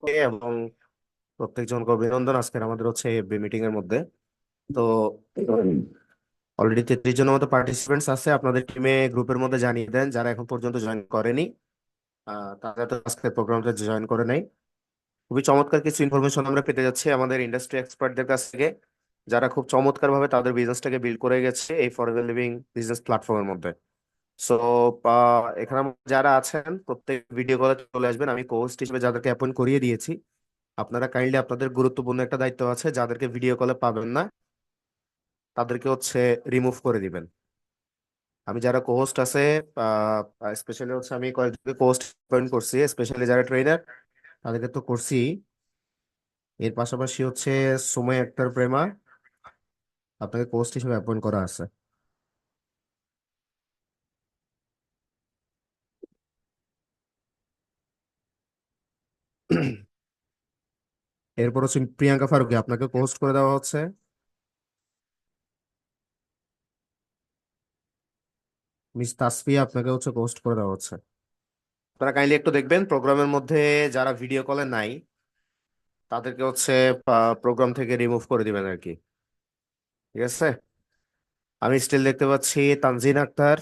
এবং প্রত্যেকজনকে অভিনন্দন আজকের আমাদের হচ্ছে মিটিং এর মধ্যে। তো অলরেডি 33 জনের মতো পার্টিসিপেন্টস আছে আপনাদের টিমে, গ্রুপের মধ্যে জানিয়ে দেন যারা এখন পর্যন্ত জয়েন করেনি, তারা তো আজকের প্রোগ্রামটা জয়েন করে নাই। খুবই চমৎকার কিছু ইনফরমেশন আমরা পেতে যাচ্ছি আমাদের ইন্ডাস্ট্রি এক্সপার্টদের কাছ থেকে, যারা খুব চমৎকার ভাবে তাদের বিজনেসটাকে বিল্ড করে গেছে এই ফরএভার লিভিং বিজনেস প্ল্যাটফর্মের মধ্যে। সো এখানে যারা আছেন প্রত্যেক ভিডিও কলে চলে আসবেন। আমি কোস্ট হিসেবে যাদেরকে অ্যাপয়েন্ট করিয়ে দিয়েছি, আপনারা কাইন্ডলি আপনাদের গুরুত্বপূর্ণ একটা দায়িত্ব আছে, যাদেরকে ভিডিও কলে পাবেন না তাদেরকে হচ্ছে রিমুভ করে দিবেন। আমি যারা কোহোস্ট আছে, স্পেশালি হচ্ছে আমি কয়েকজনকে কোহোস্ট অ্যাপয়েন্ট করছি, স্পেশালি যারা ট্রেনার তাদেরকে তো করছি। এর পাশাপাশি হচ্ছে সময় আক্তার প্রেমা, আপনাকে কোহোস্ট হিসেবে অ্যাপয়েন্ট করা আছে। এরপর হচ্ছে প্রিয়াঙ্কা ফারুকী, আপনাকে কোহোস্ট করে দেওয়া হচ্ছে। মিস তাসফিয়া, আপনাকে হচ্ছে কোহোস্ট করে দেওয়া হচ্ছে। আপনারা কাইন্ডলি একটু দেখবেন প্রোগ্রামের মধ্যে যারা ভিডিও কলে নাই তাদেরকে হচ্ছে প্রোগ্রাম থেকে রিমুভ করে দিবেন আর কি। ঠিক আছে। আমি স্টিল দেখতে পাচ্ছি তানজিন আক্তার,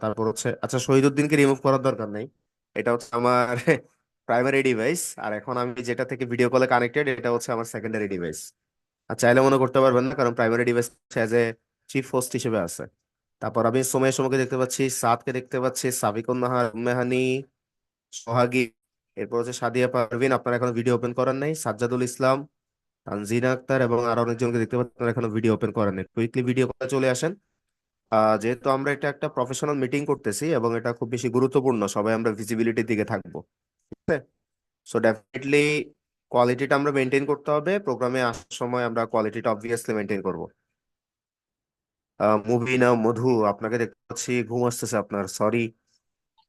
তারপর হচ্ছে আচ্ছা শহীদুদ্দিনকে রিমুভ করার দরকার নেই, এটা হচ্ছে আমার প্রাইমারি ডিভাইস, আর এখন আমি যেটা থেকে ভিডিও কলে কানেক্টেড এটা হচ্ছে আমার সেকেন্ডারি ডিভাইস। আর চাইলে মনে করতে পারবেন না, কারণ primary device as a chief host হিসেবে আছে। তারপর আমি সোমেশ সোমকে দেখতে পাচ্ছি, সাদকে দেখতে পাচ্ছি, সাবিকুন নাহার, মেহানি, সোহাগী, এরপর হচ্ছে সাদিয়া পারভিন, আপনারা এখন ভিডিও ওপেন করার নাই, সাজ্জাদুল ইসলাম, তানজিনা আক্তার এবং আরো অনেকজনকে দেখতে পাচ্ছি আপনারা এখনো ভিডিও ওপেন করেন নাই। কুইকলি ভিডিও করে চলে আসেন। যেহেতু আমরা এটা একটা প্রফেশনাল মিটিং করতেছি এবং এটা খুব বেশি গুরুত্বপূর্ণ, সবাই আমরা ভিজিবিলিটির দিকে থাকবো। সো ডেফিনেটলি কোয়ালিটিটা আমরা মেনটেন করতে হবে, প্রোগ্রামে আসার সময় আমরা কোয়ালিটিটা অবভিয়াসলি মেনটেন করব। মুভি না মধু, আপনাকে দেখতে পাচ্ছি ঘুম আসতেছে আপনার, সরি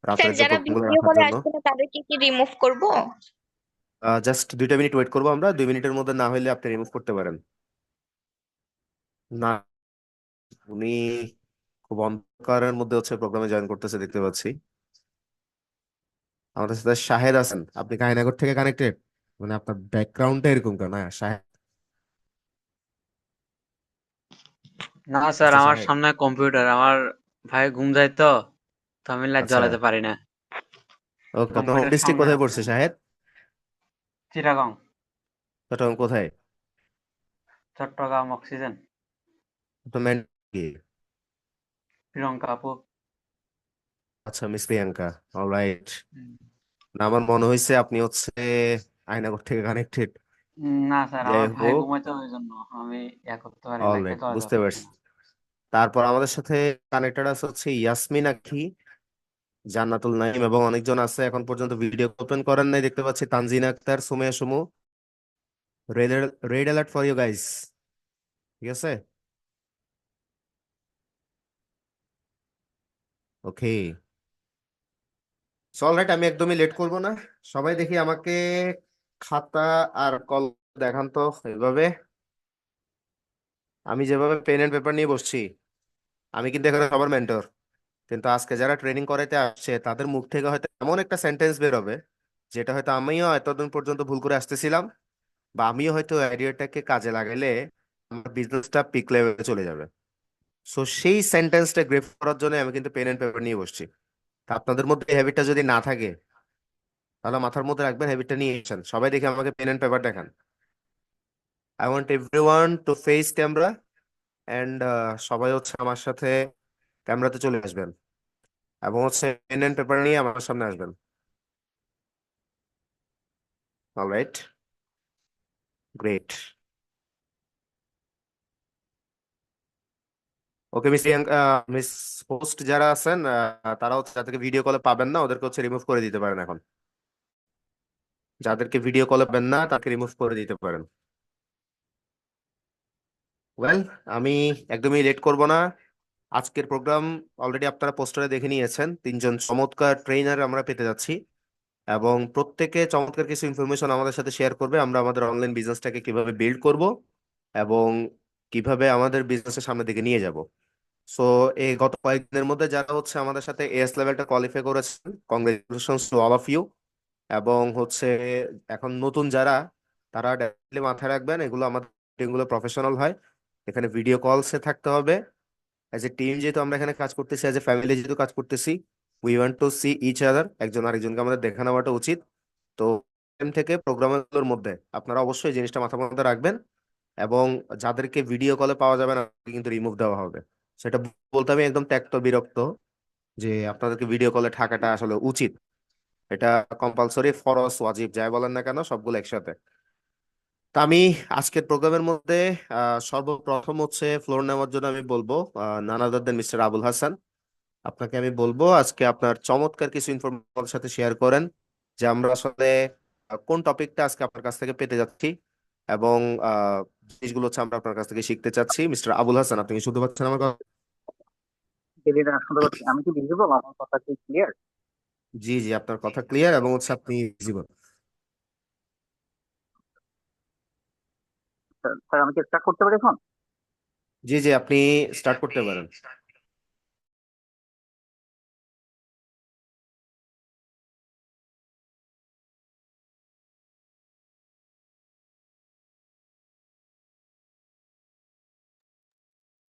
স্যার রাতের যে যারা প্রোগ্রামগুলো ভিডিও রাখার কলে জন্য। আসবে না তাদেরকে কি রিমুভ করব? জাস্ট 2টা মিনিট ওয়েট করবো আমরা, 2 মিনিটের মধ্যে না হলে আপনি রিমুভ করতে পারেন। না, উনি খুব অন্ধকারের মধ্যে হচ্ছে প্রোগ্রামে জয়েন করতেছে দেখতে পাচ্ছি। আমাদের সাথে শাহেদ আছেন, আপনি কাহিনাগর থেকে কানেক্টেড, মানে আপনার ব্যাকগ্রাউন্ডটা এরকম কেন? হ্যাঁ শাহেদ। না স্যার, আচ্ছা আমার শাহেদ। সামনে কম্পিউটার, আমার ভাই ঘুম যায় তো তো আমি লাইট আচ্ছা জ্বালাতে পারি না। ওকে, আপনার হোম কম্পিউটার ডিস্ট্রিক্ট সামনে কোথায় রাখছি। পড়ছে শাহেদ? চিটাগং। চট্টগ্রাম কোথায়? চট্টগ্রাম অক্সিজেন। আপনার ম্যান কি? প্রিয়ঙ্কা আপু। আচ্ছা মিস প্রিয়াঙ্কা, অলরাইট। হুম। না আমার মনে হয়েছে আপনি হচ্ছে আয়নাগর থেকে কানেক্টেড। না স্যার, যাই আমার ভাই হোক, ঘুমাইতো ওই জন্য আমি করতে পারি, লাইটটা অলরাইট জ্বালাতে বুঝতে পারতেছি পারছি। না। তারপর আমাদের সাথে কানেক্টেড আছে হচ্ছে ইয়াসমিন আখি, জান্নাতুল নাইম এবং অনেকজন আছে এখন পর্যন্ত ভিডিও ওপেন করেন নাই দেখতে পাচ্ছি, Tanjina Akhtar, Sumaiya Sumu. Red red alert for you guys. ঠিক আছে। ওকে, অলরাইট আমি একদমই লেট করব না। সবাই দেখি আমাকে খাতা আর কল দেখান তো এইভাবে। আমি যেভাবে পেন এন্ড পেপার নিয়ে বসছি, আমি কিন্তু এখানে সবার মেন্টর, কিন্তু আজকে যারা ট্রেনিং করাইতে আসছে তাদের মুখ থেকে হয়তো এমন একটা সেন্টেন্স বের হবে যেটা হয়তো আমিও এতদিন পর্যন্ত ভুল করে আসতেছিলাম, বা আমিও হয়তো আইডিয়াটাকে কাজে লাগাইলে আমার বিজনেসটা পিক লেভেলে চলে যাবে। সো সেই সেন্টেন্সটা গ্রেপ করার জন্য আমি কিন্তু পেন এন্ড পেপার নিয়ে বসছি। তা আপনাদের মধ্যে এই হ্যাবিটটা যদি না থাকে তাহলে মাথার মধ্যে রাখবেন, হ্যাবিটটা নিয়ে এসেছেন। সবাই দেখে আমাকে পেন এন্ড পেপার দেখান। I want everyone to face camera and সবাই হচ্ছে আমার সাথে ক্যামেরাতে চলে আসবেন এবং হচ্ছে পেন এন্ড পেপার নিয়ে আমার সামনে আসবেন। Alright, great. ওকে মিস প্রিয়াঙ্কা, মিস হোস্ট যারা আছেন তারা হচ্ছে যাদেরকে ভিডিও কলে পাবেন না ওদেরকে হচ্ছে রিমুভ করে দিতে পারেন এখন। যাদেরকে ভিডিও কলে পাবেন না তাকে রিমুভ করে দিতে পারেন। ওয়েল, আমি একদমই লেট করব না। আজকের প্রোগ্রাম অলরেডি আপনারা পোস্টারে দেখে নিয়েছেন, 3জন চমৎকার ট্রেনার আমরা পেতে যাচ্ছি এবং প্রত্যেকে চমৎকার কিছু ইনফরমেশন আমাদের সাথে শেয়ার করবে, আমরা আমাদের অনলাইন বিজনেসটাকে কিভাবে বিল্ড করব এবং কিভাবে আমাদের বিজনেসের সামনের দিকে নিয়ে যাব। সো এই গত কয়েকদিনের মধ্যে যারা হচ্ছে আমাদের সাথে এস লেভেলটা কোয়ালিফাই করেছেন, congratulations to all of you. এবং হচ্ছে এখন নতুন যারা, তারা ডেফিনেটলি মাথায় রাখবেন, এগুলো আমাদের মিটিংগুলো প্রফেশনাল হয়, এখানে ভিডিও কলসে থাকতে হবে। অ্যাজ এ টিম যেহেতু আমরা এখানে কাজ করতেছি, অ্যাজ এ ফ্যামিলি যেহেতু কাজ করতেছি, we want to see each other, একজন আরেকজনকে আমাদের দেখে নেওয়াটা উচিত। তো time থেকে প্রোগ্রামের মধ্যে আপনারা অবশ্যই এই জিনিসটা মাথার মধ্যে রাখবেন। এবং যাদেরকে ভিডিও কলে পাওয়া যাবে না তাদেরকে কিন্তু রিমুভ দেওয়া হবে। সেটা বলতে আমি একদম ত্যক্ত বিরক্ত যে আপনাদেরকে ভিডিও কলে থাকাটা আসলে উচিত। এটা কম্পালসরি, ফরজ, ওয়াজিব, যাই বলেন না কেন সবগুলো একসাথে। তা আমি আজকের প্রোগ্রামের মধ্যে সর্বপ্রথম হচ্ছে ফ্লোর নেওয়ার জন্য আমি বলবো নান আদার দেন মিস্টার আবুল হাসান। আপনাকে আমি বলবো আজকে আপনার চমৎকার কিছু ইনফরমেশন সাথে শেয়ার করেন, যে আমরা আসলে কোন টপিকটা আজকে আপনার কাছ থেকে পেতে যাচ্ছি, এবং জিনিসগুলো হচ্ছে আমরা আপনার কাছ থেকে শিখতে চাচ্ছি। মিস্টার আবুল হাসান, আপনি কি শুনতে পাচ্ছেন আমার কথা? ডেলিটা শুনতে পাচ্ছি। আমি কি ভিজিবল? আমার কথা কি ক্লিয়ার? জি জি, আপনার কথা ক্লিয়ার এবং হচ্ছে আপনি জীবন। স্যার, আমি কি স্টার্ট করতে পারি এখন? জি জি, আপনি স্টার্ট করতে পারেন।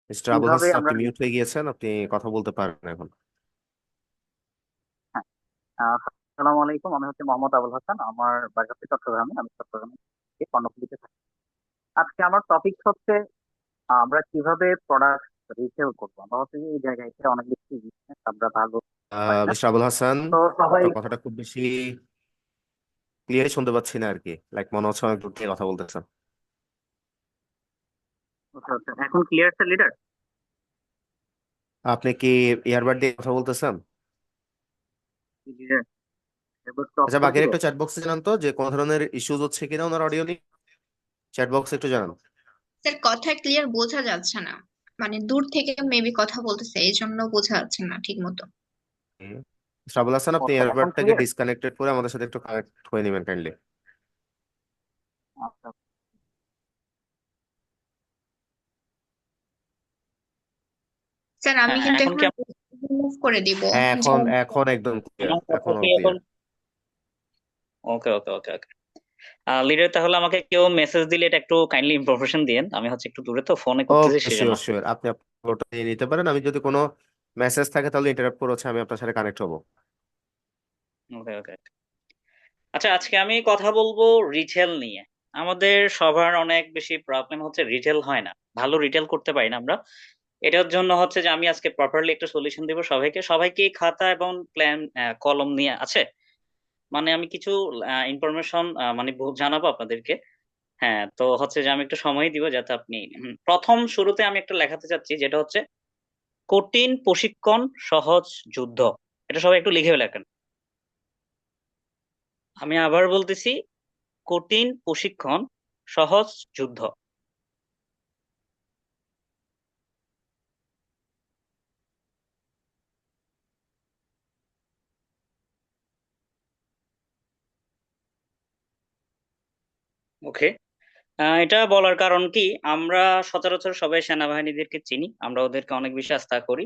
মিস্টার আবুল কিভাবে হাসান, আমরা আপনি মিউট হয়ে গিয়েছেন, আপনি কথা বলতে পারেন এখন। হ্যাঁ, আসসালামু আলাইকুম। আমি হচ্ছে মোহাম্মদ আবুল হাসান। আমার বাড়ি হচ্ছে চট্টগ্রামে। আমি চট্টগ্রামে কর্ণফুলীতে থাকি। আজকে আমার টপিক হচ্ছে আমরা কিভাবে প্রোডাক্ট রিসেল করবো। আমরা হচ্ছে যে এই জায়গায় এসে অনেক বেশি business আমরা ভালো পারি না। মিস্টার আবুল হাসান, তো সবাই আপনার কথাটা খুব বেশি ক্লিয়ারই শুনতে পাচ্ছি না আর কি, লাইক মনে হচ্ছে অনেক দূর থেকে কথা বলতেছেন। আচ্ছা, আচ্ছা, এখন ক্লিয়ার স্যার লিডার? আপনি কি ইয়ারবাড দিয়ে কথা বলতেছেন? লিডার এবার স্টপ আচ্ছা, করে বাকির দিব। একটু চ্যাট বক্সে জানান তো যে কোনো ধরনের ইস্যুজ হচ্ছে কিনা ওনার অডিও নিয়ে। চ্যাট বক্সে একটু জানান। স্যার কথা ক্লিয়ার বোঝা যাচ্ছে না, মানে দূর থেকে মেবি কথা বলতেছে এই জন্য বোঝা যাচ্ছে না ঠিক মতো। মিস্টার আবুল হাসান, আপনি আচ্ছা, এখন ইয়ারবাডটাকে ক্লিয়ার? ডিসকানেক্টেড করে আমাদের সাথে একটু কানেক্ট হয়ে নেবেন কাইন্ডলি। আচ্ছা। স্যার আমি হ্যাঁ, কিন্তু এখন এখন কি রিমুভ করে দিব। হ্যাঁ, এখন যা- এখন একদম ক্লিয়ার, আমার কথা এখন কি অল এখন? ক্লিয়ার। ওকে, ওকে, ওকে, ওকে। লিডার, তাহলে আমাকে কেউ মেসেজ দিলে এটা একটু কাইন্ডলি ইনফরমেশন দিয়েন। আমি হচ্ছে একটু দূরে তো ফোনে করতেছি ওকে, সেজন্য। শিওর শিওর, আপনি আপনার ওটা নিয়ে নিতে পারেন। আমি যদি কোনো মেসেজ থাকে তাহলে ইন্টারাপ্ট করে হচ্ছে আমি আপনার সাথে কানেক্ট হবো। ওকে, ওকে। আচ্ছা, আজকে আমি কথা বলবো রিটেল নিয়ে। আমাদের সবার অনেক বেশি প্রবলেম হচ্ছে রিটেল হয় না, ভালো রিটেল করতে পারি না আমরা। এটার জন্য হচ্ছে যে আমি আজকে প্রপারলি একটা সলিউশন দিব সবাইকে। সবাইকে খাতা এবং প্ল্যান, কলম নিয়ে আছে? মানে আমি কিছু ইনফরমেশন মানে জানাবো আপনাদেরকে। হ্যাঁ, তো হচ্ছে যে আমি একটু সময় দিব যাতে আপনি প্রথম শুরুতে আমি একটা লেখাতে চাচ্ছি, যেটা হচ্ছে কঠিন প্রশিক্ষণ, সহজ যুদ্ধ। এটা সবাই একটু লিখে লেখেন। আমি আবার বলতেছি, কঠিন প্রশিক্ষণ, সহজ যুদ্ধ। ওকে। এটা বলার কারণ কি, আমরা সচরাচর সবাই সেনাবাহিনীদেরকে চিনি, আমরা ওদেরকে অনেক বেশি আস্থা করি।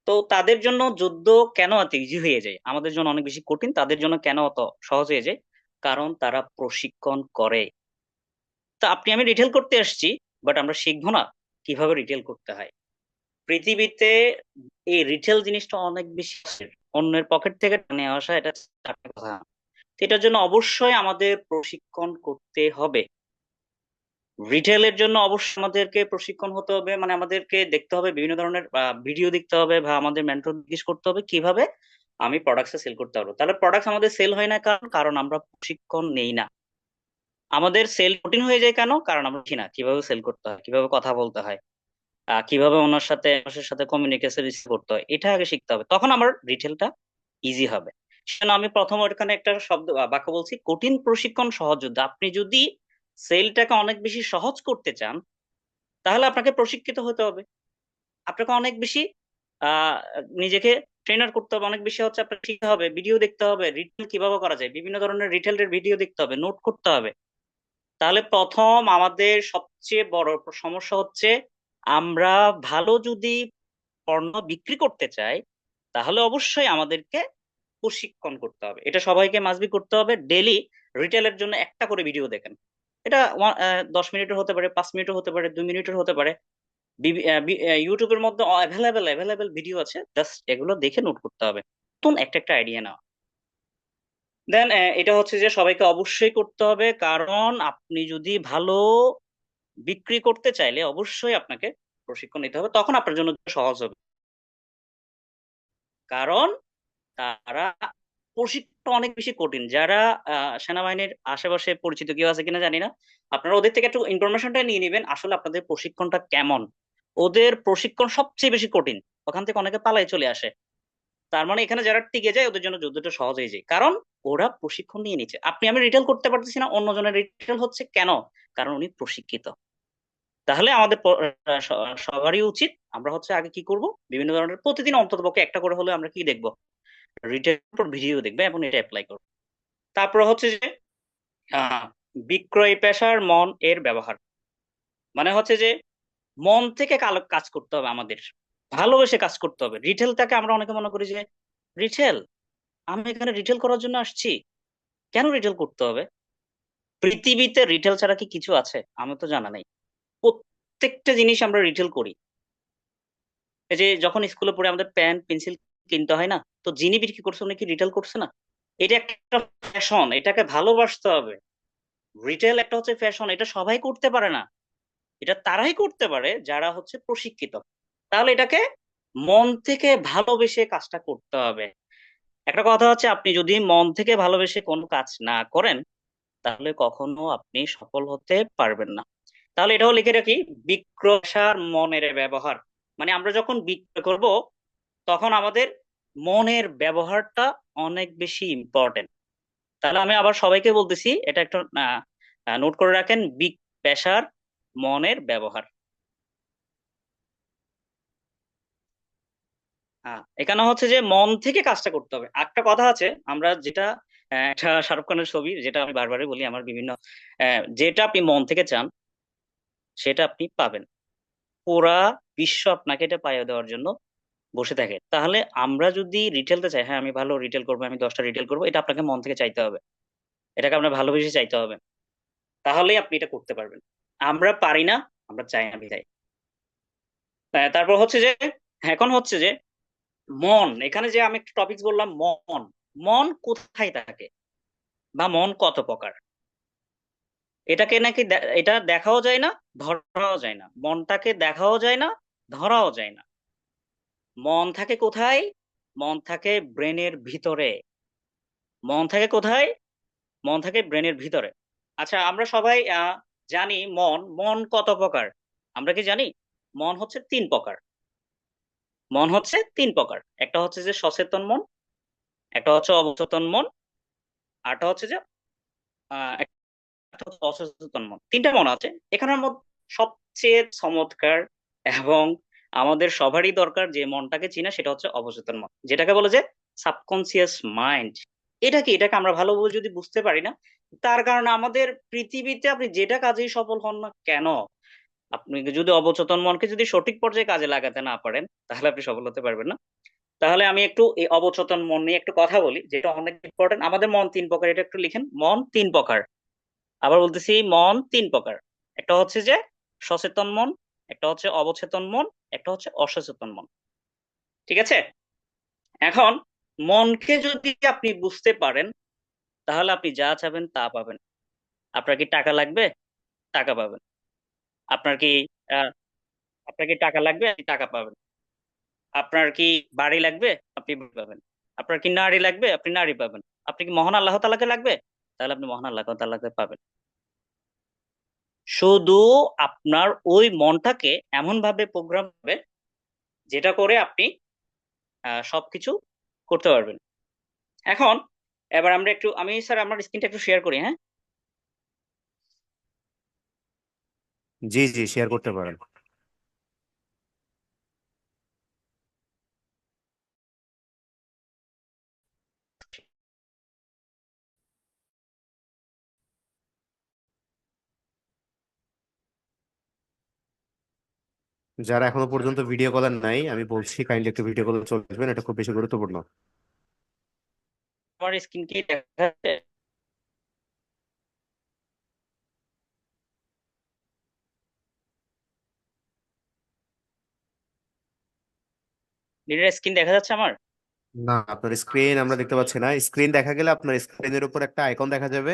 তো তাদের জন্য যুদ্ধ কেন এত ইজি হয়ে যায়, আমাদের জন্য অনেক বেশি কঠিন, তাদের জন্য কেন অত সহজ হয়ে যায়? কারণ তারা প্রশিক্ষণ করে। তা আমি রিটেল করতে আসছি, বাট আমরা শিখবো না কিভাবে রিটেল করতে হয়। পৃথিবীতে এই রিটেল জিনিসটা অনেক বেশি অন্যের পকেট থেকে টেনে আসা, এটা চারটে কথা না। তো এটার জন্য অবশ্যই আমাদের প্রশিক্ষণ করতে হবে। রিটেলের জন্য অবশ্যই আমাদেরকে প্রশিক্ষণ হতে হবে, মানে আমাদেরকে দেখতে হবে বিভিন্ন ধরনের ভিডিও দেখতে হবে, বা আমাদের মেন্টর জিজ্ঞেস করতে হবে কিভাবে আমি প্রোডাক্টস সেল করতে পারবো। তাহলে প্রোডাক্ট আমাদের সেল হয় না, কারণ কারণ আমরা প্রশিক্ষণ নেই না। আমাদের সেল কঠিন হয়ে যায় কেন? কারণ আমরা জানি না কিভাবে সেল করতে হয়, কিভাবে কথা বলতে হয়, কিভাবে ওনার সাথে মানুষের সাথে কমিউনিকেশন রিসিভ করতে হয়, এটা আগে শিখতে হবে, তখন আমার রিটেলটা ইজি হবে। সেজন্য আমি প্রথম ওখানে একটা শব্দ বাক্য বলছি, কঠিন প্রশিক্ষণ, সহজ যুদ্ধ। আপনি যদি সেলটাকে অনেক বেশি সহজ করতে চান, তাহলে আপনাকে প্রশিক্ষিত হতে হবে। আপনাকে অনেক বেশি আহ নিজেকে ট্রেনার করতে হবে, অনেক বেশি হচ্ছে আপনাকে শিখতে হবে, ভিডিও দেখতে হবে, রিটেল কিভাবে করা যায়, বিভিন্ন ধরনের রিটেলের ভিডিও দেখতে হবে, নোট করতে হবে। তাহলে প্রথম আমাদের সবচেয়ে বড় সমস্যা হচ্ছে, আমরা ভালো যদি পণ্য বিক্রি করতে চাই, তাহলে অবশ্যই আমাদেরকে প্রশিক্ষণ করতে হবে, এটা সবাইকে মাসবি করতে হবে। ডেলি রিটেলের জন্য একটা করে ভিডিও দেখেন। এটা 10 মিনিটের হতে পারে, 5 মিনিটের হতে পারে, 2 মিনিটের হতে পারে। ইউটিউবের মধ্যে অ্যাভেলেবেল অ্যাভেলেবেল ভিডিও আছে, জাস্ট এগুলো দেখে নোট করতে হবে, নতুন একটা একটা আইডিয়া নাও। দেন এটা হচ্ছে যে সবাইকে অবশ্যই করতে হবে, কারণ আপনি যদি ভালো বিক্রি করতে চাইলে অবশ্যই আপনাকে প্রশিক্ষণ নিতে হবে, তখন আপনার জন্য সহজ হবে। কারণ তারা প্রশিক্ষণ অনেক বেশি কঠিন। যারা সেনাবাহিনীর আশেপাশে পরিচিত কেউ আছে কিনা জানি না, আপনারা ওদের থেকে একটু ইনফরমেশনটা নিয়ে নেবেন আসলে আপনাদের প্রশিক্ষণটা কেমন। ওদের প্রশিক্ষণ সবচেয়ে বেশি কঠিন, ওখান থেকে অনেকে পালাই চলে আসে। তার মানে এখানে যারা টিকে যায় ওদের জন্য যুদ্ধটা সহজ হয়ে যায়, কারণ ওরা প্রশিক্ষণ নিয়ে নিচ্ছে। আপনি আমি রিটেল করতে পারতেছি না, অন্যজনের রিটেল হচ্ছে কেন? কারণ উনি প্রশিক্ষিত। তাহলে আমাদের সবারই উচিত আমরা হচ্ছে আগে কি করব, বিভিন্ন ধরনের প্রতিদিন অন্ততপক্ষে একটা করে হলে আমরা কি দেখবো, রিটেল ভিডিও দেখবে এবং এটা অ্যাপ্লাই করবে। তারপর হচ্ছে যে আহ বিক্রয় পেশার মন এর ব্যবহার, মানে হচ্ছে যে মন থেকে কাজ করতে হবে আমাদের, ভালোবেসে কাজ করতে হবে। রিটেলটাকে আমরা অনেকে মনে করি যে রিটেল, আমি এখানে রিটেল করার জন্য আসছি, কেন রিটেল করতে হবে? পৃথিবীতে রিটেল ছাড়া কি কিছু আছে? আমি তো জানা নাই। প্রত্যেকটা জিনিস আমরা রিটেল করি। এই যে যখন স্কুলে পড়ে আমাদের পেন পেন্সিল কিনতে হয় না, তো যিনি বিক্রি করছে উনি কি রিটেল করছে না? এটা একটা ফ্যাশন, এটাকে ভালোবাসতে হবে। রিটেল একটা হচ্ছে ফ্যাশন, এটা সবাই করতে পারে না, এটা তারাই করতে পারে যারা হচ্ছে প্রশিক্ষিত। তাহলে এটাকে মন থেকে ভালোবেসে কাজটা করতে হবে। একটা কথা হচ্ছে, আপনি যদি মন থেকে ভালোবেসে কোনো কাজ না করেন তাহলে কখনো আপনি সফল হতে পারবেন না। তাহলে এটাও লিখে রাখি, বিক্রয়শার মনের ব্যবহার, মানে আমরা যখন বিক্রয় করব তখন আমাদের মনের ব্যবহারটা অনেক বেশি ইম্পর্টেন্ট। তাহলে আমি আবার সবাইকে বলতেছি, এটা একটু নোট করে রাখেন, পেশার মনের ব্যবহার। এখানে হচ্ছে যে মন থেকে কাজটা করতে হবে। একটা কথা আছে, আমরা যেটা একটা শাহরুখ খানের ছবি, যেটা আমি বারবারই বলি আমার বিভিন্ন যেটা আপনি মন থেকে চান সেটা আপনি পাবেন। পুরা বিশ্ব আপনাকে এটা পাইয়ে দেওয়ার জন্য বসে থাকে। তাহলে আমরা যদি রিটেলতে চাই, হ্যাঁ আমি ভালো রিটেল করবো, আমি 10টা রিটেল করবো, এটা আপনাকে মন থেকে চাইতে হবে, এটাকে আপনার ভালোবেসে চাইতে হবে, তাহলেই আপনি এটা করতে পারবেন। আমরা পারি না, আমরা চাই না বিধায়। তারপর হচ্ছে যে এখন হচ্ছে যে মন, এখানে যে আমি একটা টপিক বললাম মন, মন কোথায় থাকে বা মন কত প্রকার, এটাকে নাকি এটা দেখাও যায় না, ধরাও যায় না। মনটাকে দেখাও যায় না, ধরাও যায় না। মন থাকে কোথায়? মন থাকে ব্রেনের ভিতরে। মন থাকে কোথায়? মন থাকে ব্রেনের ভিতরে। আচ্ছা, আমরা সবাই জানি মন, মন কত প্রকার, আমরা কি জানি? মন হচ্ছে 3 প্রকার। মন হচ্ছে 3 প্রকার, একটা হচ্ছে যে সচেতন মন, একটা হচ্ছে অবচেতন মন, আরটা হচ্ছে যে একটা হচ্ছে অসচেতন মন। 3টা মন আছে এখানের মধ্যে। সবচেয়ে চমৎকার এবং আমাদের সবারই দরকার যে মনটাকে চিনা, সেটা হচ্ছে অবচেতন মন, যেটাকে বলে যে সাবকনসিয়াস মাইন্ড। এটা কি, এটাকে আমরা ভালোভাবে যদি বুঝতে পারি না, তার কারণে আমাদের পৃথিবীতে আপনি যেটা কাজেই সফল হন না কেন, আপনি যদি অবচেতন মনকে যদি সঠিক পর্যায়ে কাজে লাগাতে না পারেন তাহলে আপনি সফল হতে পারবেন না। তাহলে আমি একটু এই অবচেতন মন নিয়ে একটু কথা বলি, যেটা অনেক ইম্পর্টেন্ট। আমাদের মন 3 প্রকার, এটা একটু লিখেন, মন 3 প্রকার। আবার বলতেছি, মন 3 প্রকার। একটা হচ্ছে যে সচেতন মন, একটা হচ্ছে অবচেতন মন, একটা হচ্ছে অসচেতন মন। ঠিক আছে? এখন মনকে যদি আপনি বুঝতে পারেন তাহলে আপনি যা চাবেন তা পাবেন। আপনার কি টাকা লাগবে? টাকা পাবেন। আপনার কি আহ, আপনার কি টাকা লাগবে? আপনি টাকা পাবেন। আপনার কি বাড়ি লাগবে? আপনি বাড়ি পাবেন। আপনার কি নারী লাগবে? আপনি নারী পাবেন। আপনি কি মহান আল্লাহ তাআলাকে লাগবে? তাহলে আপনি মহান আল্লাহ তাআলাকে পাবেন। শুধু আপনার ওই মনটাকে এমন ভাবে প্রোগ্রাম হবে যেটা করে আপনি সবকিছু করতে পারবেন। এখন এবার আমরা একটু, আমি স্যার আমার স্ক্রিনটা একটু শেয়ার করি, হ্যাঁ? জি জি, শেয়ার করতে পারেন। যারা এখনো পর্যন্ত ভিডিও কলের নাই, আমি বলছি কাইন্ডলি একটু ভিডিও কলে চলে আসবেন, এটা খুব বেশি গুরুত্বপূর্ণ। আমার স্ক্রিন কি দেখা যাচ্ছে? লিডার স্ক্রিন দেখা যাচ্ছে আমার? না, আপনার স্ক্রিন আমরা দেখতে পাচ্ছি না। স্ক্রিন দেখা গেলে আপনার স্ক্রিনের উপর একটা আইকন দেখা যাবে,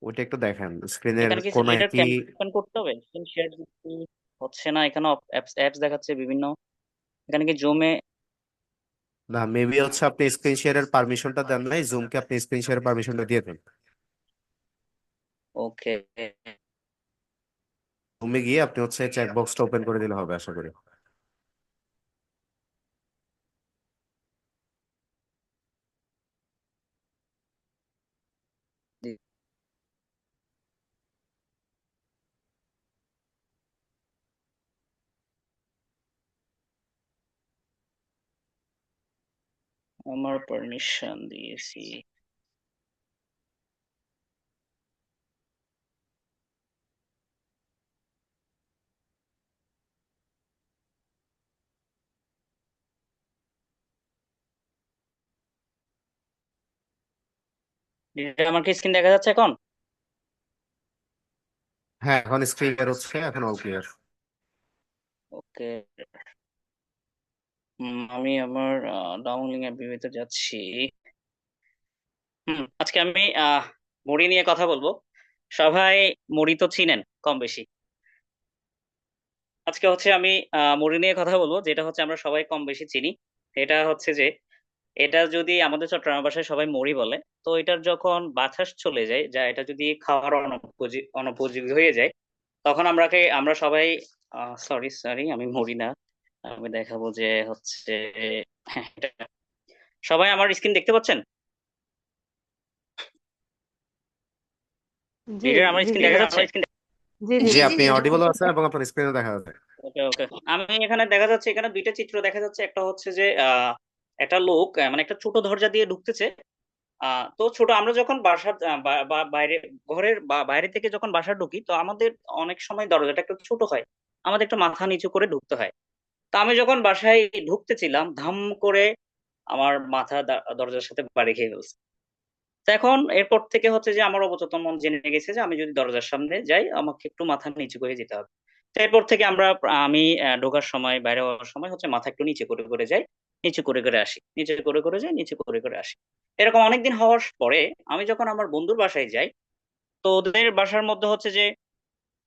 ওইটা একটু দেখেন স্ক্রিনের এখানে কি কোনায় লিডার কি। ক্যামেরা ওপেন করতে হবে? স্ক্রিন শেয়ার হচ্ছে না, এখানে অ্যাপস অ্যাপস দেখাচ্ছে বিভিন্ন। এখানে কি জুমে? না, মেবি হচ্ছে আপনি স্ক্রিন শেয়ারের পারমিশনটা দেন নাই, জুমকে আপনি স্ক্রিন শেয়ারের পারমিশনটা দিয়ে দেন। ওকে। জুমে গিয়ে আপনি হচ্ছে চেক বক্সটা ওপেন করে দিলে হবে আশা করি। আমার পারমিশন দিয়েছি। লিডার আমার কি স্ক্রিন দেখা যাচ্ছে এখন? হ্যাঁ, এখন স্ক্রিন ক্লিয়ার হচ্ছে, এখন অল ক্লিয়ার। ওকে। আমি আমার ডাউনলিং অ্যাপ ভিউতে যাচ্ছি। আজকে আমি মুড়ি নিয়ে কথা বলবো। সবাই মুড়ি তো চিনেন কম বেশি। আজকে হচ্ছে আমি মুড়ি নিয়ে কথা বলবো, যেটা হচ্ছে আমরা সবাই কম বেশি চিনি। এটা হচ্ছে যে, এটা যদি আমাদের চট্টগ্রাম ভাষায় সবাই মুড়ি বলে, তো এটার যখন বাতাস চলে যায়, যা এটা যদি খাওয়ার অনুপযোগী হয়ে যায়, তখন আমরা সবাই, সরি সরি, আমি মুড়ি না, আমি দেখাবো যে হচ্ছে, হ্যাঁ, এটা। সবাই আমার স্ক্রিন দেখতে পাচ্ছেন? জি লিডার আমার জি স্ক্রিন জি দেখা যাচ্ছে? জি জি জি, জি আপনি অডিবল আছেন এবং আপনার স্ক্রিনে দেখা যাচ্ছে। ওকে ওকে। আমি এখানে দেখা যাচ্ছে, এখানে দুইটা চিত্র দেখা যাচ্ছে। একটা হচ্ছে যে একটা লোক মানে একটা ছোট দরজা দিয়ে ঢুকতেছে। তো ছোট, আমরা যখন বাসার বাইরে, ঘরের বাইরে থেকে যখন বাসা ঢুকি, তো আমাদের অনেক সময় দরজাটা একটু ছোট হয়, আমাদের একটু মাথা নিচু করে ঢুকতে হয়। তো আমি যখন বাসায় ঢুকতেছিলাম, ধাম করে আমার মাথা দরজার সাথে বাড়ি খেয়ে ফেলছে। তো এখন এরপর থেকে হচ্ছে যে আমার অবচেতন মন জেনে গেছে যে আমি যদি দরজার সামনে যাই, আমাকে একটু মাথা নিচু করে যেতে হবে। তো এরপর থেকে আমি ঢোকার সময়, বাইরে হওয়ার সময় হচ্ছে মাথা একটু নিচে করে করে যাই, নিচু করে করে আসি, নিচে করে করে যাই, নিচে করে করে আসি। এরকম অনেকদিন হওয়ার পরে আমি যখন আমার বন্ধুর বাসায় যাই, তো ওদের বাসার মধ্যে হচ্ছে যে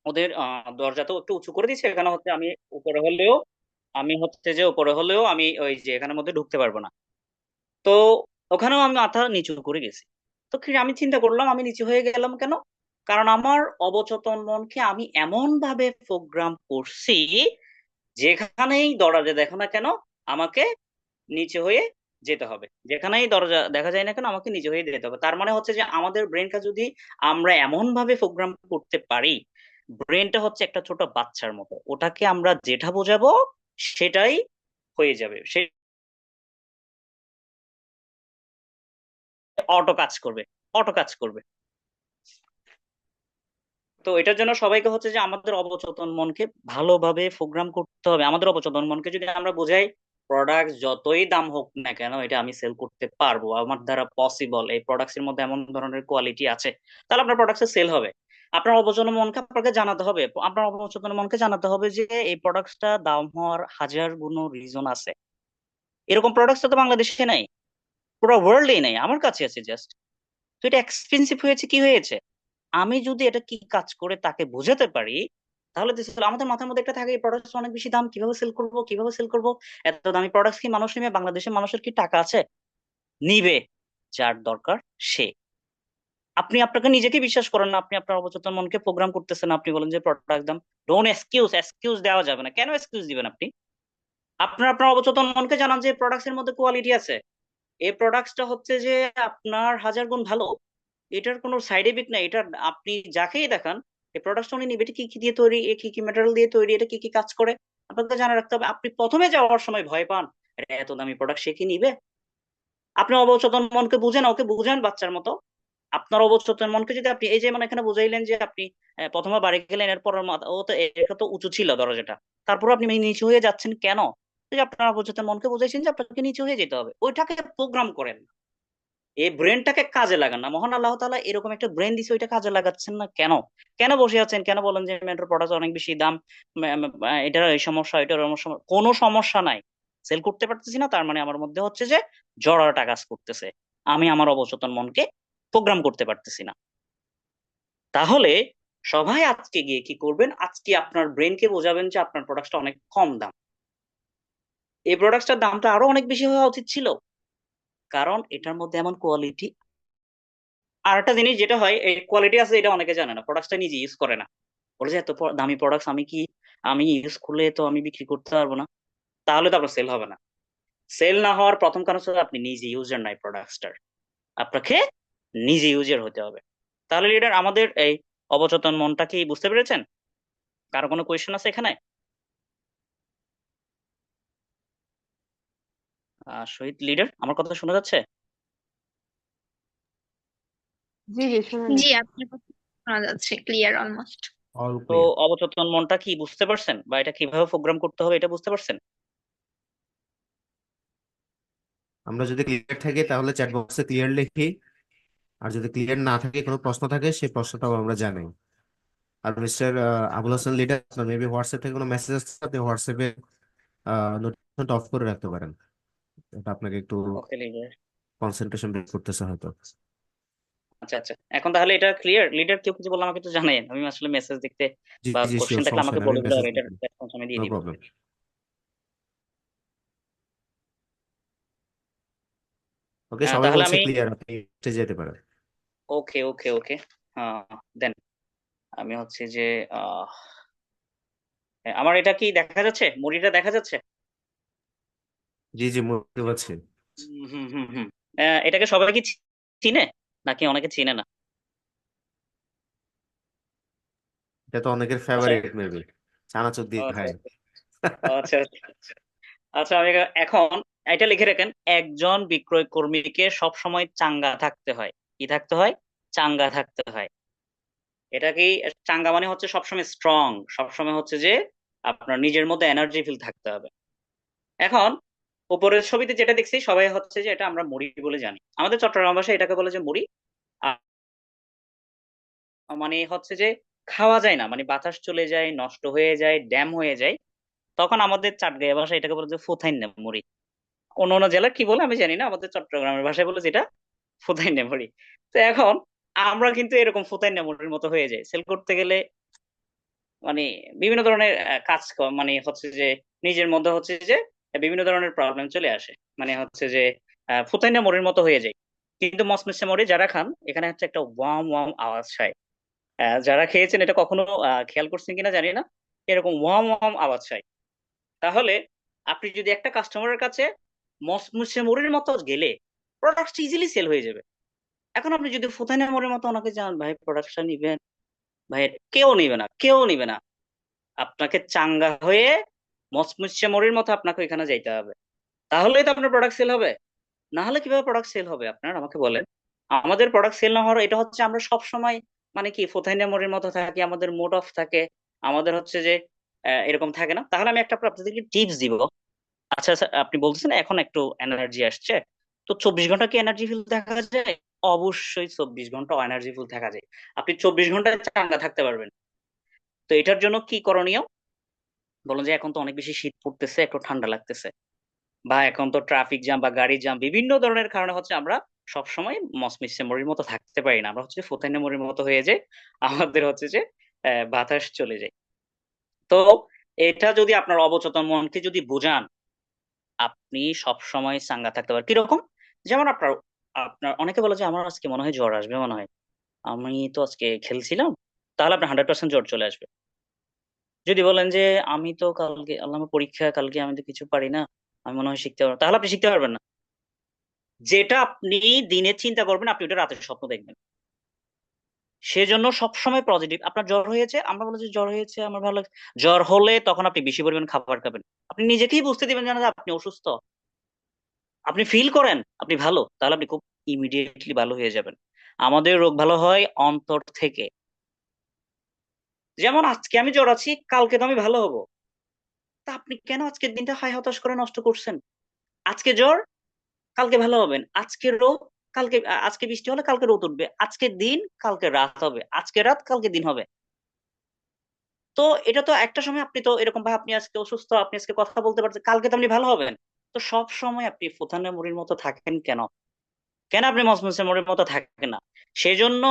ওদের দরজা তো একটু উঁচু করে দিচ্ছে, এখানে হচ্ছে আমি উপরে হলেও, আমি ওই যে এখানের মধ্যে ঢুকতে পারবো না। তো ওখানেও আমি মাথা নিচু করে গেছি। তো কি আমি চিন্তা করলাম, আমি নিচু হয়ে গেলাম কেন? কারণ আমার অবচেতন মনকে আমি এমন ভাবে প্রোগ্রাম করছি, যেখানেই দরজা দেখো না কেন আমাকে নিচে হয়ে যেতে হবে, যেখানেই দরজা দেখা যায় না কেন আমাকে নিচে হয়ে যেতে হবে। তার মানে হচ্ছে যে আমাদের ব্রেনটা যদি আমরা এমন ভাবে প্রোগ্রাম করতে পারি, ব্রেনটা হচ্ছে একটা ছোট বাচ্চার মতো, ওটাকে আমরা যেটা বোঝাবো সেটাই হয়ে যাবে, সে অটো কাজ করবে, অটো কাজ করবে। তো এটার জন্য সবাইকে হচ্ছে যে আমাদের অবচেতন মনকে ভালোভাবে প্রোগ্রাম করতে হবে। আমাদের অবচেতন মনকে যদি আমরা বোঝাই, প্রোডাক্ট যতই দাম হোক না কেন এটা আমি সেল করতে পারবো, আমার দ্বারা পসিবল, এই প্রোডাক্টস এর মধ্যে এমন ধরনের কোয়ালিটি আছে, তাহলে আপনার প্রোডাক্টস সেল হবে। আপনার অবচেতন মনকে আপনাকে জানাতে হবে, আপনার অবচেতন মনকে জানাতে হবে যে এই প্রোডাক্টসটা দাম হওয়ার হাজার গুণ রিজন আছে। এরকম প্রোডাক্টস তো বাংলাদেশে নাই, পুরো ওয়ার্ল্ডে নাই, আমার কাছে আছে জাস্ট। তো এটা এক্সপেন্সিভ হয়েছে কি হয়েছে, আমি যদি এটা কি কাজ করে তাকে বোঝাতে পারি, তাহলে আমাদের মাথার মধ্যে একটা থাকে এই প্রোডাক্ট অনেক বেশি দাম, কিভাবে সেল করব, কিভাবে সেল করব। এত দামি প্রোডাক্ট কি মানুষ নিবে? বাংলাদেশের মানুষের কি টাকা আছে? নিবে, যার দরকার সে। আপনি আপনাকে নিজেকে বিশ্বাস করেন না, আপনি আপনার অবচেতন মনকে প্রোগ্রাম করতেছেন, আপনি বলেন যে প্রোডাক্ট দাম। ডোন্ট এক্সকিউজ, এক্সকিউজ দেওয়া যাবে না। কেন এক্সকিউজ দিবেন আপনি? আপনার অবচেতন মনকে জানান যে প্রোডাক্টস এর মধ্যে কোয়ালিটি আছে, এই প্রোডাক্টসটা হচ্ছে যে আপনার হাজার গুণ ভালো, এটার কোনো সাইড এফেক্ট নাই। এটা আপনি যাকেই দেখান, এই প্রোডাক্টটা উনি নিবে, এটা কি কি দিয়ে তৈরি, এ কি কি ম্যাটেরিয়াল দিয়ে তৈরি, এটা কি কি কাজ করে, আপনাকে জানা রাখতে হবে। আপনি প্রথমে যাওয়ার সময় ভয় পান, এটা এত দামি প্রোডাক্ট সে কি নিবে? আপনি অবচেতন মনকে বুঝেন, ওকে বুঝেন বাচ্চার মতো। আপনার অবচেতন মনকে যদি আপনি এই যে মানে এখানে বুঝাইলেন যে আপনি প্রথমে বাড়ি গেলেন, এরপর ও তো এটা তো উঁচু ছিল দরজাটা, তারপর আপনি নিচু হয়ে যাচ্ছেন কেন? যে আপনার অবচেতন মনকে বুঝাইছেন যে আপনাকে নিচে হয়ে যেতে হবে, ওইটাকে প্রোগ্রাম করেন না। এই ব্রেনটাকে কাজে লাগান না। মহান আল্লাহ তাআলা এরকম একটা ব্রেন দিছে, ওইটা কাজে লাগাচ্ছেন না কেন? কেন বসে আছেন? কেন বলেন যে মেন্টর প্রোডাক্ট অনেক বেশি দাম, এটার এই সমস্যা, এটার ওই সমস্যা? কোনো সমস্যা নাই। সেল করতে পারতেছি না তার মানে আমার মধ্যে হচ্ছে যে জড়তা কাজ করতেছে, আমি আমার অবচেতন মনকে প্রোগ্রাম করতে পারতেছি না। তাহলে সবাই আজকে গিয়ে কি করবেন, আজকে আপনার ব্রেনকে বোঝাবেন যে আপনার প্রোডাক্টটা অনেক কম দাম, এই প্রোডাক্টটার দামটা আরো অনেক বেশি হওয়া উচিত ছিল, কারণ এটার মধ্যে এমন কোয়ালিটি। আর একটা জিনিস যেটা হয়, এই কোয়ালিটি আছে এটা অনেকে জানে না, প্রোডাক্টটা নিজে ইউজ করে না, বলে যে এত দামি প্রোডাক্ট আমি ইউজ করলে তো আমি বিক্রি করতে পারবো না, তাহলে তো আপনার সেল হবে না। সেল না হওয়ার প্রথম কারণ হচ্ছে আপনি নিজে ইউজার নাই প্রোডাক্টটার, আপনাকে নিজে ইউজার হতে হবে। তাহলে লিডার আমাদের এই অবচেতন মনটা কি বুঝতে পেরেছেন? কারো কোনো কোয়েশ্চেন আছে এখানে? শহীদ লিডার, আমার কথা শোনা যাচ্ছে? জি জি শুনে জি, নিচ্ছি। আপনার কথা শোনা যাচ্ছে ক্লিয়ার অলমোস্ট। অল তো ক্লিয়ার। অবচেতন মনটা কি বুঝতে পারছেন, বা এটা কিভাবে প্রোগ্রাম করতে হবে এটা বুঝতে পারছেন? আমরা যদি ক্লিয়ার থাকি তাহলে চ্যাট বক্সে ক্লিয়ার লিখি, আর যদি ক্লিয়ার না থাকে, কোনো প্রশ্ন থাকে, সেই প্রশ্নটাও আমরা জানাই। আর মিস্টার আবুল হাসান লিডার, আপনার মেবি হোয়াটসঅ্যাপ থেকে কোনো মেসেজ আসছে, আপনি হোয়াটসঅ্যাপে নোটিফিকেশনটা অফ করে রাখতে পারেন। এটা আপনাকে একটু ওকে লিডার। কনসেন্ট্রেশন বিল্ড করতেছে হয়তো। আচ্ছা আচ্ছা, এখন তাহলে এটা ক্লিয়ার লিডার? কেউ কিছু বললে আমাকে তো জানাইন, আমি আসলে মেসেজ দেখতে জি বা জি কোশ্চেন শিওর, থাকলে সমস্যা আমাকে নেই, আমি বলে দিলে মেসেজ হবে, এটার দিচ্ছি। রেসপন্স আমি দিয়ে নো দিব। প্রবলেম। ওকে, সবাই তাহলে বলছে আমি, ক্লিয়ার, আপনি স্টেজে যেতে পারেন। ওকে ওকে ওকে, দেন আমি হচ্ছে যে আহ, আমার এটা কি দেখা যাচ্ছে, মুড়িটা দেখা যাচ্ছে? জি জি, বুঝতে পারছি। হুম হুম হুম হুম। এটাকে সবাই কি চিনে, নাকি অনেকে চিনে না? এটা তো অনেকের আচ্ছা ফেভারিট মেবি, চানাচুর দিয়ে আচ্ছা খায়। আচ্ছা আচ্ছা আচ্ছা, আমি এখন এটা লিখে রাখেন, একজন বিক্রয় কর্মীকে সব সময় চাঙ্গা থাকতে হয়। কি থাকতে হয়? চাঙ্গা থাকতে হয়। এটা কি, চাঙ্গা মানে হচ্ছে সবসময় স্ট্রং, সবসময় হচ্ছে যে আপনার নিজের মধ্যে এনার্জি ফিল থাকতে হবে। এখন উপরের ছবিতে যেটা দেখছি সবাই হচ্ছে যে এটা আমরা মুড়ি বলে জানি, আমাদের চট্টগ্রাম ভাষায় এটাকে বলে যে মুড়ি। মানে হচ্ছে যে খাওয়া যায় না, মানে বাতাস চলে যায়, নষ্ট হয়ে যায়, ড্যাম হয়ে যায়, তখন আমাদের চাটগাঁয়া ভাষায় এটাকে বলে যে ফুথাইন্না মুড়ি। অন্য অন্য জেলার কি বলে আমি জানি না, আমাদের চট্টগ্রামের ভাষায় বলে যেটা ফুতাইন্না মুড়ি। তো এখন আমরা কিন্তু এরকম ফুতাইন্না মুড়ির মতো হয়ে যাই সেল করতে গেলে, মানে বিভিন্ন ধরনের মানে হচ্ছে যে নিজের মধ্যে হচ্ছে যে বিভিন্ন ধরনের প্রবলেম চলে আসে, মানে হচ্ছে যে ফুতাইন্না মুড়ির মতো হয়ে যায়। কিন্তু মসমসে মুড়ি যারা খান, এখানে হচ্ছে একটা ওয়াম ওয়াম আওয়াজ হয়। যারা খেয়েছেন এটা কখনো খেয়াল করছেন কিনা জানি না, এরকম ওয়াম ওয়াম আওয়াজ হয়। তাহলে আপনি যদি একটা কাস্টমারের কাছে মসমসে মুড়ির মতো গেলে প্রোডাক্ট ইজিলি সেল হয়ে যাবে। এখন আপনি যদি ফুতাইনা মুড়ির মতো ওনাকে যান, ভাই প্রোডাক্টটা নিবেন, ভাই কেউ নিবে না, কেউ নিবে না। আপনাকে চাঙ্গা হয়ে মসমসে মুড়ির মতো আপনাকে এখানে যাইতে হবে, তাহলেই তো আপনার প্রোডাক্ট সেল হবে। না হলে কিভাবে প্রোডাক্ট সেল হবে আপনার আমাকে বলেন। আমাদের প্রোডাক্ট সেল না হওয়ার এটা হচ্ছে আমরা সব সময় মানে কি ফুথাইনা মরির মতো থাকি, আমাদের মুড অফ থাকে, আমাদের হচ্ছে যে এরকম থাকে না। তাহলে আমি একটা আপনাদেরকে টিপস দিব। আচ্ছা আচ্ছা, আপনি বলতেছেন এখন একটু এনার্জি আসছে, তো 24 ঘন্টা কি এনার্জি ফুল থাকা যায়? অবশ্যই 24 ঘন্টা এনার্জি ফুল থাকা যায়, আপনি 24 ঘন্টা চাঙ্গা থাকতে পারবেন। তো এটার জন্য কি করণীয় বলুন? যে এখন তো অনেক বেশি শীত পড়তেছে, একটু ঠান্ডা লাগতেছে, বা এখন তো ট্রাফিক জ্যাম বা গাড়ি জ্যাম বিভিন্ন ধরনের কারণে হচ্ছে আমরা সব সময় মসমিস মরির মতো থাকতে পারি না, আমরা হচ্ছে ফুতাইনা মরির মতো হয়ে যাই, আমাদের হচ্ছে যে বাতাস চলে যায়। তো এটা যদি আপনার অবচেতন মনকে যদি বোঝান, আপনি সব সময় চাঙ্গা থাকতে পারেন। কিরকম? যেমন আপনার আপনার অনেকে বলে যে আমার আজকে মনে হয় জ্বর আসবে, মনে হয় আমি তো আজকে খেলছিলাম, তাহলে আপনার 100% জ্বর চলে আসবে। যদি বলেন যে আমি তো কালকে আল্লাহ আমার পরীক্ষা, কালকে আমি তো কিছু পারি না, আমি মনে হয় শিখতে পারবো না, তাহলে আপনি শিখতে পারবেন না। যেটা আপনি দিনে চিন্তা করবেন আপনি ওটা রাতের স্বপ্ন দেখবেন। সেজন্য সবসময় পজিটিভ। আপনার জ্বর হয়েছে, আমরা বলি যে জ্বর হয়েছে আমার ভালো লাগছে, জ্বর হলে তখন আপনি বেশি পরিমাণ খাবার খাবেন, আপনি নিজেকেই বুঝতে দিবেন জানা যে আপনি অসুস্থ, আপনি ফিল করেন আপনি ভালো, তাহলে আপনি খুব ইমিডিয়েটলি ভালো হয়ে যাবেন। আমাদের রোগ ভালো হয় অন্তর থেকে। যেমন আজকে আমি জ্বর আছি, কালকে তো আমি ভালো হব, তা আপনি কেন আজকের দিনটা হায় হতাশ করে নষ্ট করছেন? আজকে জ্বর, কালকে ভালো হবেন। আজকে রোদ, আজকে বৃষ্টি হলে কালকে রোদ উঠবে। আজকে দিন, কালকে রাত হবে। আজকে রাত, কালকে দিন হবে। তো এটা তো একটা সময় আপনি তো এরকম ভাই, আপনি আজকে অসুস্থ, আপনি আজকে কথা বলতে পারছেন, কালকে তো আপনি ভালো হবেন। তো সব সময় আপনি ফুথানে মুড়ির মতো থাকেন কেন? কেন আপনি মসমসে মুড়ির মতো থাকেন না? সেই জন্য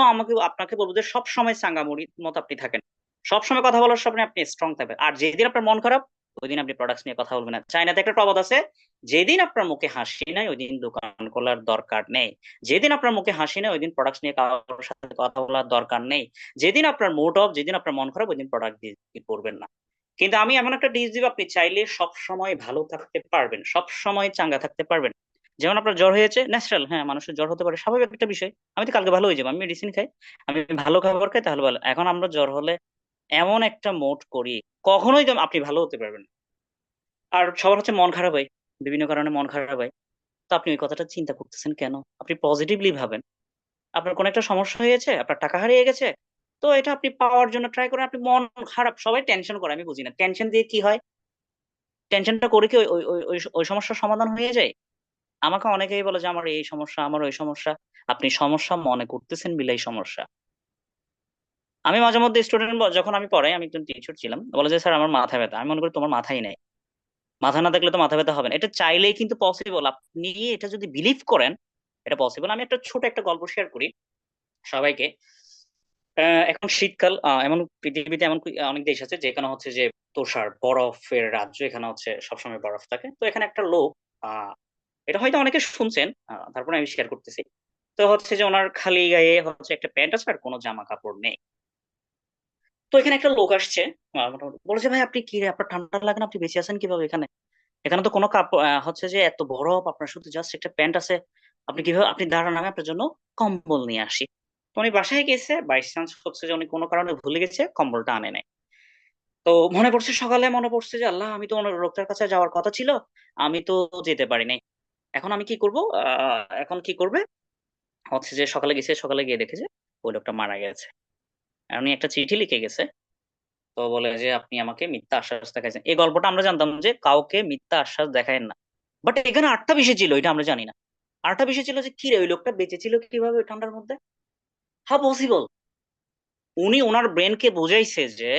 আপনাকে বলবো যে সব সময় চাঙ্গা মুড়ির মতো আপনি থাকেন। সব সময় কথা বলার সময় আপনি স্ট্রং থাকবেন। আর যেদিন আপনার মন খারাপ, ওই দিন আপনি প্রোডাক্টস নিয়ে কথা বলবেন না। চাইনাতে একটা প্রবাদ আছে, যেদিন আপনার মুখে হাসি নাই ওই দিন দোকান খোলার দরকার নেই। যেদিন আপনার মুখে হাসি নাই ওই দিন প্রোডাক্টস নিয়ে কারোর সাথে কথা বলার দরকার নেই। যেদিন আপনার মুড অফ, যেদিন আপনার মন খারাপ, ওই দিন প্রোডাক্ট দিয়ে করবেন না। কিন্তু আমি এমন একটা ডিস দিব, আপনি চাইলে সব সময় ভালো থাকতে পারবেন, সব সময় চাঙ্গা থাকতে পারবেন। যেমন আপনার জ্বর হয়েছে, ন্যাচারাল, হ্যাঁ মানুষের জ্বর হতে পারে, স্বাভাবিক একটা বিষয়। আমি তো কালকে ভালো হয়ে যাবো, আমি মেডিসিন খাই, আমি ভালো খাবার খাই, তাহলে ভালো। এখন আমরা জ্বর হলে এমন একটা মোড করি, কখনোই তো আপনি ভালো হতে পারবেন না। আর সবার হচ্ছে মন খারাপ হয়, বিভিন্ন কারণে মন খারাপ হয়। তো আপনি ওই কথাটা চিন্তা করতেছেন কেন? আপনি পজিটিভলি ভাবেন। আপনার কোনো একটা সমস্যা হয়েছে, আপনার টাকা হারিয়ে গেছে, তো এটা আপনি পাওয়ার জন্য ট্রাই করেন। আপনি মন খারাপ, সবাই টেনশন করে, আমি বুঝি না টেনশন দিয়ে কি হয়। টেনশনটা করে কি ওই ওই ওই ওই ওই সমস্যার সমাধান হয়ে যায়? আমাকে অনেকেই বলে যে আমার এই সমস্যা, আমার ওই সমস্যা। আপনি সমস্যা মনে করতেছেন বিলাই সমস্যা। আমি মাঝে মধ্যে স্টুডেন্ট, যখন আমি পড়াই, আমি একজন টিচার ছিলাম, বলে যে স্যার আমার মাথা ব্যথা। আমি মনে করি তোমার মাথাই নেই, মাথা না থাকলে তো মাথা ব্যথা হবে না। এটা চাইলেই কিন্তু পসিবল, আপনি এটা যদি বিলিভ করেন এটা পসিবল। আমি একটা ছোট একটা গল্প শেয়ার করি সবাইকে। এখন শীতকাল, এমন পৃথিবীতে এমন অনেক দেশ আছে যেখানে হচ্ছে যে তুষার বরফের রাজ্য, এখানে হচ্ছে সবসময় বরফ থাকে। তো এখানে একটা লোক, আহ এটা হয়তো অনেকে শুনছেন, তারপরে আমি শেয়ার করতেছি। তো হচ্ছে যে ওনার খালি গায়ে হচ্ছে একটা প্যান্ট আছে আর কোনো জামা কাপড় নেই। তো এখানে একটা লোক আসছে, মোটামুটি বলেছে, ভাই আপনি কি রে, আপনার ঠান্ডা লাগে না? আপনি বেঁচে আছেন কিভাবে এখানে? এখানে তো কোনো কাপড়, হচ্ছে যে এত বরফ, আপনার শুধু জাস্ট একটা প্যান্ট আছে, আপনি কিভাবে? আপনি দাঁড়ান, আমি আপনার জন্য কম্বল নিয়ে আসি। তো উনি বাসায় গেছে, বাই চান্স হচ্ছে যে উনি কোনো কারণে ভুলে গেছে, কম্বলটা আনে নাই। তো মনে পড়ছে, সকালে মনে পড়ছে যে আল্লাহ, আমি তো ওনার লোকটার কাছে যাওয়ার কথা ছিল, আমি তো যেতে পারি নাই। এখন আমি কি করব? এখন কি করবে? হচ্ছে যে সকালে গেছে, সকালে গিয়ে দেখে যে ওই লোকটা মারা গেছে। আর উনি একটা চিঠি লিখে গেছে। তো বলে যে আপনি আমাকে মিথ্যা আশ্বাস দেখাইছেন। এই গল্পটা আমরা জানতাম যে কাউকে মিথ্যা আশ্বাস দেখায় না। বাট এখানে আটটা বিষয় ছিল, এটা আমরা জানি না। আরেকটা বিষয় ছিল যে কি রে, ওই লোকটা বেঁচে ছিল কিভাবে ওই ঠান্ডার মধ্যে? How possible? উনি ওনার ব্রেনকে বুঝাইছে যে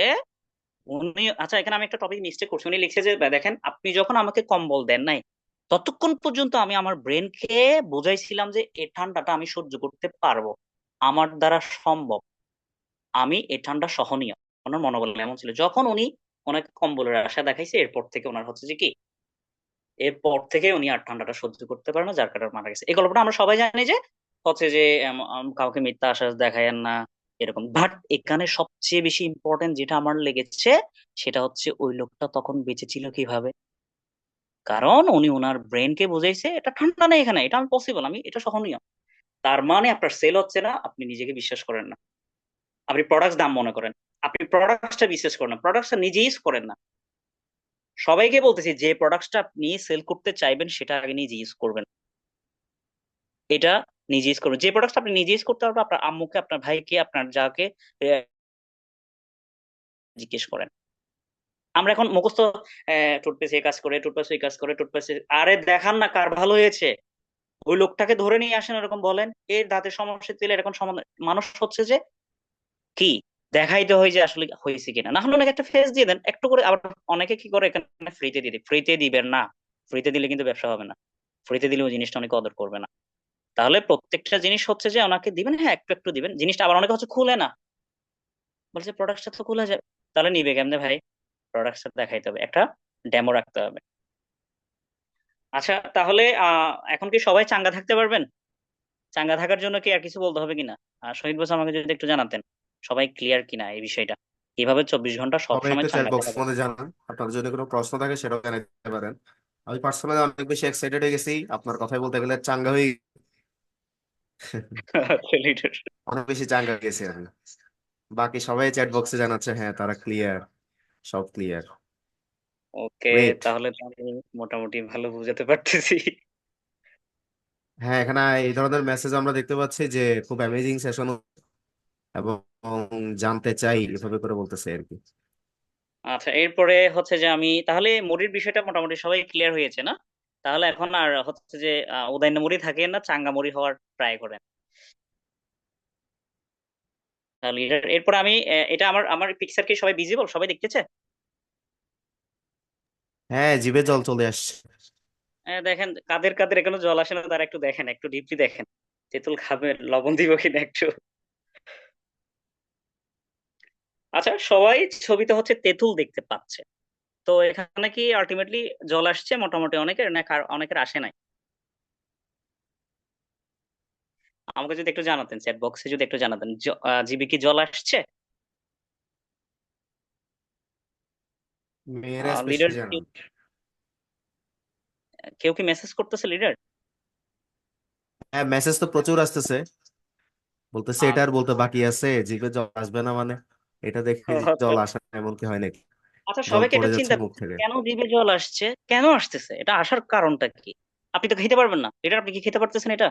উনি, আচ্ছা এখানে আমি একটা টপিক মিস্টেক করছি। উনি লিখছে যে দেখেন, আপনি যখন আমাকে কম্বল দেন নাই, ততক্ষণ পর্যন্ত আমি আমার ব্রেনকে বুঝাইছিলাম যে এই ঠান্ডাটা আমি সহ্য করতে পারবো, আমার দ্বারা সম্ভব, আমি এই ঠান্ডা সহনীয়। ওনার মনোবল এমন ছিল। যখন উনি ওনাকে কম্বলের আশা দেখাইছে, এরপর থেকে ওনার হচ্ছে যে কি, এরপর থেকে উনি আর ঠান্ডাটা সহ্য করতে পারে না, যার কারণে মারা গেছে। এই গল্পটা আমরা সবাই জানি যে হচ্ছে যে কাউকে মিথ্যা আশ্বাস দেখায়েন না, এরকম। বাট এখানে সবচেয়ে বেশি ইম্পর্টেন্ট যেটা আমার লেগেছে, সেটা হচ্ছে ওই লোকটা তখন বেঁচে ছিল কিভাবে। কারণ উনি ওনার ব্রেনকে বুঝাইছে এটা ঠান্ডা নেই, এখানে এটা আমি পসিবল, আমি এটা সহনীয়। তার মানে আপনার সেল হচ্ছে না, আপনি নিজেকে বিশ্বাস করেন না, আপনি প্রোডাক্টস দাম মনে করেন, আপনি প্রোডাক্টসটা বিশ্বাস করেন না, প্রোডাক্টসটা নিজে ইউজ করেন না। সবাইকে বলতেছি, যে প্রোডাক্টসটা আপনি সেল করতে চাইবেন সেটা আগে নিজে ইউজ করবেন। এটা নিজে ইউজ করবেন। যে প্রোডাক্টটা আপনি নিজে ইউজ করতে পারবেন, আপনার আম্মুকে, আপনার ভাইকে, আপনার যাকে জিজ্ঞেস করেন। আমরা এখন মুখস্থ, টুথপেস্ট এই কাজ করে, টুথপেস্ট এই কাজ করে, টুথপেস্ট, আরে দেখান না কার ভালো হয়েছে। ওই লোকটাকে ধরে নিয়ে আসেন, এরকম বলেন এর দাঁতের সমস্যা ছিল এরকম সমাধান। মানুষ হচ্ছে যে কি, দেখাইতে হয় যে আসলে হয়েছে কিনা। না হলে অনেকে একটা ফেস দিয়ে দেন একটু করে। আবার অনেকে কি করে, এখানে ফ্রিতে দিয়ে দিই, ফ্রিতে দিবেন না। ফ্রিতে দিলে কিন্তু ব্যবসা হবে না। ফ্রিতে দিলে ওই জিনিসটা অনেকে কদর করবে না। তাহলে প্রত্যেকটা জিনিস হচ্ছে যে ওনাকে দিবেন, হ্যাঁ একটু একটু দিবেন জিনিসটা। আবার অনেকে হচ্ছে খুলে না, বলছে প্রোডাক্টটা তো খোলা যায়। তাহলে নিবে কেমনে ভাই? প্রোডাক্টটা দেখাইতে হবে, একটা ডেমো রাখতে হবে। আচ্ছা তাহলে এখন কি সবাই চাঙ্গা থাকতে পারবেন? চাঙ্গা থাকার জন্য কি আর কিছু বলতে হবে কিনা? শহীদ বস, আমাকে যদি একটু জানাতেন সবাই ক্লিয়ার কিনা এই বিষয়টা, কিভাবে 24 ঘন্টা সব সবাই সময় একটু চ্যাট চাঙ্গা বক্স থাকা যায়। মধ্যে জানান, আপনার যদি কোনো প্রশ্ন থাকে সেটাও জানাতে পারেন। আমি পার্সোনালি অনেক বেশি এক্সাইটেড হয়ে গেছি, আপনার কথাই বলতে গেলে চাঙ্গা হয়ে অনেক বেশি চাঙ্গা হয়ে গেছি আমি। বাকি সবাই চ্যাট বক্সে জানাচ্ছে হ্যাঁ তারা ক্লিয়ার, সব ক্লিয়ার। ওকে, গ্রেট। তাহলে তো আমি মোটামুটি ভালো বুঝাতে পারতেছি। হ্যাঁ, এখানে এই ধরনের মেসেজ আমরা দেখতে পাচ্ছি যে খুব অ্যামেজিং সেশন এবং জানতে চাই এভাবে করে বলতেছে আর কি। আচ্ছা, এরপরে হচ্ছে যে আমি তাহলে মুড়ির বিষয়টা মোটামুটি সবাই ক্লিয়ার হয়েছে না? তাহলে এখন আর হচ্ছে যে উদয়ন মুড়ি থাকে না, চাঙ্গা মুড়ি হওয়ার ট্রাই করেন। তাহলে এরপরে আমি এটা আমার আমার পিকচার কি সবাই ভিজিবল, সবাই দেখতেছে? হ্যাঁ, জিভে জল চলে আসছে। দেখেন কাদের কাদের এখনো জল আসে না, তারা একটু দেখেন, একটু ডিপলি দেখেন। তেঁতুল খাবেন, লবণ দিব কিনা একটু। আচ্ছা, সবাই ছবিতে হচ্ছে তেঁতুল দেখতে পাচ্ছে। তো এখানে কি আলটিমেটলি জল আসছে মোটামুটি অনেকের, না অনেকের আসে নাই? আমাকে যদি একটু জানাতেন, চ্যাট বক্সে যদি একটু জানাতেন, জিবি কি জল আসছে? মেয়েরা লিডার স্পেশালি জানান। কেউ কি মেসেজ করতেছে লিডার? হ্যাঁ, মেসেজ তো প্রচুর আসতেছে। বলতেছে এটা আর বলতে বাকি আছে, জিভে জল আসবে না মানে? এটা দেখে আচ্ছা, জল আসে না এমন কি হয় নাকি? আচ্ছা, জল সবাইকে পড়ে এটা যাচ্ছে চিন্তা মুখ করতে, থেকে। কেন জিভে জল আসছে, কেন আসতেছে, এটা আসার কারণটা কি? আপনি তো খেতে পারবেন না লিডার, আপনি কি খেতে পারতেছেন এটা?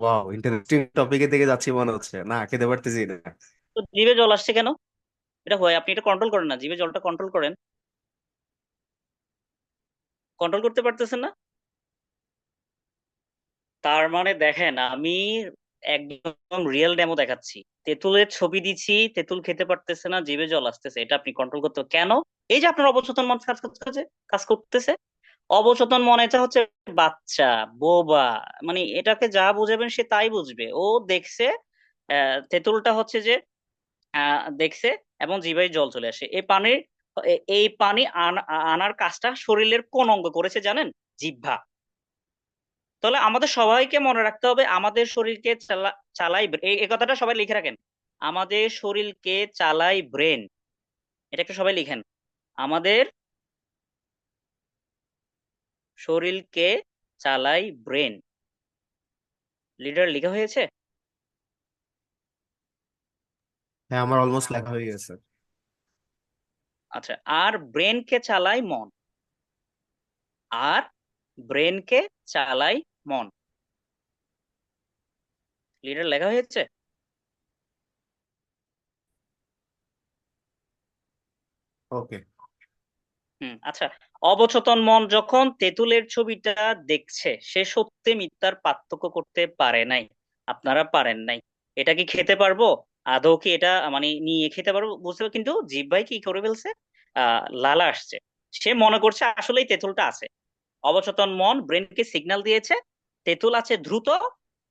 ওয়াও, ইন্টারেস্টিং টপিকের দিকে যাচ্ছি মনে হচ্ছে। না, খেতে পারতেছি না। তো জিভে জল আসছে কেন? এটা হয়, আপনি এটা কন্ট্রোল করেন না, জিভে জলটা কন্ট্রোল করেন। কন্ট্রোল করতে পারতেছেন না? তার মানে দেখেন, আমি একদম রিয়েল ডেমো দেখাচ্ছি। তেঁতুলের ছবি দিচ্ছি, তেঁতুল খেতে পারতেছে না, জিভে জল আসতেছে, এটা আপনি কন্ট্রোল করতে কেন? এই যে আপনার অবচেতন মন কাজ করতেছে। অবচেতন মন এটা হচ্ছে বাচ্চা, বোবা, মানে এটাকে যা বুঝাবেন সে তাই বুঝবে। ও দেখছে তেঁতুলটা হচ্ছে যে দেখছে, এবং জিভায় জল চলে আসে। এই পানি আনার কাজটা শরীরের কোন অঙ্গ করেছে জানেন? জিহ্বা। তাহলে আমাদের সবাইকে মনে রাখতে হবে, আমাদের শরীরকে চালাই এই কথাটা সবাই লিখে রাখেন। আমাদের শরীরকে চালাই ব্রেন। এটা একটু সবাই লিখেন। আমাদের শরীরকে চালাই ব্রেন। লিডার লেখা হয়েছে? হ্যাঁ, আমার অলমোস্ট লেখা হয়ে গেছে। আচ্ছা, আর ব্রেনকে চালাই মন। আর ব্রেনকে চালাই মন। লিডার লেখা হয়েছে? ওকে। আচ্ছা, অবচেতন মন যখন তেঁতুলের ছবিটা দেখছে, সে সত্যি মিথ্যার পার্থক্য করতে পারে নাই। আপনারা পারেন নাই। এটা কি খেতে পারবো? আদৌ কি এটা মানে নিয়ে খেতে পারবো বুঝতে পারবো, কিন্তু জিহ্বাই কি করে ফেলছে, লালা আসছে। সে মনে করছে আসলেই তেঁতুলটা আছে। অবচেতন মন ব্রেনকে সিগন্যাল দিয়েছে তেঁতুল আছে দ্রুত,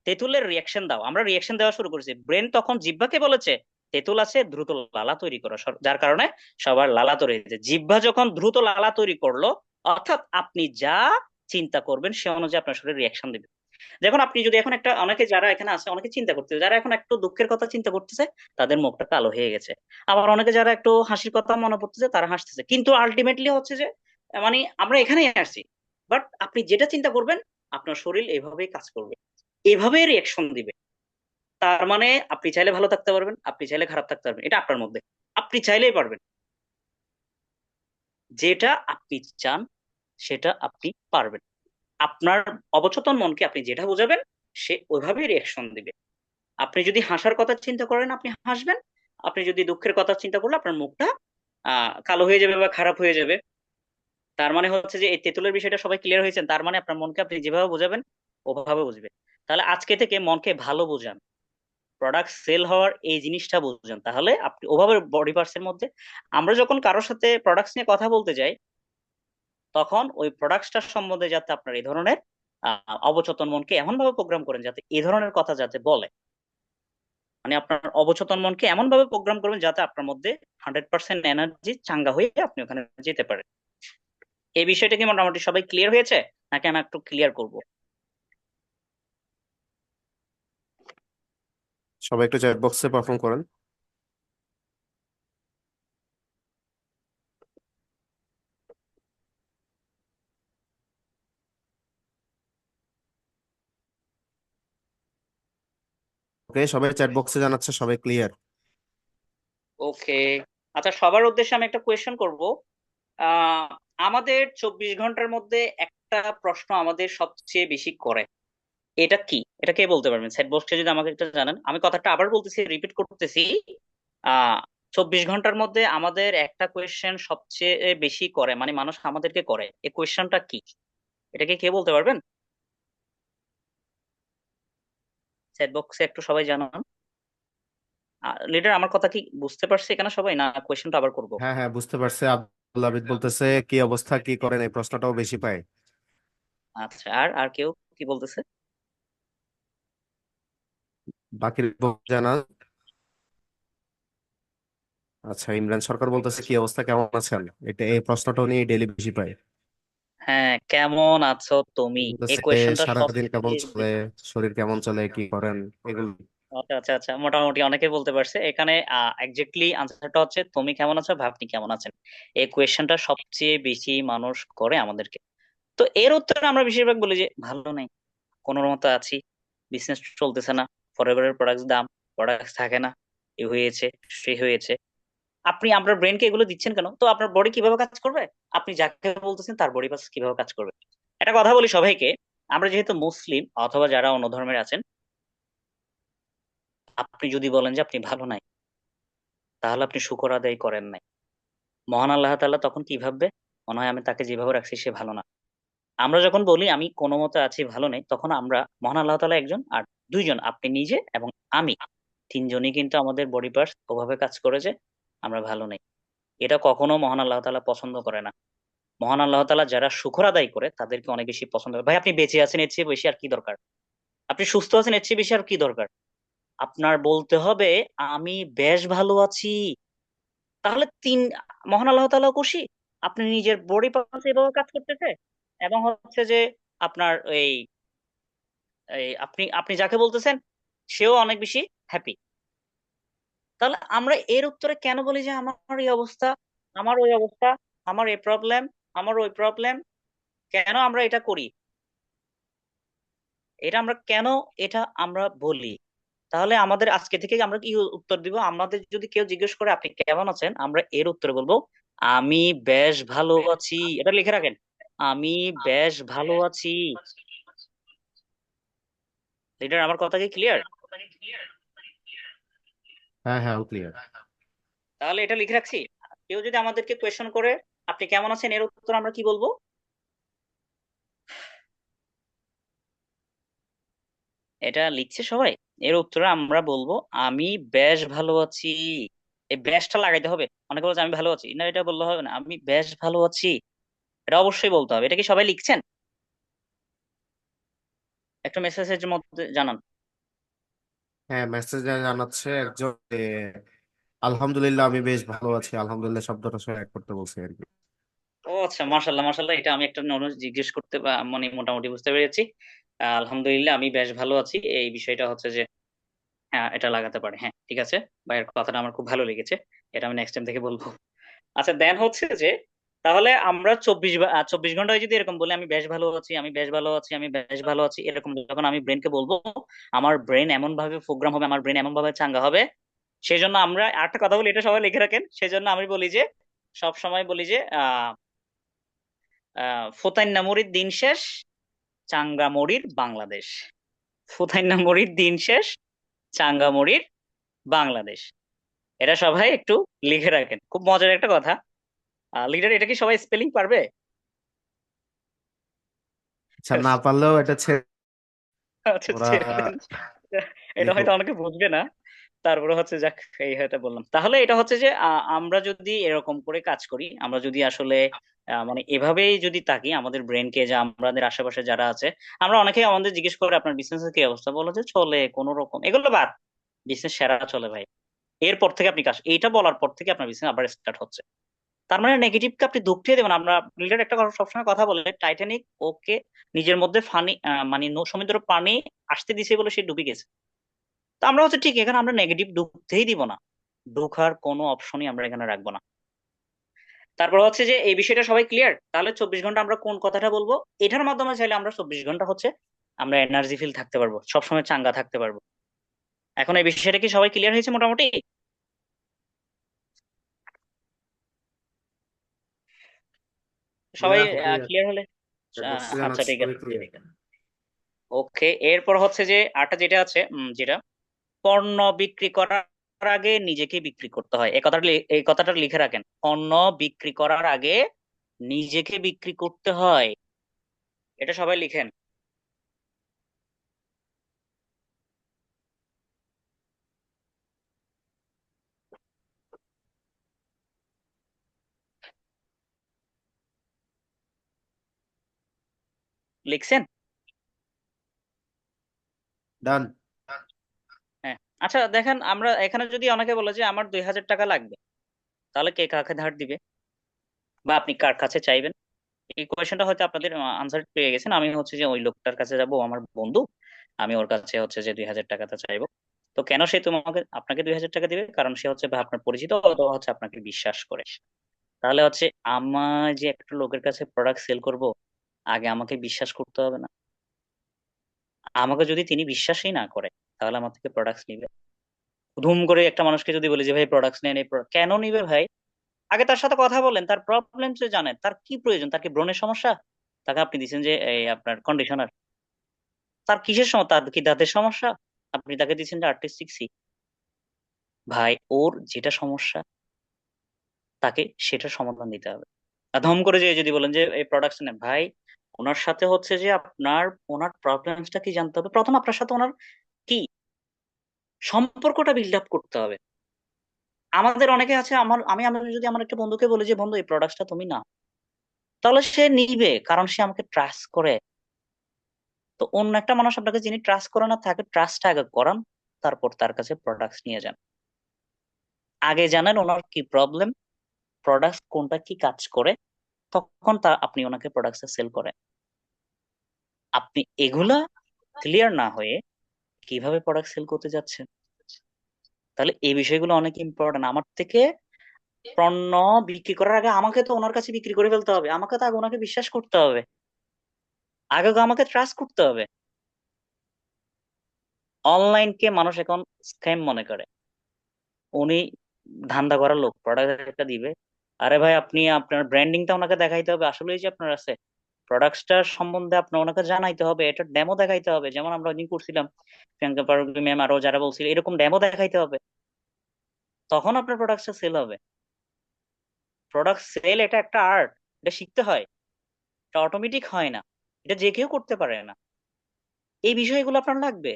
তেঁতুলের রিয়াকশন দাও। আমরা রিয়াকশন দেওয়া শুরু করেছি, ব্রেন তখন জিহ্বাকে বলেছে তেঁতুল আছে দ্রুত লালা তৈরি করো, যার কারণে সবার লালা তৈরি হয়েছে। জিহ্বা যখন দ্রুত লালা তৈরি করলো, অর্থাৎ আপনি যা চিন্তা করবেন সে অনুযায়ী আপনার শরীর রিয়াকশন দেবে। দেখুন, আপনি যদি এখন একটা, অনেকে যারা এখানে আছে অনেকে চিন্তা করতেছে, যারা এখন একটু দুঃখের কথা চিন্তা করতেছে তাদের মুখটা কালো হয়ে গেছে। আবার অনেকে যারা একটু হাসির কথা মনে পড়তেছে তারা হাসতেছে, কিন্তু আলটিমেটলি হচ্ছে যে মানে আমরা এখানেই আসছি। বাট আপনি যেটা চিন্তা করবেন আপনার শরীর এভাবেই কাজ করবে, এভাবেই রিয়াকশন দিবে। তার মানে আপনি চাইলে ভালো থাকতে পারবেন, আপনি চাইলে খারাপ থাকতে পারবেন, এটা আপনার মধ্যে। আপনি চাইলেই পারবেন। যেটা আপনি চান সেটা আপনি পারবেন। আপনার অবচেতন মনকে আপনি যেটা বোঝাবেন সে ওইভাবেই রিয়াকশন দিবে। আপনি যদি হাসার কথা চিন্তা করেন আপনি হাসবেন। আপনি যদি দুঃখের কথা চিন্তা করলে আপনার মুখটা কালো হয়ে যাবে বা খারাপ হয়ে যাবে। তার মানে হচ্ছে যে এই তেঁতুলের বিষয়টা সবাই ক্লিয়ার হয়েছেন, তার মানে আপনার মনকে আপনি যেভাবে বোঝাবেন ওভাবে বুঝবে। তাহলে আজকে থেকে মনকে ভালো বোঝান, প্রোডাক্ট সেল হওয়ার এই জিনিসটা বুঝেন, তাহলে আপনি ওভাবে বডি পার্টসের মধ্যে। আমরা যখন কারোর সাথে প্রোডাক্টস নিয়ে কথা বলতে যাই, তখন ওই প্রোডাক্টসটার সম্বন্ধে যাতে আপনার এই ধরনের অবচেতন মনকে এমন ভাবে প্রোগ্রাম করেন যাতে এই ধরনের কথা যাতে বলে, মানে আপনার অবচেতন মনকে এমন ভাবে প্রোগ্রাম করবেন যাতে আপনার মধ্যে 100% এনার্জি চাঙ্গা হয়ে আপনি ওখানে যেতে পারেন। এই বিষয়টা কি মোটামুটি সবাই ক্লিয়ার হয়েছে, নাকি আমি একটু ক্লিয়ার করব? সবাই একটু চ্যাট বক্সে পারফর্ম করেন। ওকে, সবাই চ্যাট বক্সে জানাচ্ছে সবাই ক্লিয়ার। ওকে। আচ্ছা, সবার উদ্দেশ্যে আমি একটা কোয়েশ্চেন করব। আহ আমাদের 24 ঘন্টার মধ্যে একটা প্রশ্ন আমাদের সবচেয়ে বেশি করে, এটা কি? এটা কে বলতে পারবেন? সেট বক্সে যদি আমাকে একটা জানান। আমি কথাটা আবার বলতেছি, রিপিট করতেছি। 24 ঘন্টার মধ্যে আমাদের একটা কোয়েশ্চেন সবচেয়ে বেশি করে, মানে মানুষ আমাদেরকে করে, এই কোয়েশ্চেনটা কি? এটাকে কে বলতে পারবেন? চ্যাট বক্সে একটু সবাই জানান। লিডার, আমার কথা কি বুঝতে পারছে এখানে সবাই, না কোয়েশ্চেনটা আবার করব? হ্যাঁ হ্যাঁ, বুঝতে পারছি। আব্দুল হামিদ বলতেছে কি অবস্থা, কি করেন, এই প্রশ্নটাও বেশি পায়। আচ্ছা, আর আর কেউ কি বলতেছে? বাকি জানা। আচ্ছা, ইমরান সরকার বলতেছে কি অবস্থা, কেমন আছেন, এটা এই প্রশ্নটাও নিয়ে ডেলি বেশি পায়। হ্যাঁ, কেমন আছো তুমি, এই বলতেছে কোয়েশ্চেনটা সারাদিন কেমন সবচেয়ে চলে, শরীর কেমন চলে, কি করেন, এগুলো। আচ্ছা আচ্ছা আচ্ছা, মোটামুটি অনেকে বলতে পারছে এখানে। এক্স্যাক্টলি আনসারটা হচ্ছে তুমি কেমন আছো বা আপনি কেমন আছেন। এই কোয়েশ্চেনটা সবচেয়ে বেশি মানুষ করে আমাদেরকে। তো এর উত্তরে আমরা বেশিরভাগ বলি যে ভালো নেই, কোনো মতো আছি, বিজনেস চলতেছে না, ফরএভারের প্রোডাক্টস দাম, প্রোডাক্টস থাকে না, এ হয়েছে, সে হয়েছে। আপনি আপনার ব্রেনকে এগুলো দিচ্ছেন কেন? তো আপনার বডি কিভাবে কাজ করবে? আপনি যাকে বলতেছেন তার বডি পাস কিভাবে কাজ করবে? একটা কথা বলি সবাইকে, আমরা যেহেতু মুসলিম অথবা যারা অন্য ধর্মের আছেন, আপনি যদি বলেন যে আপনি ভালো নাই, তাহলে আপনি শুকর আদায় করেন নাই। মহান আল্লাহ তাআলা তখন কি ভাববে? মনে হয় আমি তাকে যেভাবে রাখছি সে ভালো না। আমরা যখন বলি আমি কোনো মতে আছি, ভালো নেই, তখন আমরা মহান আল্লাহ তাআলা একজন আর দুইজন, আপনি নিজে এবং আমি, তিনজনই কিন্তু আমাদের বডি পার্টস ওভাবে কাজ করেছে আমরা ভালো নেই। এটা কখনো মহান আল্লাহ তাআলা পছন্দ করে না। মহান আল্লাহ তাআলা যারা শুকর আদায় করে তাদেরকে অনেক বেশি পছন্দ করে। ভাই, আপনি বেঁচে আছেন এর চেয়ে বেশি আর কি দরকার? আপনি সুস্থ আছেন এর চেয়ে বেশি আর কি দরকার? আপনার বলতে হবে আমি বেশ ভালো আছি। তাহলে মহান আল্লাহ তাআলা খুশি, আপনি নিজের বডি পার্টস এভাবে কাজ করতেছে। এবং হচ্ছে যে আপনার এই এই আপনি আপনি যাকে বলতেছেন সেও অনেক বেশি হ্যাপি। তাহলে আমরা এর উত্তরে কেন বলি যে আমার এই অবস্থা, আমার ওই অবস্থা, আমার এই প্রবলেম, আমার ওই প্রবলেম? কেন আমরা এটা করি? এটা আমরা কেন এটা আমরা বলি? তাহলে আমাদের আজকে থেকে আমরা কি উত্তর দিব? আমাদের যদি কেউ জিজ্ঞেস করে আপনি কেমন আছেন, আমরা এর উত্তরে বলবো আমি বেশ ভালো আছি। এটা লিখে রাখেন, আমি বেশ ভালো আছি। লিডার, আমার কথা কি ক্লিয়ার? হ্যাঁ হ্যাঁ, ক্লিয়ার। তাহলে এটা লিখে রাখছি। কেউ যদি আমাদেরকে কোয়েশ্চেন করে আপনি কেমন আছেন, এর উত্তর আমরা কি বলবো? এটা লিখছে সবাই? এর উত্তরে আমরা বলবো আমি বেশ ভালো আছি। এই বেশটা লাগাইতে হবে। অনেকে বলছে আমি ভালো আছি, না এটা বললে হবে না, আমি বেশ ভালো আছি, এটা অবশ্যই বলতে হবে। এটা কি সবাই লিখছেন? একটা মেসেজের মধ্যে জানান। হ্যাঁ, মেসেজ জানাচ্ছে একজন আলহামদুলিল্লাহ আমি বেশ ভালো আছি, আলহামদুলিল্লাহ শব্দটা সহ অ্যাড করতে বলছে আর কি। ও আচ্ছা, মাশাল্লাহ মাশাল্লাহ, এটা আমি একটা নর্মাল জিজ্ঞেস করতে বা মানে মোটামুটি বুঝতে পেরেছি। আলহামদুলিল্লাহ আমি বেশ ভালো আছি, এই বিষয়টা হচ্ছে যে হ্যাঁ এটা লাগাতে পারে। হ্যাঁ ঠিক আছে, ভাইয়ের কথাটা আমার খুব ভালো লেগেছে, এটা আমি নেক্সট টাইম থেকে বলবো। আচ্ছা, দেন হচ্ছে যে তাহলে আমরা 24 ঘন্টায় যদি এরকম বলি আমি বেশ ভালো আছি, আমি বেশ ভালো আছি, আমি বেশ ভালো আছি, এরকম যখন আমি ব্রেনকে বলবো, আমার ব্রেন এমন ভাবে প্রোগ্রাম হবে, আমার ব্রেন এমন ভাবে চাঙ্গা হবে। সেই জন্য আমরা আরেকটা কথা বলি, এটা সবাই লিখে রাখেন। সেই জন্য আমি বলি যে সব সময় বলি যে ফুতাইন্না মরির দিন শেষ, চাঙ্গামরির বাংলাদেশ। ফুতাইন্না মরির দিন শেষ, চাঙ্গামরির বাংলাদেশ। এটা সবাই একটু লিখে রাখেন, খুব মজার একটা কথা। লিডার, এটা কি সবাই স্পেলিং পারবে? আচ্ছা, না পারলেও এটা ছেড়ে আচ্ছা, ওরা ছেড়ে দেন। এটা লিখুক। হয়তো অনেকে বুঝবে না, তারপরে হচ্ছে যাক, এই হয়তো বললাম। তাহলে এটা হচ্ছে যে আমরা যদি এরকম করে কাজ করি, আমরা যদি আসলে মানে এভাবেই যদি তাকি আমাদের ব্রেনকে, যে আমাদের আশেপাশে যারা আছে, আমরা অনেকেই আমাদের জিজ্ঞেস করে আপনার বিজনেসের কি অবস্থা, বলো যে চলে কোনো রকম, এগুলো বাদ, বিজনেস সেরা চলে ভাই। এরপর থেকে আপনি কাজ, এইটা বলার পর থেকে আপনার বিজনেস আবার স্টার্ট হচ্ছে। তার মানে নেগেটিভকে আপনি দুঃখিয়ে দেবেন। আমরা লিডার একটা কথা সবসময় কথা বলে, টাইটানিক ওকে নিজের মধ্যে ফানি মানে সমুদ্র পানি আসতে দিছে বলে সে ডুবে গেছে। তো আমরা হচ্ছে ঠিক এখানে আমরা নেগেটিভ ঢুকতেই দিব না, ঢোকার কোনো অপশনই আমরা এখানে রাখবো না। তারপর হচ্ছে যে এই বিষয়টা সবাই ক্লিয়ার। তাহলে 24 ঘন্টা আমরা কোন কথাটা বলবো, এটার মাধ্যমে চাইলে আমরা 24 ঘন্টা হচ্ছে আমরা এনার্জি ফিল থাকতে পারবো, সবসময় চাঙ্গা থাকতে পারবো। এখন এই বিষয়টা কি সবাই ক্লিয়ার হয়েছে মোটামুটি? সবাই ক্লিয়ার। ক্লিয়ার হলে বক্সে আচ্ছা জানাচ্ছে ঠিক সবাই আছে। ক্লিয়ার। ওকে, এরপর হচ্ছে যে আরটা যেটা আছে যেটা পণ্য বিক্রি করা আগে নিজেকে বিক্রি করতে হয়। এই কথাটা লিখে রাখেন, পণ্য বিক্রি করার আগে নিজেকে বিক্রি করতে হয়। এটা সবাই লিখেন। লিখছেন? ডান। হ্যাঁ। আচ্ছা দেখেন, আমরা এখানে যদি অনেকে বলে যে আমার 2000 টাকা লাগবে, তাহলে কে কাকে ধার দিবে বা আপনি কার কাছে চাইবেন? এই কোয়েশ্চেনটা হয়তো আপনাদের আনসার পেয়ে গেছেন। আমি হচ্ছে যে ওই লোকটার কাছে যাব, আমার বন্ধু, আমি ওর কাছে হচ্ছে যে 2000 টাকাটা চাইবো। তো কেন সে তোমাকে আপনাকে 2000 টাকা দিবে? কারণ সে হচ্ছে বা আপনার পরিচিত অথবা হচ্ছে আপনাকে বিশ্বাস করে। তাহলে হচ্ছে আমার যে একটা লোকের কাছে প্রোডাক্ট সেল করব, আগে আমাকে বিশ্বাস করতে হবে না? আমাকে যদি তিনি বিশ্বাসই না করে, তাহলে আমার থেকে প্রোডাক্টস নিবে? ধুম করে একটা মানুষকে যদি বলি যে ভাই প্রোডাক্টস নেন, এই কেন নিবে ভাই? আগে তার সাথে কথা বলেন, তার প্রবলেম সে জানেন, তার কি প্রয়োজন। তার কি ব্রণের সমস্যা? তাকে আপনি দিচ্ছেন যে এই আপনার কন্ডিশনার। তার কিসের সমস্যা? তার কি দাঁতের সমস্যা? আপনি তাকে দিচ্ছেন যে আর্টিস্টিক সি। ভাই ওর যেটা সমস্যা, তাকে সেটার সমাধান দিতে হবে। আর ধম করে যে যদি বলেন যে এই প্রোডাক্টস নেন, ভাই ওনার সাথে হচ্ছে যে ওনার প্রবলেমসটা কি জানতে হবে। প্রথম আপনার সাথে ওনার কি সম্পর্কটা বিল্ড আপ করতে হবে। আমাদের অনেকে আছে, আমি যদি আমার একটা বন্ধুকে বলি যে বন্ধু এই প্রোডাক্টটা তুমি নাও, তাহলে সে নিবে, কারণ সে আমাকে ট্রাস্ট করে। তো অন্য একটা মানুষ আপনাকে যিনি ট্রাস্ট করে না, তাকে ট্রাস্ট আগে করান, তারপর তার কাছে প্রোডাক্টস নিয়ে যান। আগে জানেন ওনার কি প্রবলেম, প্রোডাক্ট কোনটা কি কাজ করে, তখন আপনি ওনাকে প্রোডাক্টস সেল করেন। আপনি এগুলা ক্লিয়ার না হয়ে কিভাবে প্রোডাক্ট সেল করতে যাচ্ছেন? তাহলে এই বিষয়গুলো অনেক ইম্পর্টেন্ট। আমার থেকে পণ্য বিক্রি করার আগে আমাকে তো ওনার কাছে বিক্রি করে ফেলতে হবে, আমাকে তো আগে ওনাকে বিশ্বাস করতে হবে, আগে তো আমাকে ট্রাস্ট করতে হবে। অনলাইনকে মানুষ এখন স্ক্যাম মনে করে। উনি ধান্দা করার লোক, প্রোডাক্ট একটা দিবে, আরে ভাই আপনি আপনার ব্র্যান্ডিংটা ওনাকে দেখাইতে হবে, আসলে যে আপনার আছে প্রোডাক্টটার সম্বন্ধে আপনার ওনাকে জানাইতে হবে, এটা ডেমো দেখাইতে হবে। যেমন আমরা ওইদিন করছিলাম, প্রিয়াঙ্কা পারুল ম্যাম আরো যারা বলছিল, এরকম ডেমো দেখাইতে হবে, তখন আপনার প্রোডাক্টটা সেল হবে। প্রোডাক্ট সেল এটা একটা আর্ট, এটা শিখতে হয়, এটা অটোমেটিক হয় না, এটা যে কেউ করতে পারে না। এই বিষয়গুলো আপনার লাগবে।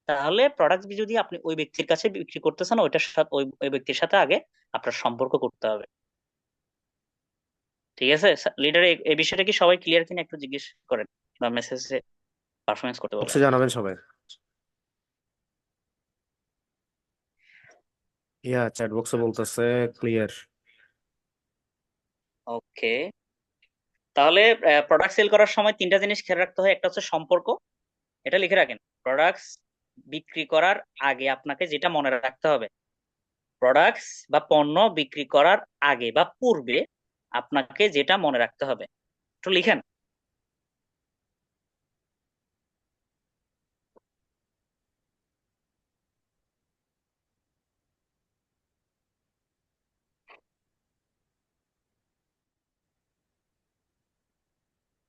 তাহলে প্রোডাক্ট যদি আপনি ওই ব্যক্তির কাছে বিক্রি করতেছেন, ওইটার সাথে ওই ব্যক্তির সাথে আগে আপনার সম্পর্ক করতে হবে। ঠিক আছে লিডার, এই বিষয়টা কি সবাই ক্লিয়ার কিনা একটু জিজ্ঞেস করেন বা মেসেজে পারফরমেন্স করতে বলেন। বক্সে জানাবেন সবাই। ইয়া চ্যাট বক্সে বলতেছে ক্লিয়ার। ওকে। তাহলে প্রোডাক্ট সেল করার সময় তিনটা জিনিস খেয়াল রাখতে হয়। একটা হচ্ছে সম্পর্ক, এটা লিখে রাখেন। প্রোডাক্টস বিক্রি করার আগে আপনাকে যেটা মনে রাখতে হবে, প্রোডাক্টস বা পণ্য বিক্রি করার আগে বা পূর্বে আপনাকে যেটা মনে রাখতে হবে, একটু লিখেন।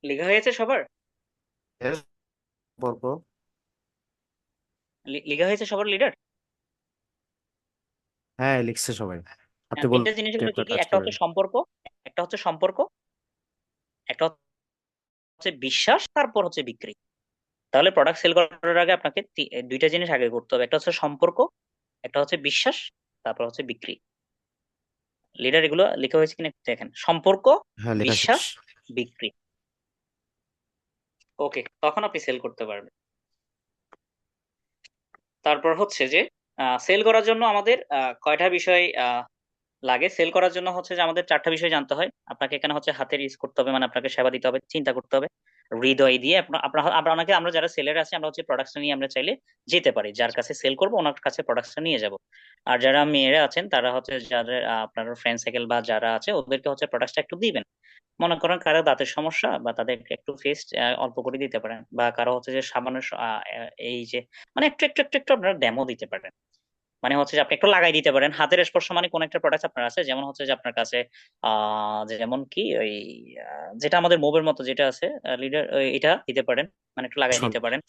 লেখা হয়েছে সবার? Yes, সম্পর্ক। লেখা হয়েছে সবার লিডার? হ্যাঁ লিখছে সবাই, আপনি তিনটা বলুন জিনিসগুলো কি কি? টাচ একটা করেন। হচ্ছে সম্পর্ক, একটা হচ্ছে সম্পর্ক, একটা হচ্ছে বিশ্বাস, তারপর হচ্ছে বিক্রি। তাহলে প্রোডাক্ট সেল করার আগে আপনাকে দুইটা জিনিস আগে করতে হবে, একটা হচ্ছে সম্পর্ক, একটা হচ্ছে বিশ্বাস, তারপর হচ্ছে বিক্রি। লিডার এগুলো লেখা হয়েছে কিনা একটু দেখেন। সম্পর্ক, হ্যাঁ লেখা শেষ। বিশ্বাস, বিক্রি। ওকে, তখন আপনি সেল করতে পারবেন। তারপর হচ্ছে যে সেল করার জন্য আমাদের কয়টা বিষয় লাগে। সেল করার জন্য হচ্ছে যে আমাদের চারটা বিষয় জানতে হয়। আপনাকে এখানে হচ্ছে হাতের ইউজ করতে হবে, মানে আপনাকে সেবা দিতে হবে, চিন্তা করতে হবে, হৃদয় দিয়ে। আমরা যারা সেলের আছে, আমরা হচ্ছে প্রোডাক্টটা নিয়ে আমরা চাইলে যেতে পারি, যার কাছে সেল করবো ওনার কাছে প্রোডাক্টটা নিয়ে যাব। আর যারা মেয়েরা আছেন, তারা হচ্ছে যাদের আপনার ফ্রেন্ড সাইকেল বা যারা আছে, ওদেরকে হচ্ছে প্রোডাক্টটা একটু দিবেন। মনে করেন কারো দাঁতের সমস্যা, বা তাদেরকে একটু ফেস অল্প করে দিতে পারেন, বা কারো হচ্ছে যে সাবানের এই যে মানে একটু একটু একটু একটু আপনারা ডেমো দিতে পারেন। মানে হচ্ছে যে আপনি একটু লাগাই দিতে পারেন। হাতের স্পর্শ মানে কোন একটা প্রোডাক্ট আপনার আছে, যেমন হচ্ছে যে আপনার কাছে যেমন কি ওই যেটা আমাদের মোবের মতো যেটা আছে লিডার, এটা দিতে পারেন, মানে একটু লাগাই শোন দিতে পারেন।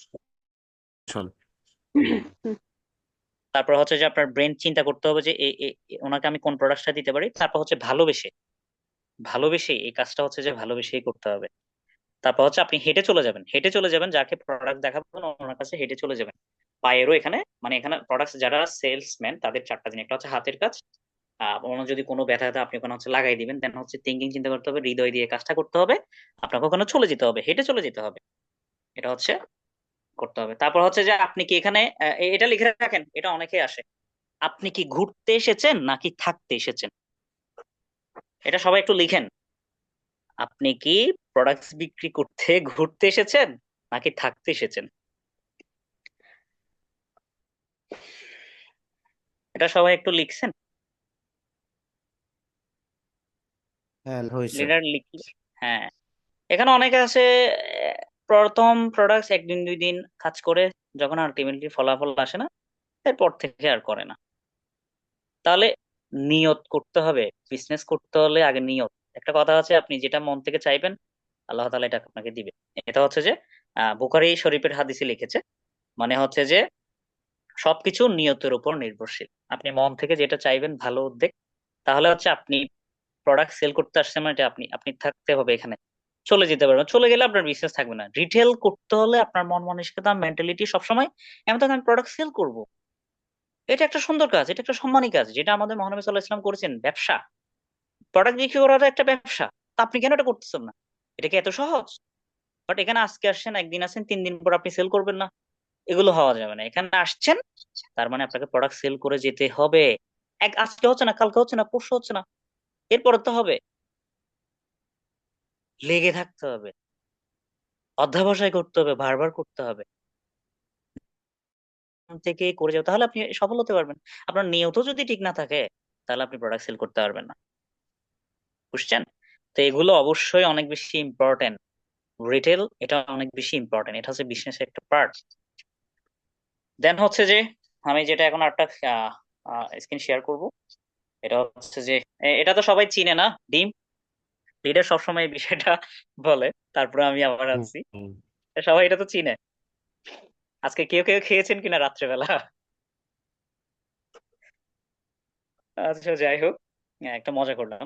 শোন। তারপর হচ্ছে যে আপনার ব্রেন চিন্তা করতে হবে যে ওনাকে আমি কোন প্রোডাক্টটা দিতে পারি। তারপর হচ্ছে ভালোবেসে ভালোবেসে এই কাজটা হচ্ছে যে ভালোবেসেই করতে হবে। তারপর হচ্ছে আপনি হেঁটে চলে যাবেন, হেঁটে চলে যাবেন, যাকে প্রোডাক্ট দেখাবেন ওনার কাছে হেঁটে চলে যাবেন। পায়েরও এখানে মানে এখানে প্রোডাক্ট যারা সেলসম্যান তাদের চারটা জিনিস, একটা হচ্ছে হাতের কাজ, ওনার যদি কোনো ব্যথা থাকে আপনি ওখানে হচ্ছে লাগাই দিবেন। দেন হচ্ছে থিঙ্কিং চিন্তা করতে হবে, হৃদয় দিয়ে কাজটা করতে হবে, আপনাকে ওখানে চলে যেতে হবে, হেঁটে চলে যেতে হবে। এটা হচ্ছে করতে হবে। তারপর হচ্ছে যে আপনি কি এখানে এটা লিখে রাখেন, এটা অনেকে আসে, আপনি কি ঘুরতে এসেছেন নাকি থাকতে এসেছেন? এটা সবাই একটু লিখেন। আপনি কি প্রোডাক্টস বিক্রি করতে ঘুরতে এসেছেন নাকি থাকতে এসেছেন? এটা সবাই একটু লিখছেন? হ্যাঁ হয়েছে। লিডার লিখি। হ্যাঁ, এখানে অনেকে আছে প্রথম প্রোডাক্টস একদিন দুই দিন কাজ করে যখন আলটিমেটলি ফলাফল আসে না, এরপর থেকে আর করে না। তাহলে নিয়ত করতে হবে, বিজনেস করতে হলে আগে নিয়ত। একটা কথা আছে, আপনি যেটা মন থেকে চাইবেন আল্লাহ তাআলা এটা আপনাকে দিবে। এটা হচ্ছে যে বুখারী শরীফের হাদিসে লিখেছে, মানে হচ্ছে যে সবকিছু নিয়তের উপর নির্ভরশীল। আপনি মন থেকে যেটা চাইবেন, ভালো উদ্যোগ, তাহলে হচ্ছে আপনি প্রোডাক্ট সেল করতে আসছেন মানে এটা আপনি আপনি থাকতে হবে এখানে, চলে যেতে পারবেন। চলে গেলে আপনার বিজনেস থাকবে না। রিটেল করতে হলে আপনার মন মানসিকতা মেন্টালিটি সবসময় এমন থাকে আমি প্রোডাক্ট সেল করব। এটা একটা সুন্দর কাজ, এটা একটা সম্মানী কাজ, যেটা আমাদের মহানবী সাল্লাল্লাহু আলাইহি ওয়াসাল্লাম করেছেন, ব্যবসা। প্রোডাক্ট বিক্রি করাটা একটা ব্যবসা। তা আপনি কেন এটা করতেছেন না? এটা কি এত সহজ? বাট এখানে আজকে আসছেন, একদিন আছেন, 3 দিন পর আপনি সেল করবেন না, এগুলো হওয়া যাবে না। এখানে আসছেন তার মানে আপনাকে প্রোডাক্ট সেল করে যেতে হবে। আজকে হচ্ছে না, কালকে হচ্ছে না, পরশু হচ্ছে না, এরপরে তো হবে। লেগে থাকতে হবে, অধ্যবসায় করতে হবে, বারবার করতে হবে, থেকে করে যাও, তাহলে আপনি সফল হতে পারবেন। আপনার নিয়ত যদি ঠিক না থাকে তাহলে আপনি প্রোডাক্ট সেল করতে পারবেন না। বুঝছেন? তো এগুলো অবশ্যই অনেক বেশি ইম্পর্টেন্ট। রিটেল এটা অনেক বেশি ইম্পর্টেন্ট, এটা হচ্ছে বিজনেসের একটা পার্ট। দেন হচ্ছে যে আমি যেটা এখন একটা স্ক্রিন শেয়ার করব, এটা হচ্ছে যে এটা তো সবাই চিনে না, ডিম। লিডার সবসময় এই বিষয়টা বলে, তারপরে আমি আবার হুম, আনছি। হুম। সবাই এটা তো চিনে। আজকে কেউ কেউ খেয়েছেন কিনা রাত্রেবেলা? আচ্ছা যাই হোক, একটা মজা করলাম।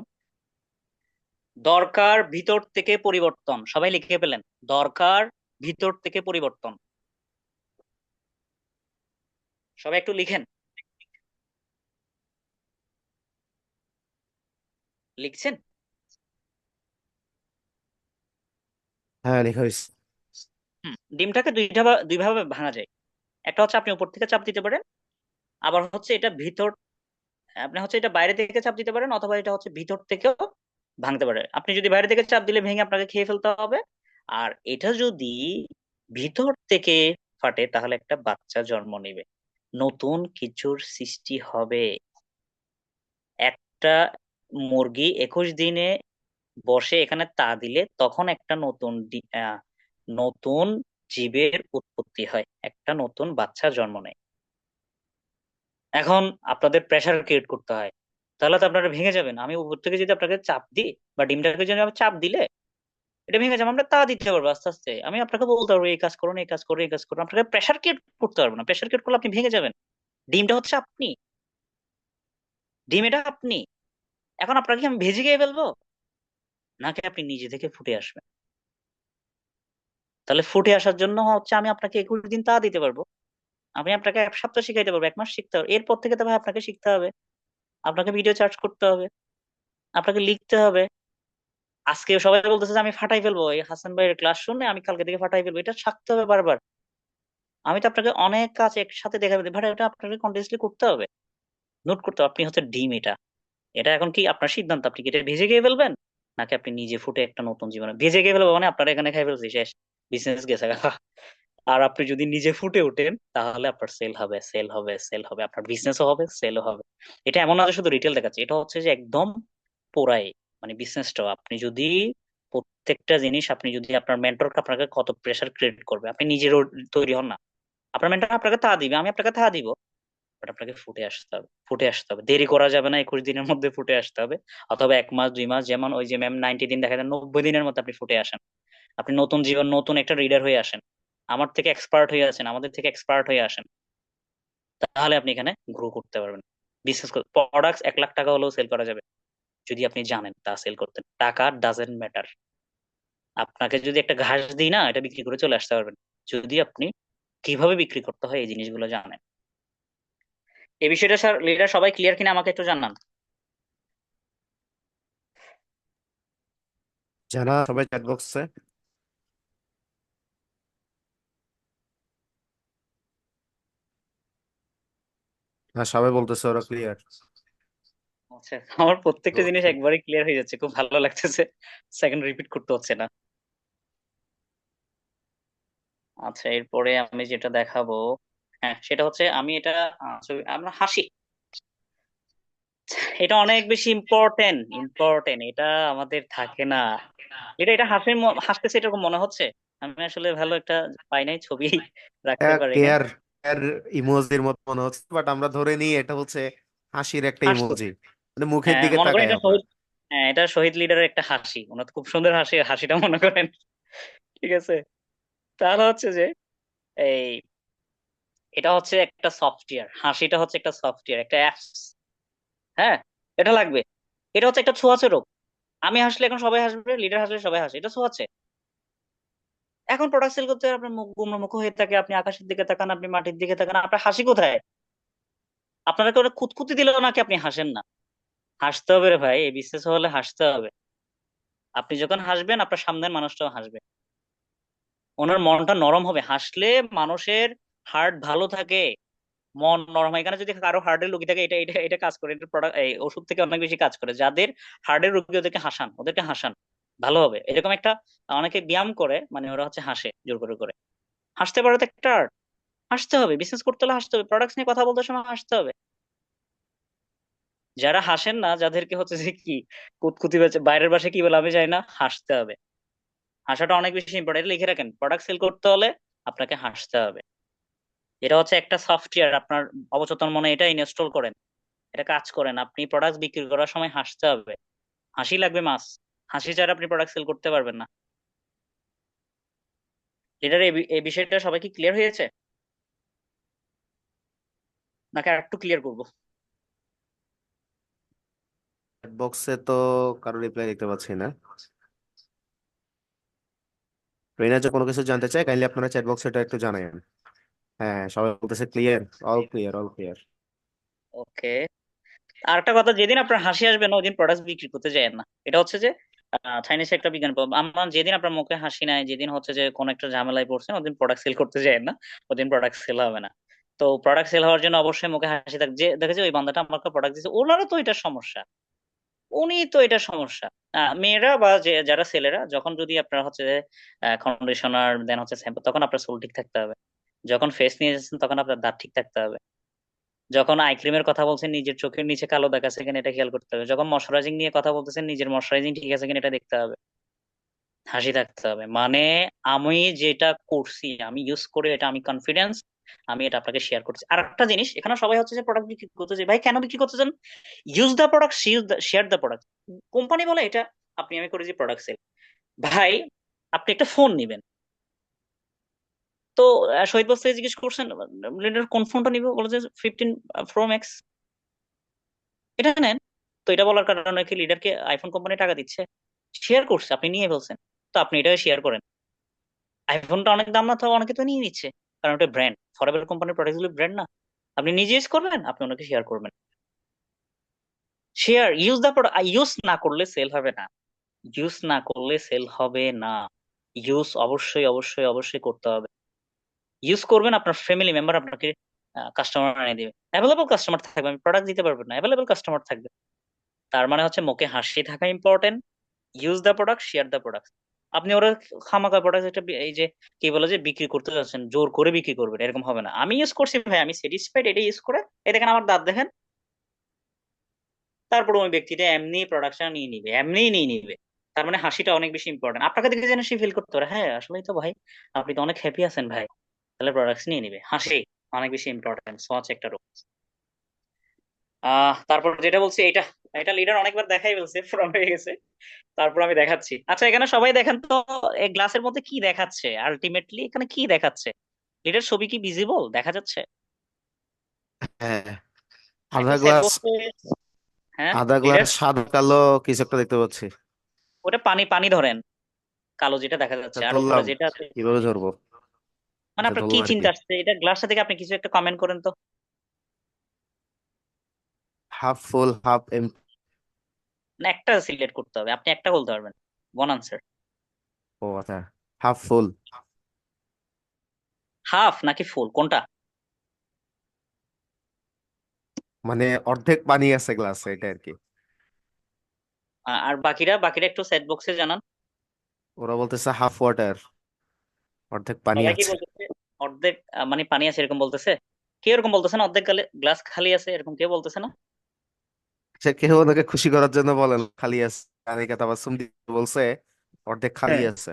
দরকার ভিতর থেকে পরিবর্তন, সবাই লিখে পেলেন? দরকার ভিতর থেকে পরিবর্তন, সবাই একটু লিখেন। লিখছেন? হ্যাঁ লেখা হয়েছে। ডিমটাকে দুই ভাবে ভাঙা যায়। একটা হচ্ছে আপনি উপর থেকে চাপ দিতে পারেন, আবার হচ্ছে এটা ভিতর, আপনি হচ্ছে এটা বাইরে থেকে চাপ দিতে পারেন, অথবা এটা হচ্ছে ভিতর থেকেও ভাঙতে পারে। আপনি যদি বাইরে থেকে চাপ দিলে ভেঙে আপনাকে খেয়ে ফেলতে হবে। আর এটা যদি ভিতর থেকে ফাটে তাহলে একটা বাচ্চা জন্ম নেবে, নতুন কিছুর সৃষ্টি হবে। একটা মুরগি 21 দিনে বসে এখানে তা দিলে তখন একটা নতুন জীবের উৎপত্তি হয়, একটা নতুন বাচ্চা জন্ম নেয়। এখন আপনাদের প্রেসার ক্রিয়েট করতে হয়, তাহলে তো আপনারা ভেঙে যাবেন। আমি উপর থেকে যদি আপনাকে চাপ দিই, বা ডিমটাকে যদি আমি চাপ দিলে এটা ভেঙে যাবে, আমরা তা দিতে পারবো আস্তে আস্তে। আমি আপনাকে বলতে পারবো এই কাজ করুন, এই কাজ করুন, এই কাজ করুন, আপনাকে প্রেসার ক্রিয়েট করতে পারবো না। প্রেসার ক্রিয়েট করলে আপনি ভেঙে যাবেন। ডিমটা হচ্ছে আপনি, ডিম এটা আপনি। এখন আপনাকে কি আমি ভেজে গিয়ে ফেলবো, নাকি আপনি নিজে থেকে ফুটে আসবেন? তাহলে ফুটে আসার জন্য হচ্ছে আমি আপনাকে 21 দিন তা দিতে পারবো, আমি আপনাকে 1 সপ্তাহ শিখাইতে পারবো, 1 মাস শিখতে হবে, এরপর থেকে তো ভাই আপনাকে শিখতে হবে, আপনাকে ভিডিও চার্জ করতে হবে, আপনাকে লিখতে হবে। আজকে সবাই বলতেছে যে আমি ফাটাই ফেলবো, এই হাসান ভাইয়ের ক্লাস শুনে আমি কালকে থেকে ফাটাই ফেলবো, এটা থাকতে হবে বারবার। আমি তো আপনাকে অনেক কাজ একসাথে দেখাবো, ভাই এটা আপনাকে কন্টিনিউসলি করতে হবে, নোট করতে হবে। আপনি হচ্ছে ডিম, এটা এটা এখন কি আপনার সিদ্ধান্ত, আপনি কি এটা ভেজে গিয়ে ফেলবেন, নাকি আপনি নিজে ফুটে একটা নতুন জীবনে ভেজে গিয়ে ফেলবেন, মানে আপনারা এখানে খাই ফেলছি, শেষ, বিজনেস গেছে গা। আর আপনি যদি নিজে ফুটে ওঠেন তাহলে আপনার সেল হবে, সেল হবে, সেল হবে, আপনার বিজনেসও হবে, সেলও হবে। এটা এমন না যে শুধু রিটেল দেখাচ্ছে, এটা হচ্ছে যে একদম পুরাই মানে বিজনেসটাও। আপনি যদি প্রত্যেকটা জিনিস, আপনি যদি আপনার মেন্টর আপনাকে কত প্রেসার ক্রিয়েট করবে, আপনি নিজে তৈরি হন না, আপনার মেন্টর আপনাকে তা দিবে, আমি আপনাকে তা দিব, বাট আপনাকে ফুটে আসতে হবে, ফুটে আসতে হবে, দেরি করা যাবে না, 21 দিনের মধ্যে ফুটে আসতে হবে। অথবা 1 মাস 2 মাস, যেমন ওই যে ম্যাম 90 দিন দেখা যায়, 90 দিনের মধ্যে আপনি ফুটে আসেন, আপনি নতুন জীবন, নতুন একটা রিডার হয়ে আসেন, আমার থেকে এক্সপার্ট হয়ে আসেন, আমাদের থেকে এক্সপার্ট হয়ে আসেন। তাহলে আপনি এখানে গ্রো করতে পারবেন। বিশেষ করে প্রোডাক্টস 1 লাখ টাকা হলেও সেল করা যাবে যদি আপনি জানেন তা সেল করতে। টাকা ডাজেন্ট ম্যাটার। আপনাকে যদি একটা ঘাস দিই না, এটা বিক্রি করে চলে আসতে পারবেন যদি আপনি কিভাবে বিক্রি করতে হয় এই জিনিসগুলো জানেন। এই বিষয়টা স্যার লিডার সবাই ক্লিয়ার কিনা আমাকে একটু জানান। যারা সবাই চ্যাট বক্সে। হ্যাঁ, সবাই বলতেছে ওরা ক্লিয়ার। আচ্ছা, আমার প্রত্যেকটা জিনিস একবারে ক্লিয়ার হয়ে যাচ্ছে, খুব ভালো লাগতেছে। সেকেন্ড রিপিট করতে হচ্ছে না। আচ্ছা, এরপরে আমি যেটা দেখাবো, হ্যাঁ সেটা হচ্ছে আমি এটা আমরা হাসি। এটা অনেক বেশি ইম্পর্টেন্ট ইম্পর্টেন্ট, এটা আমাদের থাকে না। এটা এটা হাসতেছে এরকম মনে হচ্ছে। আমি আসলে ভালো একটা পাই নাই ছবি রাখতে পারি নাই। কেয়ার কেয়ার ইমোজির মতো মনে হচ্ছে, বাট আমরা ধরে নিই এটা হচ্ছে হাসির একটা হাসতেছে। ইমোজি। মানে মুখের দিকে মনে করেন তাকাই এটা আমরা। শহীদ, হ্যাঁ এটা শহীদ লিডারের একটা হাসি, ওনার তো খুব সুন্দর হাসি, হাসিটা মনে করেন। ঠিক আছে, তাহলে হচ্ছে যে এই এটা হচ্ছে একটা সফটওয়্যার, হাসিটা হচ্ছে একটা সফটওয়্যার, একটা অ্যাপস। হ্যাঁ, এটা লাগবে। এটা হচ্ছে একটা ছোঁয়াচে রোগ। আমি হাসলে এখন সবাই হাসবে, লিডার হাসলে সবাই হাসে, এটা ছোঁয়াচে। এখন প্রোডাক্ট সেল করতে আপনার মুখ গুমড়ামুখ হয়ে থাকে, আপনি আকাশের দিকে তাকান, আপনি মাটির দিকে তাকান, আপনার হাসি কোথায়? আপনারা কেউ কুতকুতি দিলেও নাকি আপনি হাসেন না। হাসতে হবে রে ভাই, এই বিশ্বাস হলে হাসতে হবে। আপনি যখন হাসবেন আপনার সামনের মানুষটাও হাসবে, ওনার মনটা নরম হবে হাসলে। মানুষের হার্ট ভালো থাকে, মন নরম হয়। এখানে যদি কারো হার্টের রোগী থাকে, এটা এটা এটা কাজ করে, এটা প্রোডাক্ট এই ওষুধ থেকে অনেক বেশি কাজ করে। যাদের হার্টের রোগী ওদেরকে হাসান, ওদেরকে হাসান, ভালো হবে। এরকম একটা অনেকে ব্যায়াম করে, মানে ওরা হচ্ছে হাসে জোর করে করে। হাসতে পারো তো একটা art। হাসতে হবে, বিজনেস করতে হলে হাসতে হবে, প্রোডাক্ট নিয়ে কথা বলতে সময় হাসতে হবে। যারা হাসেন না, যাদেরকে হচ্ছে যে কি কুতকুতি বাইরের ভাষায় কি বলে আমি জানি না, হাসতে হবে। হাসাটা অনেক বেশি ইম্পর্টেন্ট, লিখে রাখেন। প্রোডাক্ট সেল করতে হলে আপনাকে হাসতে হবে। এটা হচ্ছে একটা সফটওয়্যার, আপনার অবচেতন মনে এটা ইনস্টল করেন, এটা কাজ করেন। আপনি প্রোডাক্ট বিক্রি করার সময় হাসতে হবে, হাসি লাগবে মাস। হাসি ছাড়া আপনি প্রোডাক্ট সেল করতে পারবেন না। এটার এই বিষয়টা সবাই কি ক্লিয়ার হয়েছে, নাকি আর একটু ক্লিয়ার করবো? চ্যাট বক্সে তো কারো রিপ্লাই দেখতে পাচ্ছি না। ট্রেনার যে কোনো কিছু জানতে চায়, কাইন্ডলি আপনারা চ্যাট বক্সে এটা একটু জানাবেন। হ্যাঁ হ্যাঁ, সবাই বলতেছে clear, all clear, all clear. Okay. আর একটা কথা, যেদিন আপনার হাসি আসবে না, ওইদিন প্রোডাক্ট বিক্রি করতে যায়েন না। এটা হচ্ছে যে চাইনিজ একটা বিজ্ঞান প্রবাদ। আমার যেদিন আপনার মুখে হাসি নাই, যেদিন হচ্ছে যে কোন একটা ঝামেলায় পড়ছেন, ওদিন প্রোডাক্ট সেল করতে যায়েন না। ওদিন প্রোডাক্ট সেল হবে না। তো প্রোডাক্ট সেল হওয়ার জন্য অবশ্যই মুখে হাসি থাক। যে দেখেছে ওই বান্দাটা আমাকে প্রোডাক্ট দিচ্ছে, ওনারও তো এটা সমস্যা, উনি তো এটা সমস্যা। মেয়েরা বা যে যারা ছেলেরা, যখন যদি আপনার হচ্ছে কন্ডিশনার দেন হচ্ছে শ্যাম্পু, তখন আপনার চুল ঠিক থাকতে হবে। যখন ফেস নিয়ে যাচ্ছেন তখন আপনার দাঁত ঠিক থাকতে হবে। যখন আই ক্রিমের কথা বলছেন, নিজের চোখের নিচে কালো দাগ আছে কিনা এটা খেয়াল করতে হবে। যখন ময়শ্চারাইজিং নিয়ে কথা বলতেছেন, নিজের ময়শ্চারাইজিং ঠিক আছে কিনা এটা দেখতে হবে। হাসি থাকতে হবে, মানে আমি যেটা করছি, আমি ইউজ করে এটা আমি কনফিডেন্স, আমি এটা আপনাকে শেয়ার করছি। আর একটা জিনিস, এখানে সবাই হচ্ছে যে প্রোডাক্ট বিক্রি করতেছে, ভাই কেন বিক্রি করতেছেন? Use the product, share the product. Company বলে এটা, আমি করি যে প্রোডাক্ট সেল। ভাই, আপনি একটা ফোন নিবেন, তো শহীদ বস্তি জিজ্ঞেস করছেন লিডার কোন ফোনটা নিবে, বলে যে 15 Pro Max, এটা নেন। তো এটা বলার কারণে কি লিডারকে আইফোন কোম্পানি টাকা দিচ্ছে? শেয়ার করছে, আপনি নিয়ে ফেলছেন, তো আপনি এটাকে শেয়ার করেন। আইফোনটা অনেক দাম না, তো অনেকে তো নিয়ে নিচ্ছে, কারণ ওটা ব্র্যান্ড। ফরএভার কোম্পানির প্রোডাক্ট গুলো ব্র্যান্ড না। আপনি নিজে ইউজ করবেন, আপনি ওনাকে শেয়ার করবেন। শেয়ার, ইউজ দা প্রোডাক্ট। ইউজ না করলে সেল হবে না, ইউজ না করলে সেল হবে না। ইউজ অবশ্যই অবশ্যই অবশ্যই করতে হবে। ইউজ করবেন, আপনার ফ্যামিলি মেম্বার আপনাকে কাস্টমার এনে দিবে, অ্যাভেলেবল কাস্টমার থাকবে। আমি প্রোডাক্ট দিতে পারবেন না, অ্যাভেলেবল কাস্টমার থাকবে। তার মানে হচ্ছে মুখে হাসি থাকা important. Use the product, share the product. আপনি ওরা খামাকা প্রোডাক্ট একটা এই যে কি বলে যে বিক্রি করতে যাচ্ছেন, জোর করে বিক্রি করবেন, এরকম হবে না। আমি ইউজ করছি ভাই, আমি স্যাটিসফাইড এটা ইউজ করে, এই দেখেন আমার দাঁত দেখেন। তারপর ওই ব্যক্তিটা এমনি প্রোডাকশন নিয়ে নিবে, এমনিই নিয়ে নিবে। তার মানে হাসিটা অনেক বেশি ইম্পর্টেন্ট। আপনাকে দেখে যেন সে ফিল করতে পারে, হ্যাঁ আসলেই তো ভাই, আপনি তো অনেক হ্যাপি আছেন ভাই, তাহলে প্রোডাক্টস নিয়ে নিবে। হাসি অনেক বেশি ইম্পর্টেন্ট, সচ একটা রোগ। তারপর যেটা বলছি, এটা এটা লিডার অনেকবার দেখাই বলছে, ফ্রম হয়ে গেছে। তারপর আমি দেখাচ্ছি। আচ্ছা, এখানে সবাই দেখেন তো, এই গ্লাসের মধ্যে কি দেখাচ্ছে, আলটিমেটলি এখানে কি দেখাচ্ছে? লিডার ছবি কি ভিজিবল দেখা যাচ্ছে? হ্যাঁ, একটা আধা সেট গ্লাস, বক্সে, হ্যাঁ আধা এটার গ্লাস সাদা কালো কিছু একটা দেখতে পাচ্ছি। ওটা পানি পানি ধরেন, কালো যেটা দেখা আচ্ছা, যাচ্ছে আর উপরে ধরলাম, যেটা আছে। কিভাবে ধরবো? মানে আচ্ছা, আপনার কি ধরলাম আর কি। চিন্তা আসছে এটা গ্লাসটা থেকে, আপনি কিছু একটা কমেন্ট করেন তো। হাফ ফুল হাফ এম। না, একটা সিলেক্ট করতে হবে, আপনি একটা বলতে পারবেন। One answer. ও আচ্ছা, হাফ ফুল। হাফ নাকি ফুল কোনটা? মানে অর্ধেক পানি আছে গ্লাসে, এটা আর কি। আর বাকিরা বাকিরা একটু সেট বক্সে জানান। ওরা বলতেছে হাফ ওয়াটার, অর্ধেক পানি সবাই কি আছে। বলতেছে? অর্ধেক মানে পানি আছে এরকম বলতেছে? কেউ এরকম বলতেছে না অর্ধেক গ্লাস খালি আছে এরকম কেউ বলতেছে না? সে কেউ ওনাকে খুশি করার জন্য বলেন খালি আছে। অনিকা তাবাসসুম বলছে অর্ধেক খালি হ্যাঁ। আছে।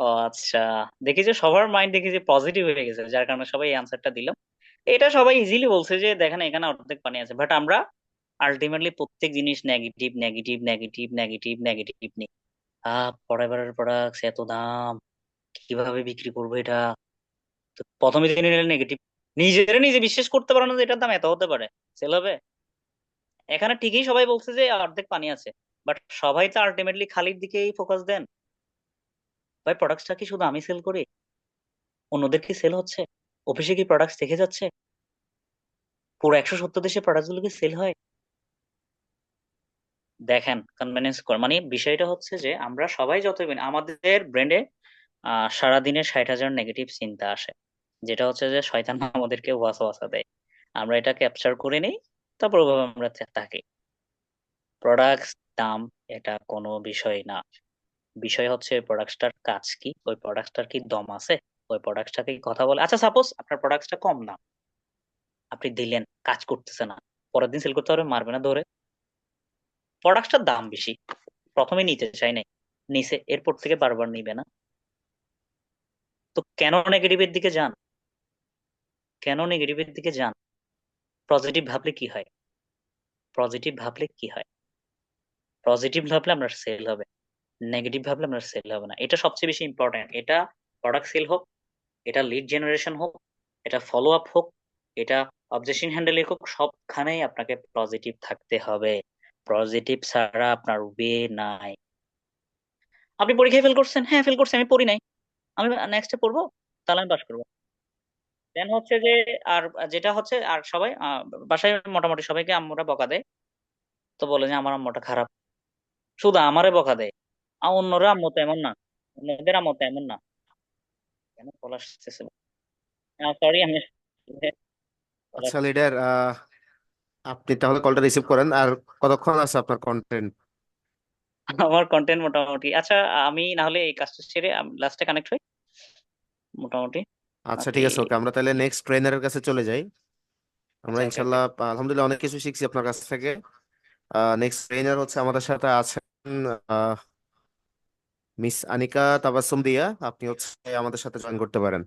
ও আচ্ছা, দেখি যে সবার মাইন্ড দেখি যে পজিটিভ হয়ে গেছে, যার কারণে সবাই এই আনসারটা দিল। এটা সবাই ইজিলি বলছে যে দেখেন এখানে অর্ধেক পানি আছে, বাট আমরা আলটিমেটলি প্রত্যেক জিনিস negative negative negative negative negative নিই। ফরএভারের প্রোডাক্টস এত দাম, কিভাবে বিক্রি করবো এটা? তো প্রথমে জেনে নিলে নেগেটিভ, নিজেরা নিজে বিশ্বাস করতে পারো না যে এটার দাম এত হতে পারে, সেল হবে। এখানে ঠিকই সবাই বলছে যে অর্ধেক পানি আছে, বাট সবাই তো আলটিমেটলি খালির দিকেই ফোকাস দেন। ভাই প্রোডাক্টটা কি শুধু আমি সেল করি? অন্যদের কি সেল হচ্ছে? অফিসে কি প্রোডাক্ট দেখে যাচ্ছে? পুরো 170 দেশে প্রোডাক্ট গুলো কি সেল হয়? দেখেন কনভেনিয়েন্স কর মানে বিষয়টা হচ্ছে যে আমরা সবাই আমাদের ব্রেন্ডে সারাদিনে 60,000 নেগেটিভ চিন্তা আসে, যেটা হচ্ছে যে শয়তান আমাদেরকে ওয়াসওয়াসা দেয়। আমরা এটা ক্যাপচার করে নিই, তারপর ওভাবে আমরা থাকি। প্রোডাক্টস দাম এটা কোনো বিষয় না, বিষয় হচ্ছে ওই প্রোডাক্টটার কাজ কি, ওই প্রোডাক্টটার কি দম আছে, ওই প্রোডাক্টটা কি কথা বলে। আচ্ছা সাপোজ আপনার প্রোডাক্টটা কম দাম, আপনি দিলেন, কাজ করতেছে না, পরের দিন সেল করতে পারবে মারবে না ধরে? প্রোডাক্টটার দাম বেশি, প্রথমে নিতে চাই নাই, নিচে এরপর থেকে বারবার নিবে না। তো কেন নেগেটিভের দিকে যান? কেন নেগেটিভের দিকে যান? পজিটিভ ভাবলে কি হয়? পজিটিভ ভাবলে কি হয়? পজিটিভ ভাবলে আপনার সেল হবে, নেগেটিভ ভাবলে আপনার সেল হবে না। এটা সবচেয়ে বেশি ইম্পর্টেন্ট। এটা প্রোডাক্ট সেল হোক, এটা লিড জেনারেশন হোক, এটা ফলো আপ হোক, এটা অবজেকশন হ্যান্ডেলিং হোক, সবখানেই আপনাকে পজিটিভ থাকতে হবে। পজিটিভ ছাড়া আপনার ওয়ে নাই। আপনি পরীক্ষায় ফেল করছেন, হ্যাঁ ফেল করছি, আমি পড়ি নাই, আমি নেক্সটে পড়বো, তাহলে আমি পাস করবো। দেন হচ্ছে যে, আর যেটা হচ্ছে আর সবাই বাসায় মোটামুটি সবাইকে আম্মুরা বকা দেয়, তো বলে যে আমার আম্মুটা খারাপ, শুধু আমারে বকা দেয়। অন্যরা আম্মু তো এমন না, অন্যদের আম্মু তো এমন না। কেন কল আসতেছে? সরি আমি call আচ্ছা আসতেছে। লিডার, আপনি তাহলে কলটা রিসিভ করেন। আর কতক্ষণ আছে আপনার কন্টেন্ট? আমার কন্টেন্ট মোটামুটি আচ্ছা, আমি না হলে এই কাজটা সেরে লাস্টে কানেক্ট হই মোটামুটি। আচ্ছা আপনি ঠিক আছে, ওকে, আমরা তাহলে নেক্সট ট্রেনারের কাছে চলে যাই। আমরা আচ্ছা, ওকে ওকে। ইনশাল্লাহ আলহামদুলিল্লাহ অনেক কিছু শিখছি আপনার কাছ থেকে। নেক্সট ট্রেনার হচ্ছে আমাদের সাথে আছেন মিস আনিকা তাবাসসুম দিয়া। আপনি হচ্ছে আমাদের সাথে জয়েন করতে পারেন।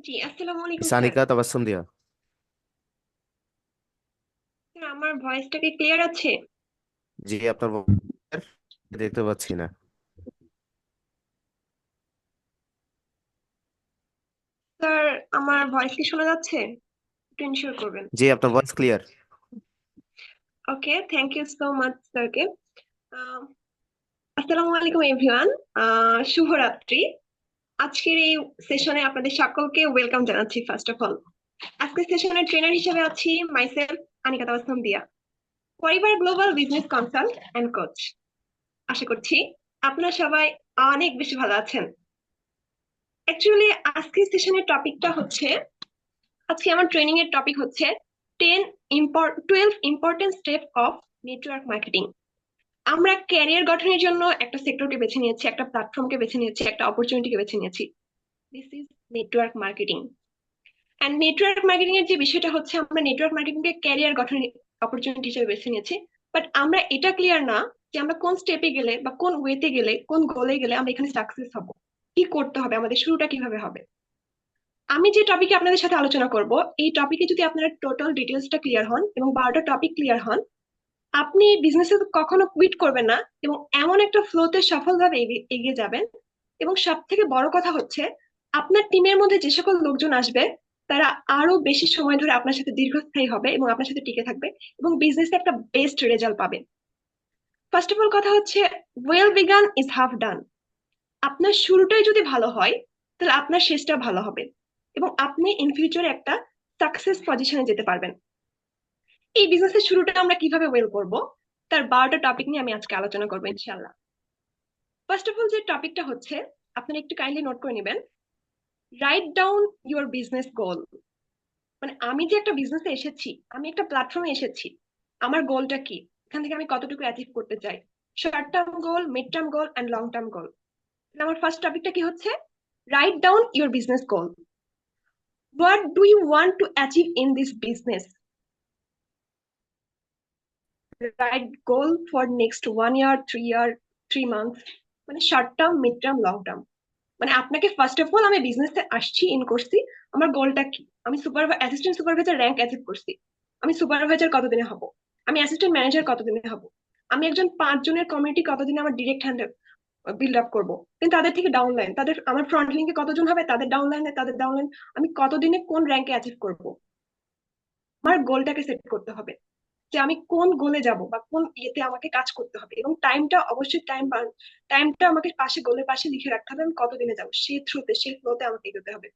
জি, আসসালামু আলাইকুম মিস স্যার। আনিকা তাবাসসুম দিয়া। স্যার, আমার ভয়েসটা কি ক্লিয়ার আছে? জি, আপনার দেখতে পাচ্ছি না। স্যার, আমার ভয়েস কি শোনা যাচ্ছে? একটু ইনশিওর করবেন। জি, আপনার voice clear. Okay, thank you so much স্যারকে। আসসালামু আলাইকুম এভরিওয়ান। শুভরাত্রি। আজকের এই সেশনে আপনাদের সকলকে ওয়েলকাম জানাচ্ছি ফার্স্ট অফ অল। আজকের সেশনের ট্রেনার হিসেবে আছি myself Anika Tabassum Diya, Paribar global business consult and coach. আশা করছি আপনারা সবাই অনেক বেশি ভালো আছেন। অ্যাকচুয়ালি আজকের সেশনের টপিকটা হচ্ছে, আজকে আমার ট্রেনিং এর টপিক হচ্ছে 12 important step of network marketing. আমরা ক্যারিয়ার গঠনের জন্য একটা সেক্টরকে বেছে নিয়েছি, একটা প্ল্যাটফর্মকে বেছে নিয়েছি, একটা অপরচুনিটিকে বেছে নিয়েছি। This is network marketing. And network marketing এর যে বিষয়টা হচ্ছে, আমরা নেটওয়ার্ক মার্কেটিং কে ক্যারিয়ার গঠনের অপরচুনিটি হিসেবে বেছে নিয়েছি। বাট আমরা এটা ক্লিয়ার না যে আমরা কোন স্টেপে গেলে বা কোন ওয়েতে গেলে, কোন গোলে গেলে আমরা এখানে সাকসেস হব, কি করতে হবে, আমাদের শুরুটা কিভাবে হবে। আমি যে টপিকে আপনাদের সাথে আলোচনা করব, এই টপিকে যদি আপনারা টোটাল ডিটেলসটা ক্লিয়ার হন এবং 12টা টপিক ক্লিয়ার হন, আপনি বিজনেসে কখনো কুইট করবেন না এবং এমন একটা ফ্লোতে সফলভাবে এগিয়ে যাবেন। এবং সব থেকে বড় কথা হচ্ছে, আপনার টিমের মধ্যে যে সকল লোকজন আসবে তারা আরো বেশি সময় ধরে আপনার সাথে দীর্ঘস্থায়ী হবে এবং আপনার সাথে টিকে থাকবে এবং বিজনেসে একটা বেস্ট রেজাল্ট পাবে। ফার্স্ট অফ অল কথা হচ্ছে, ওয়েল বিগান ইজ হাফ ডান। আপনার শুরুটাই যদি ভালো হয় তাহলে আপনার শেষটা ভালো হবে এবং আপনি ইন ফিউচারে একটা সাকসেস পজিশনে যেতে পারবেন। এই বিজনেসের শুরুটা আমরা কিভাবে ওয়েল করব তার 12টা টপিক নিয়ে আমি আজকে আলোচনা করবো ইনশাল্লাহ। ফার্স্ট অফ অল যে টপিকটা হচ্ছে, আপনারা একটু কাইন্ডলি নোট করে নেবেন, right down your business goal. মানে আমি যে একটা বিজনেসে এসেছি, আমি একটা প্ল্যাটফর্মে এসেছি, আমার গোলটা কি, এখান থেকে আমি কতটুকু অ্যাচিভ করতে চাই, short term goal, mid term goal and long term goal. আমার ফার্স্ট টপিকটা কি হচ্ছে, write down your business goal. What do you want to achieve in this business? Write goal for next 1 year, 3 year, 3 months, মানে short term, mid term, long term. মানে আপনাকে first of all, আমি বিজনেসে আসছি, in করছি, আমার গোলটা কি, আমি অ্যাসিস্ট্যান্ট সুপারভাইজার র্যাঙ্ক অ্যাচিভ করছি, আমি সুপারভাইজার কতদিনে হব, আমি অ্যাসিস্ট্যান্ট ম্যানেজার কতদিনে হব, আমি একজন 5 জনের কমিউনিটি কতদিনে আমার ডিরেক্ট হ্যান্ডেল বিল্ড আপ করবো, কিন্তু তাদের থেকে ডাউনলাইন, তাদের আমার ফ্রন্ট লিঙ্কে কতজন হবে, তাদের ডাউনলাইন আমি কতদিনে কোন র্যাঙ্কে অ্যাচিভ করব। আমার গোলটাকে সেট করতে হবে যে আমি কোন গোলে যাব বা কোন ইয়েতে আমাকে কাজ করতে হবে, এবং টাইমটা অবশ্যই টাইমটা আমাকে গোলের পাশে লিখে রাখতে হবে, আমি কতদিনে যাবো সেই ফ্লোতে আমাকে এগোতে হবে।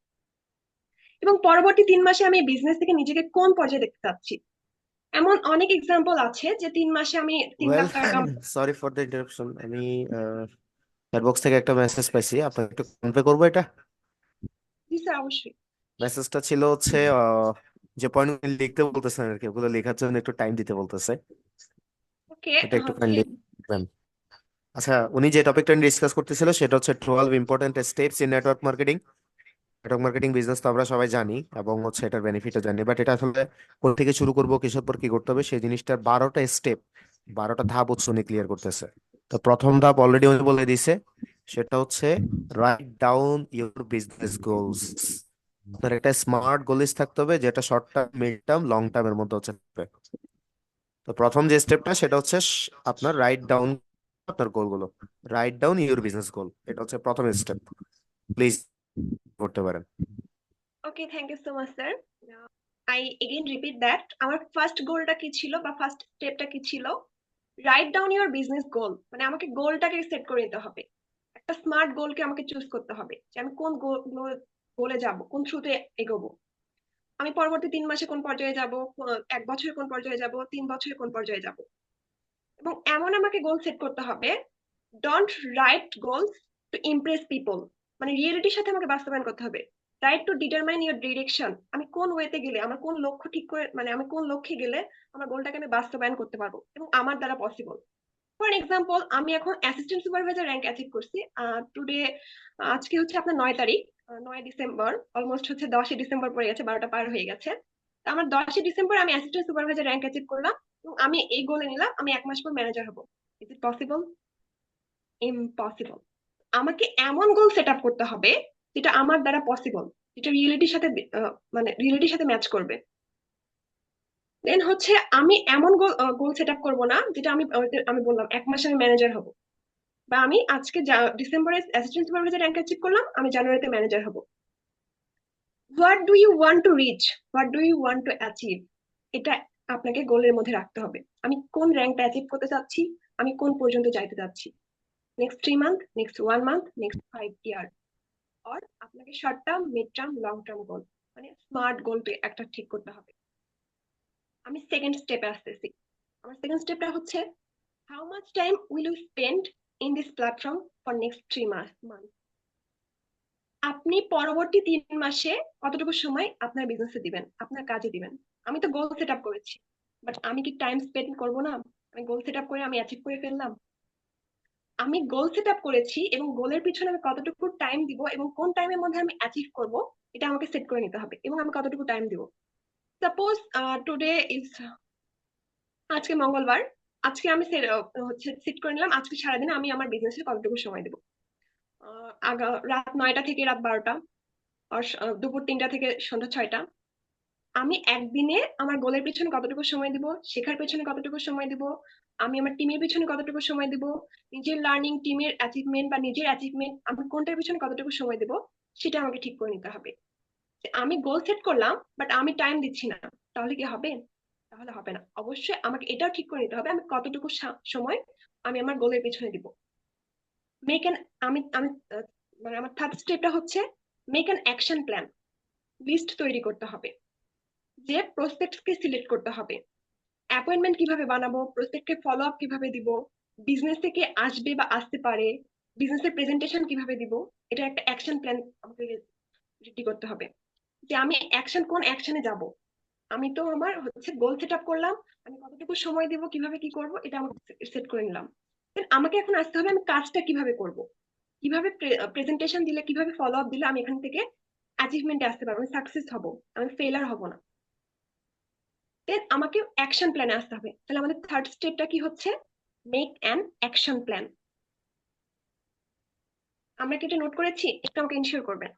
এবং পরবর্তী 3 মাসে আমি বিজনেস থেকে নিজেকে কোন পর্যায়ে দেখতে চাচ্ছি। এমন অনেক এক্সাম্পল আছে যে 3 মাসে আমি 3 লাখ ওয়েল, টাকা সরি ফর দ্য ইন্টারাপশন। আমি চ্যাটবক্স থেকে একটা মেসেজ পাইছি, আপনাকে একটু কনভে করবো এটা। জি স্যার, অবশ্যই। মেসেজটা ছিল হচ্ছে যে পয়েন্ট লিখতে বলতেছেন আর কি, ওগুলো লেখার জন্য একটু টাইম দিতে বলতেছে। ওকে, এটা একটু হচ্ছে কাইন্ডলি দেখবেন। আচ্ছা, উনি যে টপিকটা ডিসকাস করতেছিল সেটা হচ্ছে 12 important steps in network marketing. Network marketing business তো আমরা সবাই জানি এবং হচ্ছে এটার বেনিফিটও জানি, বাট এটা আসলে কোথা থেকে শুরু করবো, কিসের পর কি করতে হবে, সেই জিনিসটার 12টা স্টেপ, 12টা ধাপ হচ্ছে উনি ক্লিয়ার করতেছে। তো প্রথম ধাপ অলরেডি উনি বলে দিছে, সেটা হচ্ছে write down your business goals. আপনার একটা স্মার্ট গোলস থাকতে হবে, যেটা short term, mid term, long টার্মের মধ্যে হচ্ছে থাকবে। তো প্রথম যে স্টেপটা সেটা হচ্ছে আপনার রাইট ডাউন আপনার গোলগুলো, write down your business goal, এটা হচ্ছে প্রথম স্টেপ। প্লিজ করতে পারেন। Okay, thank you so much sir. I again repeat that, আমার ফার্স্ট গোলটা কি ছিল বা ফার্স্ট স্টেপটা কি ছিল, write down your business goal. মানে আমাকে গোলটাকে সেট করে নিতে হবে, একটা স্মার্ট গোলকে আমাকে চুজ করতে হবে যে আমি কোন গোলে যাব, কোন থ্রুতে এগোবো, আমি পরবর্তী 3 মাসে কোন পর্যায়ে যাব, 1 বছরে কোন পর্যায়ে যাব, 3 বছরে কোন পর্যায়ে যাব। এবং এমন আমাকে গোল সেট করতে হবে, don't write goals two Impress people. মানে রিয়েলিটির সাথে আমাকে বাস্তবায়ন করতে হবে। Right to determine your direction, আমি কোন ওয়েতে গেলে, আমার কোন লক্ষ্য ঠিক করে, মানে আমি কোন লক্ষ্যে গেলে আমার গোলটাকে আমি বাস্তবায়ন করতে পারবো এবং আমার দ্বারা পসিবল। ফর এক্সাম্পল, আমি এখন অ্যাসিস্ট্যান্ট সুপারভাইজার র্যাঙ্ক অ্যাচিভ করছি টুডে। আজকে হচ্ছে আপনার 9 তারিখ, 9 ডিসেম্বর, অলমোস্ট হচ্ছে 10ই ডিসেম্বর পড়ে গেছে, 12টা পার হয়ে গেছে। তো আমার 10ই ডিসেম্বর আমি অ্যাসিস্ট্যান্ট সুপারভাইজার র্যাঙ্ক অ্যাচিভ করলাম এবং আমি এই গোলে নিলাম আমি 1 মাস পর ম্যানেজার হবো। Is it possible? ইম্পসিবল। আমাকে এমন গোল সেট আপ করতে হবে যেটা আমার দ্বারা পসিবল, যেটা রিয়েলিটির সাথে মানে রিয়েলিটির সাথে ম্যাচ করবে। দেন হচ্ছে আমি এমন গোল সেট আপ করবো না যেটা আমি বললাম 1 মাসে আমি ম্যানেজার হব, বা আমি আজকে ডিসেম্বরে অ্যাসিস্ট্যান্ট সুপারভাইজার র্যাঙ্ক অ্যাচিভ করলাম, আমি জানুয়ারিতে ম্যানেজার হব। What do you want to reach, what do you want to achieve, এটা আপনাকে গোলের মধ্যে রাখতে হবে। আমি কোন র্যাঙ্কটা অ্যাচিভ করতে চাচ্ছি, আমি কোন পর্যন্ত যাইতে চাচ্ছি, next 3 month, next 1 month, next 5 ইয়ার। আর আপনাকে short term, mid term, long term গোল, মানে স্মার্ট গোল একটা ঠিক করতে হবে। আমি সেকেন্ড স্টেপে আসতেছি। আমার সেকেন্ড স্টেপটা হচ্ছে, how much time will you spend in this platform for next 3 month. আপনি পরবর্তী 3 মাসে কতটুকু সময় আপনার বিজনেসে দিবেন, আপনার কাজে দিবেন। আমি তো গোল সেট আপ করেছি, বাট আমি কি টাইম স্পেন্ড করবো না? আমি গোল সেট আপ করে আমি অ্যাচিভ করে ফেললাম, আমি গোল সেট আপ করেছি এবং গোলের পিছনে আমি কতটুকু টাইম দিব এবং কোন টাইমের মধ্যে আমি অ্যাচিভ করব, এটা আমাকে সেট করে নিতে হবে এবং আমি কতটুকু টাইম দিব। সাপোজ টুডে ইজ, আজকে মঙ্গলবার, আজকে আমি হচ্ছে সেট করে নিলাম আজকে সারাদিনে আমি আমার বিজনেসে কতটুকু সময় দেবো। রাত 9টা থেকে রাত 12টা, আর দুপুর 3টা থেকে সন্ধ্যা 6টা। আমি একদিনে আমার গোলের পিছনে কতটুকু সময় দিব, শেখার পেছনে কতটুকু সময় দিব, আমি আমার টিমের পিছনে কতটুকু সময় দিব, নিজের লার্নিং, টিমের অ্যাচিভমেন্ট বা নিজের অ্যাচিভমেন্ট, আমি কোনটার পিছনে কতটুকু সময় দিব, সেটা আমাকে ঠিক করে নিতে হবে। যে আমি গোল সেট করলাম বাট আমি টাইম দিচ্ছি না, তাহলে কি হবে? তাহলে হবে না। অবশ্যই আমাকে এটাও ঠিক করে নিতে হবে আমি কতটুকু সময় আমি আমার গোলের পেছনে দিব। মেক অ্যান আমি আমি মানে আমার থার্ড স্টেপটা হচ্ছে make an action plan. List তৈরি করতে হবে, যে প্রসপেক্টকে সিলেক্ট করতে হবে, অ্যাপয়েন্টমেন্ট কিভাবে বানাবো, প্রসপেক্টকে ফলো আপ কিভাবে দিব, বিজনেস থেকে আসবে বা আসতে পারে, বিজনেসের প্রেজেন্টেশন কিভাবে দিব। এটা একটা অ্যাকশন প্ল্যান আমাকে রেডি করতে হবে, যে আমি কোন অ্যাকশনে যাব। আমি তো আমার হচ্ছে গোল সেট আপ করলাম, আমি কতটুকু সময় দিব, কিভাবে কি করব এটা আমাকে সেট করে নিলাম। Then আমাকে এখন আসতে হবে আমি কাজটা কিভাবে করব, কিভাবে প্রেজেন্টেশন দিলে, কিভাবে ফলো আপ দিলে আমি এখান থেকে অ্যাচিভমেন্টে আসতে পারবো, আমি সাকসেস হব, আমি ফেলার হব না। দেন আমাকে অ্যাকশন প্ল্যানে আসতে হবে। তাহলে আমাদের থার্ড স্টেপটা কি হচ্ছে? Make an action plan. আমরা কি এটা নোট করেছি? একটু আমাকে ইনশিওর করবেন।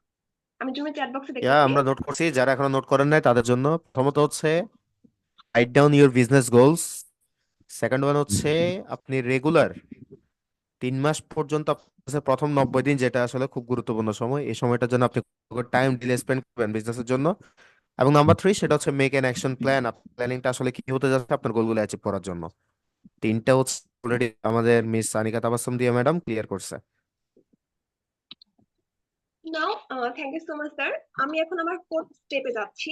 আমি জুমে চ্যাট বক্সে দেখতেছি। আমরা নোট করছি, যারা এখনো নোট করেন নাই তাদের জন্য প্রথমত হচ্ছে write down your business goals. Second one হচ্ছে আপনি রেগুলার 3 মাস পর্যন্ত আপনার প্রথম 90 দিন, যেটা আসলে খুব গুরুত্বপূর্ণ সময়, এই সময়টার জন্য আপনি টাইম ডিলে স্পেন্ড করবেন বিজনেসের জন্য। এবং নাম্বার 3 সেটা হচ্ছে মেক অ্যান অ্যাকশন প্ল্যান। প্ল্যানিংটা আসলে কি হতে যাচ্ছে আপনার গোলগুলো অ্যাচিভ করার জন্য। তিনটা হচ্ছে অলরেডি আমাদের মিস আনিকা তাবাসসুম দিয়া ম্যাডাম ক্লিয়ার করছে। Now thank you so much sir. আমি এখন আমার ফোর্থ স্টেপে যাচ্ছি,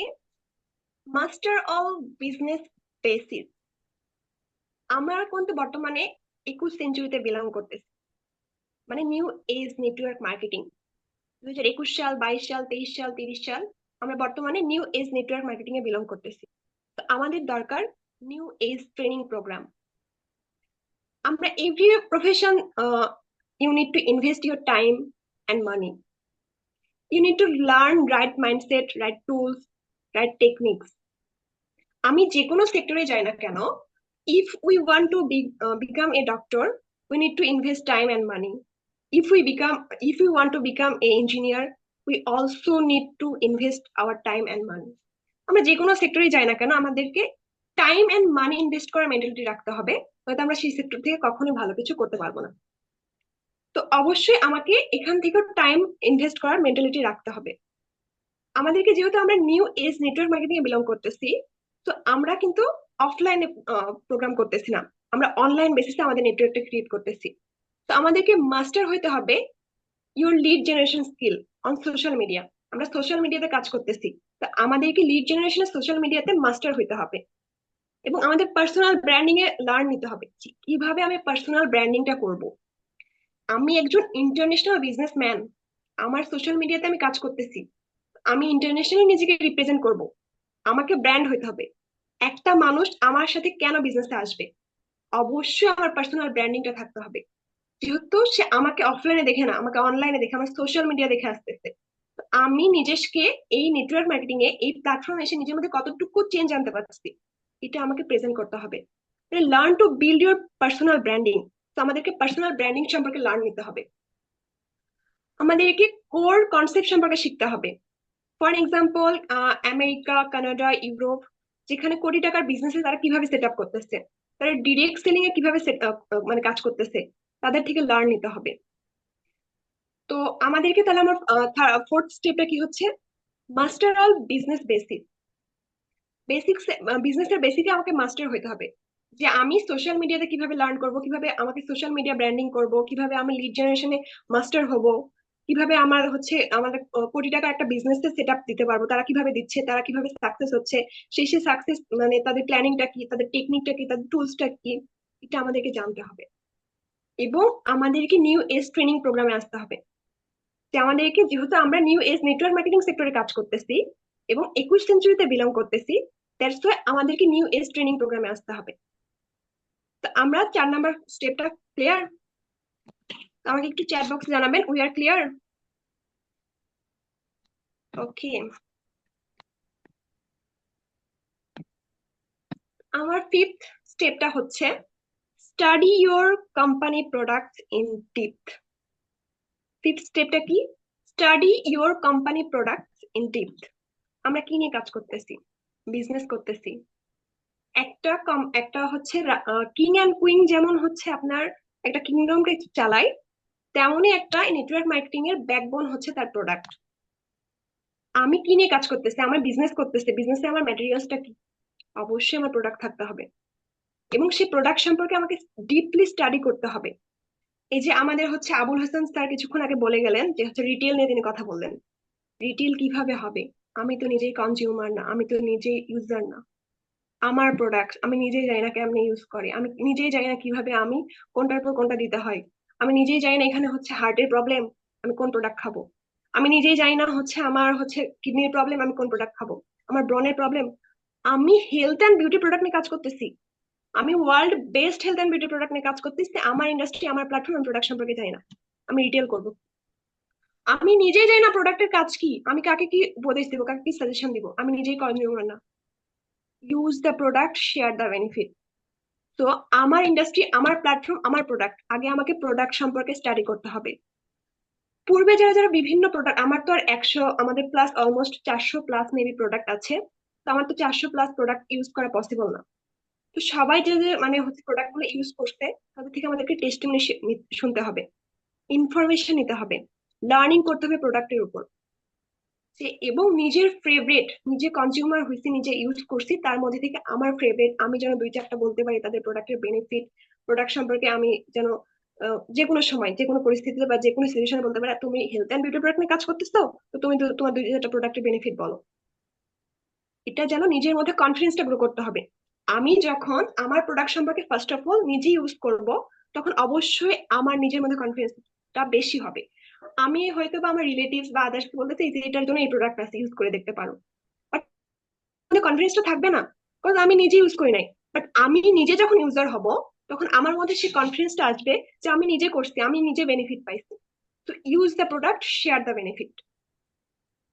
মাস্টার অল বিজনেস বেসিস। আমরা কিন্তু বর্তমানে 21 সেঞ্চুরিতে বিলং করতেছি, মানে নিউ এজ নেটওয়ার্ক মার্কেটিং। 2021 সাল, 22 সাল, 23 সাল, 30 সাল, আমরা বর্তমানে নিউ এজ নেটওয়ার্ক মার্কেটিং এ বিলং করতেছি। তো আমাদের দরকার নিউ এজ ট্রেনিং প্রোগ্রাম। আমরা every profession, you need to invest your time and money. You need to learn right mindset, right tools, right techniques. আমি যে কোনো সেক্টরে যাই না কেন, if we want to become a doctor, we need to invest time and money. If we want to become a engineer, we also need to invest our time and money. আমরা যে কোনো সেক্টরে যাই না কেন, আমাদেরকে টাইম এন্ড মানি ইনভেস্ট করার mentality রাখতে হবে, হয়তো আমরা সেই সেক্টর থেকে কখনোই ভালো কিছু করতে পারবো না। তো অবশ্যই আমাকে এখান থেকেও টাইম ইনভেস্ট করার মেন্টালিটি রাখতে হবে। আমাদেরকে যেহেতু আমরা নিউ এজ নেটওয়ার্ক মার্কেটিং এ বিলং করতেছি, তো আমরা কিন্তু অফলাইনে প্রোগ্রাম করতেছি না, আমরা অনলাইন বেসিসে আমাদের নেটওয়ার্কটা ক্রিয়েট করতেছি। তো আমাদেরকে মাস্টার হইতে হবে your lead generation skill on social media. আমরা সোশ্যাল মিডিয়াতে কাজ করতেছি, তো আমাদেরকে লিড জেনারেশনের সোশ্যাল মিডিয়াতে মাস্টার হইতে হবে। এবং আমাদের পার্সোনাল ব্র্যান্ডিং এ লার্ন নিতে হবে, কিভাবে আমি পার্সোনাল ব্র্যান্ডিংটা করব। আমি একজন ইন্টারন্যাশনাল বিজনেসম্যান, আমার সোশ্যাল মিডিয়াতে আমি কাজ করতেছি, আমি ইন্টারন্যাশনালি নিজেকে রিপ্রেজেন্ট করব, আমাকে ব্র্যান্ড হইতে হবে। একটা মানুষ আমার সাথে কেন বিজনেসে আসবে? অবশ্যই আমার পার্সোনাল ব্র্যান্ডিংটা থাকতে হবে। যেহেতু সে আমাকে অফলাইনে দেখে না, আমাকে অনলাইনে দেখে, আমার সোশ্যাল মিডিয়া দেখে আসতেছে, তো আমি নিজেকে এই নেটওয়ার্ক মার্কেটিং এ, এই প্ল্যাটফর্মে এসে নিজের মধ্যে কতটুকু চেঞ্জ আনতে পারছি, এটা আমাকে প্রেজেন্ট করতে হবে। Learn to build your personal branding. তো আমাদেরকে পার্সোনাল ব্র্যান্ডিং সম্পর্কে লার্ন নিতে হবে, আমাদেরকে কোর কনসেপ্ট সম্পর্কে শিখতে হবে। For example, America, Canada, Europe, যেখানে কোটি টাকার বিজনেসে তারা কিভাবে সেট আপ করতেছে, তারা ডিরেক্ট সেলিং এ কিভাবে সেট আপ মানে কাজ করতেছে, তাদের থেকে লার্ন নিতে হবে। তো আমাদেরকে তাহলে আমার ফোর্থ স্টেপটা কি হচ্ছে? Master all business basic. Basics, বিজনেসের বেসিকে আমাকে মাস্টার হতে হবে, যে আমি সোশ্যাল মিডিয়াতে কিভাবে লার্ন করব, কিভাবে আমাকে সোশ্যাল মিডিয়া ব্র্যান্ডিং করব, কিভাবে আমি লিড জেনারেশনে মাস্টার হব, কিভাবে আমার হচ্ছে আমাদের কোটি টাকা একটা বিজনেস সেট আপ দিতে পারবো, তারা কিভাবে দিচ্ছে, তারা কিভাবে সাকসেস হচ্ছে, সেই সাকসেস মানে তাদের প্ল্যানিংটা কি, তাদের টেকনিকটা কি, তাদের টুলসটা কি, এটা আমাদেরকে জানতে হবে। এবং আমাদেরকে নিউ এজ ট্রেনিং প্রোগ্রামে আসতে হবে, যে আমাদেরকে, যেহেতু আমরা নিউ এজ নেটওয়ার্ক মার্কেটিং সেক্টরে কাজ করতেছি এবং 21 সেঞ্চুরিতে বিলং করতেছি, দ্যাটস ওয়াই আমাদেরকে নিউ এজ ট্রেনিং প্রোগ্রামে আসতে হবে। তো আমরা 4 নাম্বার স্টেপটা ক্লিয়ার? আমাকে একটু চ্যাট বক্সে জানাবেন উই আর ক্লিয়ার। ওকে, আমার ফিফথ স্টেপটা হচ্ছে study your company products in depth. Fifth স্টেপটা কি? Study your company products in depth. আমরা কি নিয়ে কাজ করতেছি? বিজনেস করতেছি। একটা হচ্ছে কিং অ্যান্ড কুইন, যেমন হচ্ছে আপনার একটা কিংডমকে চালায়, তেমনই একটা নেটওয়ার্ক মার্কেটিং এর ব্যাকবোন হচ্ছে তার প্রোডাক্ট। আমি কি নিয়ে কাজ করতেছি, আমার বিজনেস করতেছে, বিজনেসে আমার ম্যাটেরিয়ালসটা কি, অবশ্যই আমার প্রোডাক্ট থাকতে হবে এবং সেই প্রোডাক্ট সম্পর্কে আমাকে ডিপলি স্টাডি করতে হবে। এই যে আমাদের হচ্ছে আবুল হাসান স্যার কিছুক্ষণ আগে বলে গেলেন যে হচ্ছে রিটেল নিয়ে তিনি কথা বললেন। রিটেল কিভাবে হবে? আমি তো নিজেই কনজিউমার না, আমি তো নিজেই ইউজার না। আমার প্রোডাক্ট আমি নিজেই জানি না কেমনে ইউজ করে, আমি নিজেই জানি না কিভাবে আমি কোনটার পর কোনটা দিতে হয়। আমি নিজেই জানি না এখানে হচ্ছে হার্টের প্রবলেম, আমি কোন প্রোডাক্ট খাবো। আমি নিজেই জানি না হচ্ছে আমার হচ্ছে কিডনির প্রবলেম, আমি কোন প্রোডাক্ট খাবো। আমার ব্রনের প্রবলেম। আমি হেলথ অ্যান্ড বিউটি প্রোডাক্ট নিয়ে কাজ করতেছি, আমি world best health and beauty product নিয়ে কাজ করতেছি। আমার ইন্ডাস্ট্রি, আমার প্ল্যাটফর্ম, আমি প্রোডাক্ট সম্পর্কে জানি না, আমি রিটেল করবো। আমি নিজেই জানি না প্রোডাক্টের কাজ কি, আমি কাকে কি উপদেশ দিব, কাকে কি সাজেশন দিব, আমি নিজেই কনজিউমার না। Use the product, share the benefit. তো আমার ইন্ডাস্ট্রি, আমার প্ল্যাটফর্ম, আমার প্রোডাক্ট, আগে আমাকে প্রোডাক্ট সম্পর্কে স্টাডি করতে হবে। পূর্বে যারা যারা বিভিন্ন প্রোডাক্ট, আমার তো আর 100, আমাদের plus almost 400 plus maybe product আছে। তো আমার তো 400 প্লাস প্রোডাক্ট ইউজ করা পসিবল না। তো সবাই যে যে মানে হচ্ছে প্রোডাক্ট গুলো ইউজ করছে, তাদের থেকে আমাদেরকে টেস্টিমনি শুনতে হবে, ইনফরমেশন নিতে হবে, লার্নিং করতে হবে প্রোডাক্টের উপর। যে এবং নিজের ফেভারিট, নিজে কনজিউমার হয়েছি, নিজে ইউজ করছি, তার মধ্যে থেকে আমার ফেভারিট আমি যেন 2-4টা বলতে পারি তাদের প্রোডাক্টের বেনিফিট, প্রোডাক্ট সম্পর্কে আমি যেন যে কোনো সময় যে কোনো পরিস্থিতিতে বা যে কোনো সিচুয়েশনে বলতে পারি, তুমি হেলথ অ্যান্ড বিউটি প্রোডাক্ট নিয়ে কাজ করতেছো, তো তুমি তোমার 2-4টা প্রোডাক্টের বেনিফিট বলো। এটা যেন নিজের মধ্যে কনফিডেন্সটা গ্রো করতে হবে। আমি যখন আমার প্রোডাক্ট সম্পর্কে ফার্স্ট অফ অল নিজে ইউজ করব, তখন অবশ্যই আমার নিজের মধ্যে কনফিডেন্সটা বেশি হবে। আমি হয়তো বা আমার রিলেটিভস বা আদার্স বলতে যে এটার জন্য এই প্রোডাক্ট আছে, ইউজ করে দেখতে পারো, বাট কনফিডেন্সটা থাকবে না, কারণ আমি নিজে ইউজ করি নাই। বাট আমি নিজে যখন ইউজার হব, তখন আমার মধ্যে সেই কনফিডেন্সটা আসবে যে আমি নিজে করছি, আমি নিজে বেনিফিট পাইছি। তো use the product, share the benefit.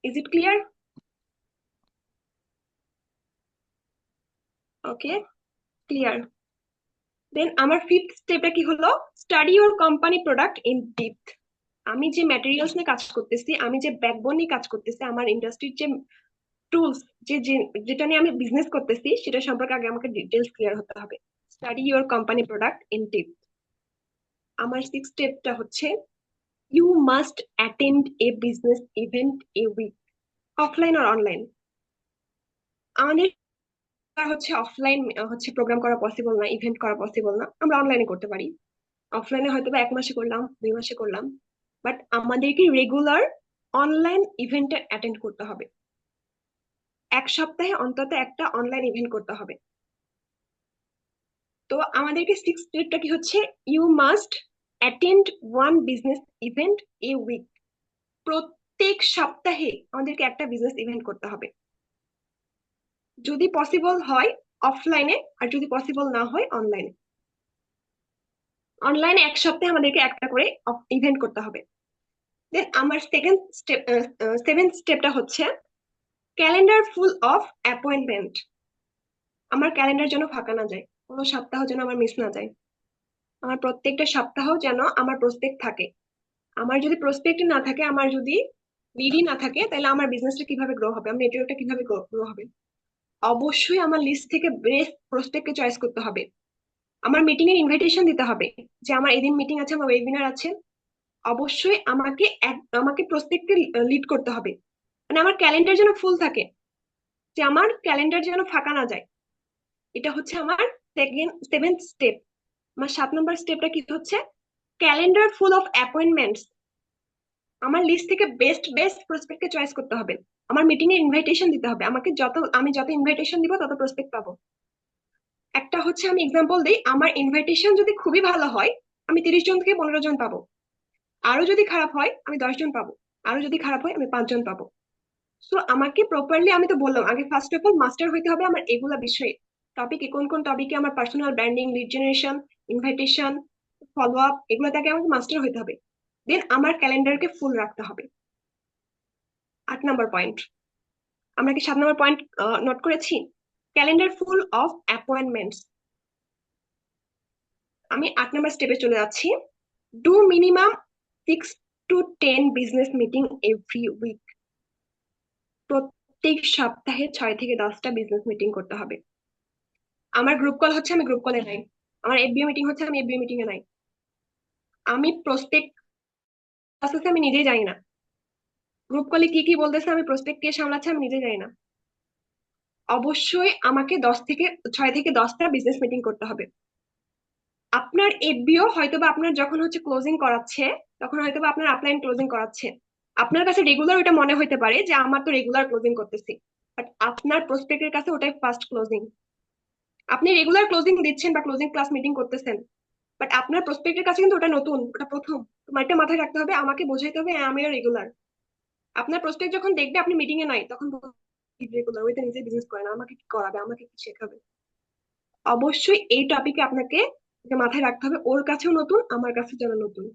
Is it clear? Okay, clear. Then আমার ফিফথ স্টেপে কি হলো, study your company product in depth. আমি যে ম্যাটেরিয়ালস নিয়ে কাজ করতেছি, আমি যে ব্যাকবোন নিয়ে কাজ করতেছি, আমার ইন্ডাস্ট্রির যে টুলস, যেটা নিয়ে আমি বিজনেস করতেছি, সেটা সম্পর্কে আগে আমাকে ডিটেলস ক্লিয়ার হতে হবে। Study your company product in depth. আমার সিক্স স্টেপটা হচ্ছে, you must attend a business event a week, offline আর অনলাইন। আমাদের হচ্ছে অফলাইন হচ্ছে প্রোগ্রাম করা পসিবল না, ইভেন্ট করা পসিবল না, আমরা অনলাইনে করতে পারি। অফলাইনে হয়তো বা 1 মাসে করলাম, 2 মাসে করলাম, বাট আমাদেরকে রেগুলার অনলাইন ইভেন্টে অ্যাটেন্ড করতে হবে। 1 সপ্তাহে অন্তত একটা অনলাইন ইভেন্ট করতে হবে। তো আমাদেরকে সিক্স স্টেপটা কি হচ্ছে, you must attend one business event a week. প্রত্যেক সপ্তাহে আমাদেরকে একটা বিজনেস ইভেন্ট করতে হবে, যদি পসিবল হয় অফলাইনে, আর যদি পসিবল না হয় অনলাইনে। অনলাইনে 1 সপ্তাহে আমাদেরকে একটা করে ইভেন্ট করতে হবে। দেন আমার সেভেন্থ স্টেপটা হচ্ছে, ক্যালেন্ডার ফুল অফ অ্যাপয়েন্টমেন্ট। আমার ক্যালেন্ডার যেন ফাঁকা না যায়, কোনো সপ্তাহ যেন আমার মিস না যায়। আমার প্রত্যেকটা সপ্তাহ যেন আমার প্রসপেক্ট থাকে। আমার যদি প্রসপেক্ট না থাকে, আমার যদি লিডই না থাকে, তাহলে আমার বিজনেসটা কিভাবে গ্রো হবে, আমার নেটওয়ার্কটা কিভাবে গ্রো হবে? অবশ্যই আমার লিস্ট থেকে বেস্ট প্রসপেক্টকে চয়েস করতে হবে। আমার মিটিং এর ইনভাইটেশন দিতে হবে, যে আমার এদিন মিটিং আছে, আমার ওয়েবিনার আছে। অবশ্যই আমাকে প্রসপেক্টকে লিড করতে হবে, মানে আমার ক্যালেন্ডার যেন ফুল থাকে, যে আমার ক্যালেন্ডার যেন ফাঁকা না যায়। এটা হচ্ছে আমার সেভেন্থ স্টেপ। আমার 7 নম্বর স্টেপটা কি হচ্ছে, ক্যালেন্ডার ফুল অফ অ্যাপয়েন্টমেন্টস। আমার লিস্ট থেকে বেস্ট বেস্ট প্রসপেক্টকে চয়েস করতে হবে। আমার মিটিং এ ইনভাইটেশন দিতে হবে, আমি যত ইনভাইটেশন দিব তত প্রসপেক্ট পাবো। একটা হচ্ছে আমি এক্সাম্পল দিই, আমার ইনভাইটেশন যদি খুবই ভালো হয়, আমি 30 জন থেকে 15 জন পাবো। আরো যদি খারাপ হয়, আমি 10 জন পাবো। আরো যদি খারাপ হয়, আমি 5 জন পাবো। সো আমাকে প্রপারলি, আমি তো বললাম আগে ফার্স্ট অফ অল মাস্টার হইতে হবে আমার এগুলা বিষয়ে। টপিকে কোন কোন টপিকে আমার personal branding, lead generation, invitation, follow up, এগুলোতে আগে আমাকে মাস্টার হইতে হবে। দেন আমার ক্যালেন্ডারকে ফুল রাখতে হবে। 8 নম্বর পয়েন্ট, আমরা কি 7 নম্বর পয়েন্ট নোট করেছি? Calendar full of appointments. আমি 8 নম্বর স্টেপে চলে যাচ্ছি। Do minimum 6 to 10 business meeting every week. প্রত্যেক সপ্তাহে 6 থেকে 10টা বিজনেস মিটিং করতে হবে। আমার গ্রুপ কল হচ্ছে, আমি গ্রুপ কলে নাই। আমার এফবিও মিটিং হচ্ছে, আমি এফবিও মিটিং এ নাই। আমি প্রসপেক্ট প্রসেস আমি নিজেই জানি না, গ্রুপ কলে কি কি বলতেছে, আমি প্রসপেক্ট কে সামলাচ্ছে আমি নিজে জানি না। অবশ্যই আমাকে 6 থেকে 10টা বিজনেস মিটিং করতে হবে। আপনার এফবিও হয়তোবা আপনার যখন হচ্ছে ক্লোজিং করাচ্ছে, তখন হয়তোবা আপনার আপলাইন ক্লোজিং করাচ্ছে, আপনার কাছে রেগুলার ওটা মনে হইতে পারে যে আমার তো রেগুলার ক্লোজিং করতেছি, বাট আপনার প্রসপেক্টের কাছে ওটাই ফার্স্ট ক্লোজিং। আপনি রেগুলার ক্লোজিং দিচ্ছেন বা ক্লোজিং ক্লাস মিটিং করতেছেন, বাট আপনার প্রসপেক্টের কাছে কিন্তু ওটা নতুন, ওটা প্রথম। তো এটা মাথায় রাখতে হবে, আমাকে বোঝাইতে হবে হ্যাঁ, আমিও রেগুলার। আপনার প্রসপেক্ট যখন দেখবে আপনি মিটিং এ নাই, তখন রেগুলার, ওইটা নিজে বিজনেস করে না, আমাকে কি করাবে, আমাকে কি শেখাবে। অবশ্যই এই টপিকে আপনাকে মাথায় রাখতে হবে, ওর কাছেও নতুন, আমার কাছে যেন নতুন।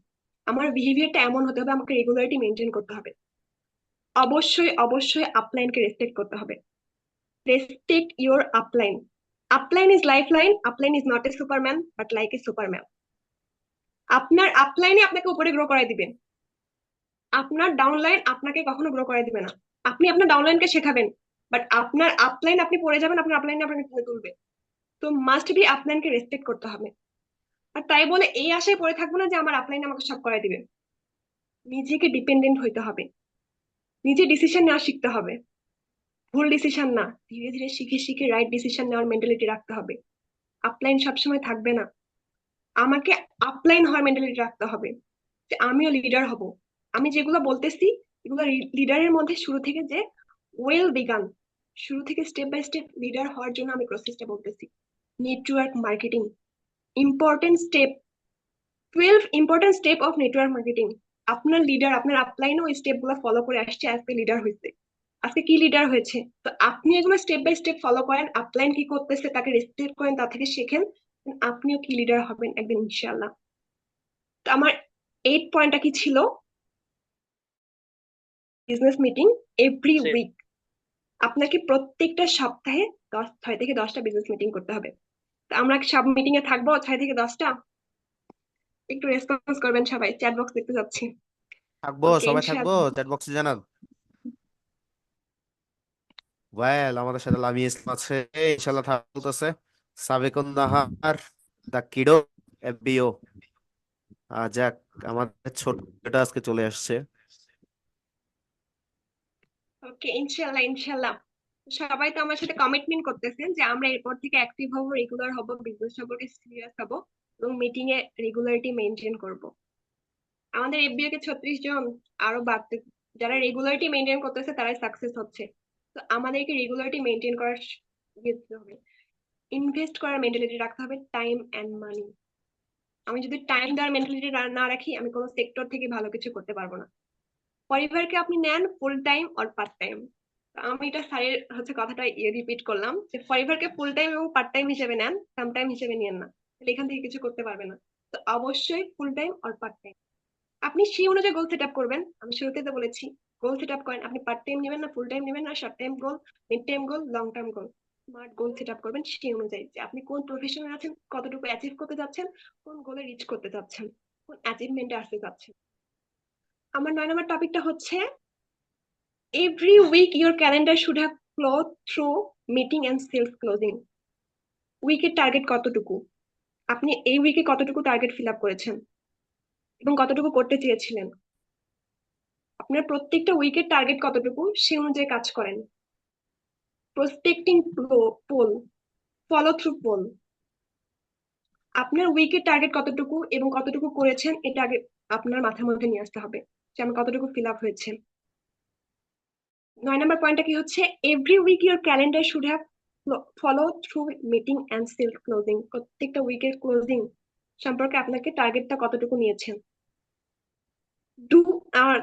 আমার বিহেভিয়ারটা এমন হতে হবে, আমাকে রেগুলারিটি মেনটেন করতে হবে। অবশ্যই অবশ্যই আপলাইনকে রেসপেক্ট করতে হবে। Respect your upline. Upline is life line, upline is not a Superman but like a Superman. আপনার আপলাইনে আপনাকে উপরে গ্রো করাই দিবে, আপনার ডাউনলাইন আপনাকে কখনো গ্রো করাই দিবে না। আপনি আপনার ডাউনলাইনকে শেখাবেন, বাট আপনার আপলাইন আপনি পড়ে যাবেন, আপনার আপলাইনে আপনাকে তুলে তুলবে। তো মাস্ট বি আপলাইনকে রেসপেক্ট করতে হবে। আর তাই বলে এই আশায় পড়ে থাকবো না যে আমার আপলাইন আমাকে সব করাই দিবে। নিজেকে ডিপেন্ডেন্ট হইতে হবে, নিজে ডিসিশন নেওয়া শিখতে হবে। ভুল ডিসিশন না, ধীরে ধীরে শিখে শিখে রাইট ডিসিশন নেওয়ার মেন্টালিটি রাখতে হবে। আপলাইন সবসময় থাকবে না, আমাকে আপলাইন হওয়ার মেন্টালিটি রাখতে হবে যে আমিও লিডার হব। আমি যেগুলো বলতেছি এগুলো লিডারের মধ্যে শুরু থেকে যে ওয়েল বিগান, শুরু থেকে স্টেপ বাই স্টেপ লিডার হওয়ার জন্য আমি প্রসেসটা বলতেছি। Network marketing important step, 12 important step of network marketing. আপনার লিডার আপনার আপলাইনে ওই স্টেপ গুলো ফলো করে আসছে, আজকে লিডার হয়েছে। আজকে কি লিডার হয়েছে, তো আপনি এগুলো স্টেপ বাই স্টেপ ফলো করেন, আপলাইন কি করতেছে তাকে রেসপেক্ট করেন, তা থেকে শেখেন, আপনিও কি লিডার হবেন একদিন ইনশাআল্লাহ। তো আমার 8 পয়েন্টটা কি ছিল, বিজনেস মিটিং এভরি জি। উইক। আপনাকে প্রত্যেকটা সপ্তাহে 6 থেকে 10টা বিজনেস মিটিং করতে হবে। তো আমরা সব মিটিং এ থাকবো 6 থেকে 10টা? একটু রেসপন্স করবেন সবাই, চ্যাট বক্স দেখতে যাচ্ছি। থাকবো, ওকে সবাই থাকবো, ইনশাআল্লাহ। চ্যাট বক্সে জানান। ওয়েল, আমাদের সাথে লামি ইসলাম আছে, ইনশাল্লাহ থাকতেছে। সাবেকুন নাহার, দা কিডো, এফবিও। যাক, আমাদের ছোটটা আজকে চলে আসছে। ওকে ইনশাআল্লাহ ইনশাআল্লাহ। সবাই তো আমার সাথে কমিটমেন্ট করতেছেন যে আমরা এরপর থেকে অ্যাক্টিভ হব, রেগুলার হব, বিজনেস সম্পর্কে সিরিয়াস হব এবং মিটিং এ রেগুলারিটি মেনটেন করব। আমাদের এফবিও কে 36 জন, আরো বাড়তে, যারা রেগুলারিটি মেনটেন করতেছে তারাই সাকসেস হচ্ছে। তো আমাদেরকে রেগুলারিটি মেনটেন করার দিতে হবে, ইনভেস্ট করার মেন্টালিটি রাখতে হবে, টাইম এন্ড মানি। আমি যদি টাইম দেওয়ার মেন্টালিটি না রাখি, আমি কোনো সেক্টর থেকে ভালো কিছু করতে পারবো না। পরিবারকে আপনি নেন ফুল টাইম আর পার্ট টাইম। আমি এটা স্যারের হচ্ছে কথাটা রিপিট করলাম যে পরিবারকে ফুল টাইম এবং পার্ট টাইম হিসেবে নেন, সাম টাইম হিসেবে নিয়েন না, তাহলে এখান থেকে কিছু করতে পারবে না। তো অবশ্যই ফুল টাইম আর পার্ট টাইম। আপনি সেই অনুযায়ী গোল সেট আপ করবেন, আমি শুরুতে তো বলেছি গোল সেট আপ করেন, আপনি পার্ট টাইম নেবেন না ফুল টাইম নেবেন না, short time goal, mid time goal, long term goal, smart goal set up করবেন সেই অনুযায়ী যে আপনি কোন প্রফেশনে আছেন, কতটুকু অ্যাচিভ করতে যাচ্ছেন, কোন গোলে রিচ করতে যাচ্ছেন, কোন অ্যাচিভমেন্টে আসতে যাচ্ছেন। আমার 9 নম্বর টপিকটা হচ্ছে every week your calendar should have flow through meeting and sales closing. উইকের টার্গেট কতটুকু, আপনি এই উইকে কতটুকু টার্গেট ফিল আপ করেছেন এবং কতটুকু করতে চেয়েছিলেন, আপনার প্রত্যেকটা উইকের টার্গেট কতটুকু সে অনুযায়ী কাজ করেন। Prospecting poll, follow through poll, আপনার উইকের টার্গেট কতটুকু এবং কতটুকু করেছেন এটা আগে আপনার মাথার মধ্যে নিয়ে আসতে হবে যে আমার কতটুকু ফিল আপ হয়েছে। 9 নম্বর পয়েন্টটা কি হচ্ছে, every week your calendar should have follow through meeting and sales closing. প্রত্যেকটা উইকের ক্লোজিং সম্পর্কে আপনাকে টার্গেটটা কতটুকু নিয়েছেন। ডু আর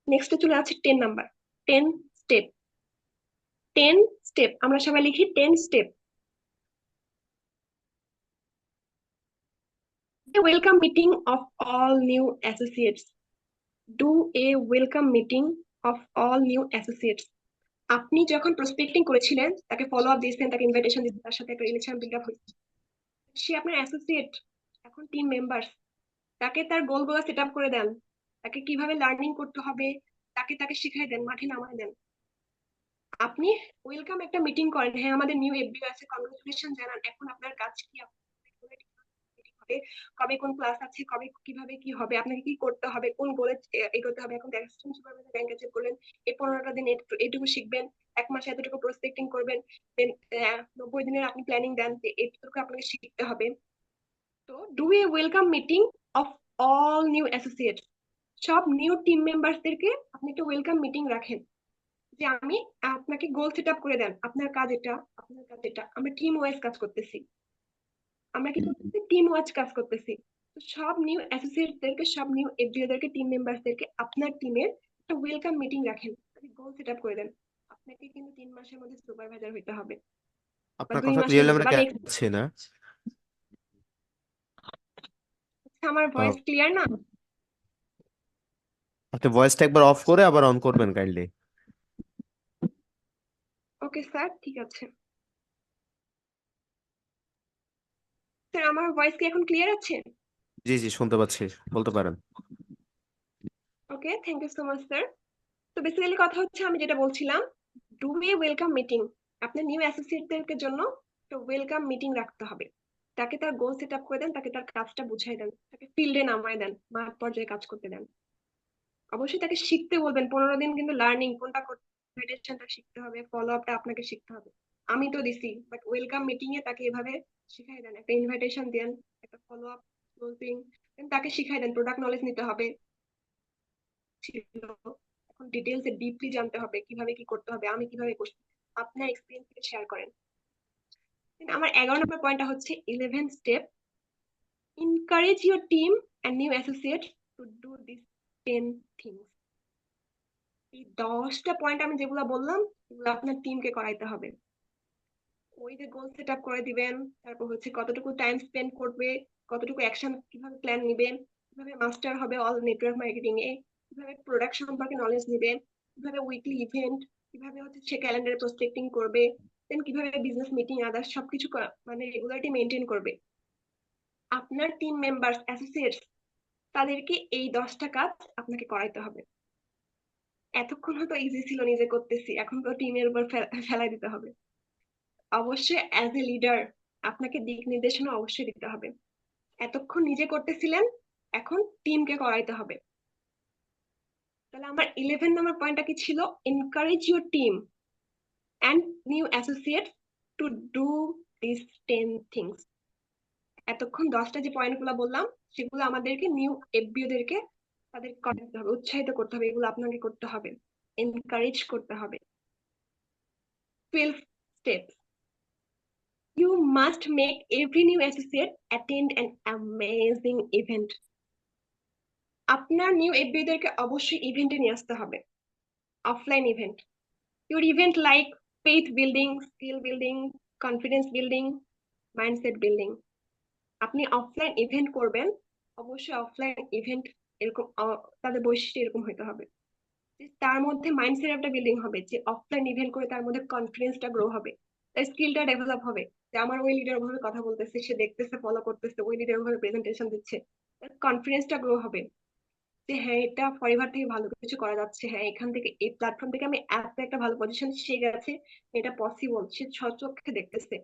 নেক্সটে চলে আছে 10 নাম্বার, 10 স্টেপ। 10 স্টেপ আমরা সবাই লিখি 10 step. A welcome meeting of all new associates. Do a welcome meeting of all new associates. আপনি যখন প্রসপেক্টিং করেছিলেন, তাকে ফলো আপ দিয়েছেন, তাকে ইনভাইটেশন দিয়েছেন, তার সাথে একটা রিলেশন বিল্ড আপ হয়েছে, সে আপনার অ্যাসোসিয়েট, এখন টিম মেম্বার্স। তাকে তার গোলগুলো সেট আপ করে দেন, তাকে কিভাবে লার্নিং করতে হবে তাকে তাকে শিখাই দেন, মাঠে নামায় দেন। আপনি ওয়েলকাম একটা মিটিং করেন, হ্যাঁ আমাদের নিউ এফবিও আছে, কংগ্রেচুলেশন জানান, এখন আপনার কাজ কি, হবে, কবে কোন ক্লাস আছে, কবে কিভাবে কি হবে, আপনাকে কি করতে হবে, কোন গোলে এগোতে হবে। এখন অ্যাসিস্ট্যান্ট সুপারভাইজার র্যাঙ্ক অ্যাচিভ করলেন, এই 15টা দিন এটুকু শিখবেন, এক মাসে এতটুকু প্রসপেক্টিং করবেন, দেন 90 দিনের আপনি প্ল্যানিং দেন যে এতটুকু আপনাকে শিখতে হবে। তো do a welcome meeting of all new associate, সব নিউ টিম মেম্বারসদেরকে আপনি একটা ওয়েলকাম মিটিং রাখেন যে আমি আপনাকে গোল সেট আপ করে দেন, আপনার কাজ এটা, আপনার কাজ এটা, আমরা টিম ওয়াইজ কাজ করতেছি, আমরা কি করতেছি, টিম ওয়াইজ কাজ করতেছি। তো সব নিউ অ্যাসোসিয়েটদেরকে, সব নিউ এফডিওদেরকে, টিম মেম্বারসদেরকে আপনার টিমের একটা ওয়েলকাম মিটিং রাখেন, গোল সেট আপ করে দেন। আপনাকে কিন্তু 3 মাসের মধ্যে সুপারভাইজার হইতে হবে, বা আপনার দুই কথা মাসের ক্লিয়ারলি মধ্যে, আমরা বা নেক্সট। পাচ্ছি না। আমার আহ, ভয়েস ক্লিয়ার না? আপনি ভয়েসটা একবার অফ করে আবার অন করবেন কাইন্ডলি। ওকে স্যার, ঠিক আছে স্যার, আমার ভয়েস কি এখন ক্লিয়ার আছে? জি জি, শুনতে পাচ্ছি, বলতে পারেন। Okay, thank you so much sir. তো বেসিক্যালি কথা হচ্ছে, আমি যেটা বলছিলাম, ডু এ ওয়েলকাম মিটিং, আপনার নিউ অ্যাসোসিয়েটদেরকে জন্য একটা ওয়েলকাম মিটিং রাখতে হবে। তাকে তার গোল সেট আপ করে দেন, তাকে তার কাজটা বুঝাই দেন, তাকে ফিল্ডে নামায় দেন, মাঠ পর্যায়ে কাজ করতে দেন। অবশ্যই তাকে শিখতে বলবেন, 15 দিন কিন্তু লার্নিং, কোনটা করতে, মেডিটেশনটা শিখতে হবে, ফলো আপটা আপনাকে শিখতে হবে। আমি তো দিছি, বাট ওয়েলকাম মিটিং এ তাকে এভাবে শিখাই দেন, একটা ইনভাইটেশন দেন, একটা ফলো আপ, ক্লোজিং, তাকে শিখাই দেন, প্রোডাক্ট নলেজ নিতে হবে ছিল, এখন ডিটেলস এ ডিপলি জানতে হবে কিভাবে কি করতে হবে, আমি কিভাবে করছি, আপনার এক্সপিরিয়েন্স থেকে শেয়ার করেন। Then আমার 11 নম্বর পয়েন্টটা হচ্ছে 11 step, encourage your team and new associates to do these 10 things। এই 10টা পয়েন্ট আমি যেগুলো বললাম, এগুলো আপনার টিমকে করাইতে হবে। ওই যে গোল সেট আপ করে দিবেন, তারপর হচ্ছে কতটুকু টাইম স্পেন্ড করবে, কতটুকু অ্যাকশন, কিভাবে প্ল্যান নিবে, কিভাবে মাস্টার হবে অল নেটওয়ার্ক মার্কেটিং এ, কিভাবে প্রোডাক্ট সম্পর্কে নলেজ নিবে, কিভাবে উইকলি ইভেন্ট, কিভাবে হচ্ছে সে ক্যালেন্ডারে প্রসপেক্টিং করবে, দেন কিভাবে বিজনেস মিটিং আদার্স সবকিছু মানে রেগুলারিটি মেনটেন করবে। আপনার টিম মেম্বার্স, অ্যাসোসিয়েটস, তাদেরকে এই 10টা কাজ আপনাকে করাইতে হবে। এতক্ষণ হয়তো ইজি ছিল, নিজে করতেছি, এখন তো টিমের উপর ফেলাই দিতে হবে। অবশ্যই অ্যাজ এ লিডার আপনাকে দিক নির্দেশনা অবশ্যই দিতে হবে। এতক্ষণ নিজে করতেছিলেন, এখন টিমকে করাইতে হবে। তাহলে আমার 11 নম্বর পয়েন্টটা কি ছিল, encourage your team and new associates to do this 10 things. এতক্ষণ 10টা যে পয়েন্ট গুলো বললাম, সেগুলো আমাদেরকে নিউ এফবিওদেরকে তাদের করতে হবে, উৎসাহিত করতে হবে, এগুলো আপনাকে করতে হবে, এনকারেজ করতে হবে। 12 steps, you must make every new associate attend an amazing event। আপনার নিউ এফবিদেরকে অবশ্যই ইভেন্টে নিয়ে আসতে হবে, offline event. Your event like faith building, skill building, confidence building, mindset building. আপনি অফলাইন ইভেন্ট করবেন, অবশ্যই অফলাইন ইভেন্ট এরকম তাদের বৈশিষ্ট্য এরকম হতে হবে যে তার মধ্যে মাইন্ডসেট একটা বিল্ডিং হবে, যে অফলাইন ইভেন্ট করে তার মধ্যে কনফিডেন্সটা গ্রো হবে, তার স্কিলটা ডেভেলপ হবে, যে আমার ওই লিডার ওভাবে কথা বলতেছে, সে দেখতেছে, ফলো করতেছে, ওই লিডার ওভাবে প্রেজেন্টেশন দিচ্ছে, তার কনফিডেন্সটা গ্রো হবে যে হ্যাঁ, এটা ফরএভার থেকে ভালো কিছু করা যাচ্ছে, হ্যাঁ এখান থেকে, এই প্ল্যাটফর্ম থেকে আমি এত একটা ভালো পজিশন সে গেছে, এটা পসিবল, সে স্বচক্ষে দেখতেছে,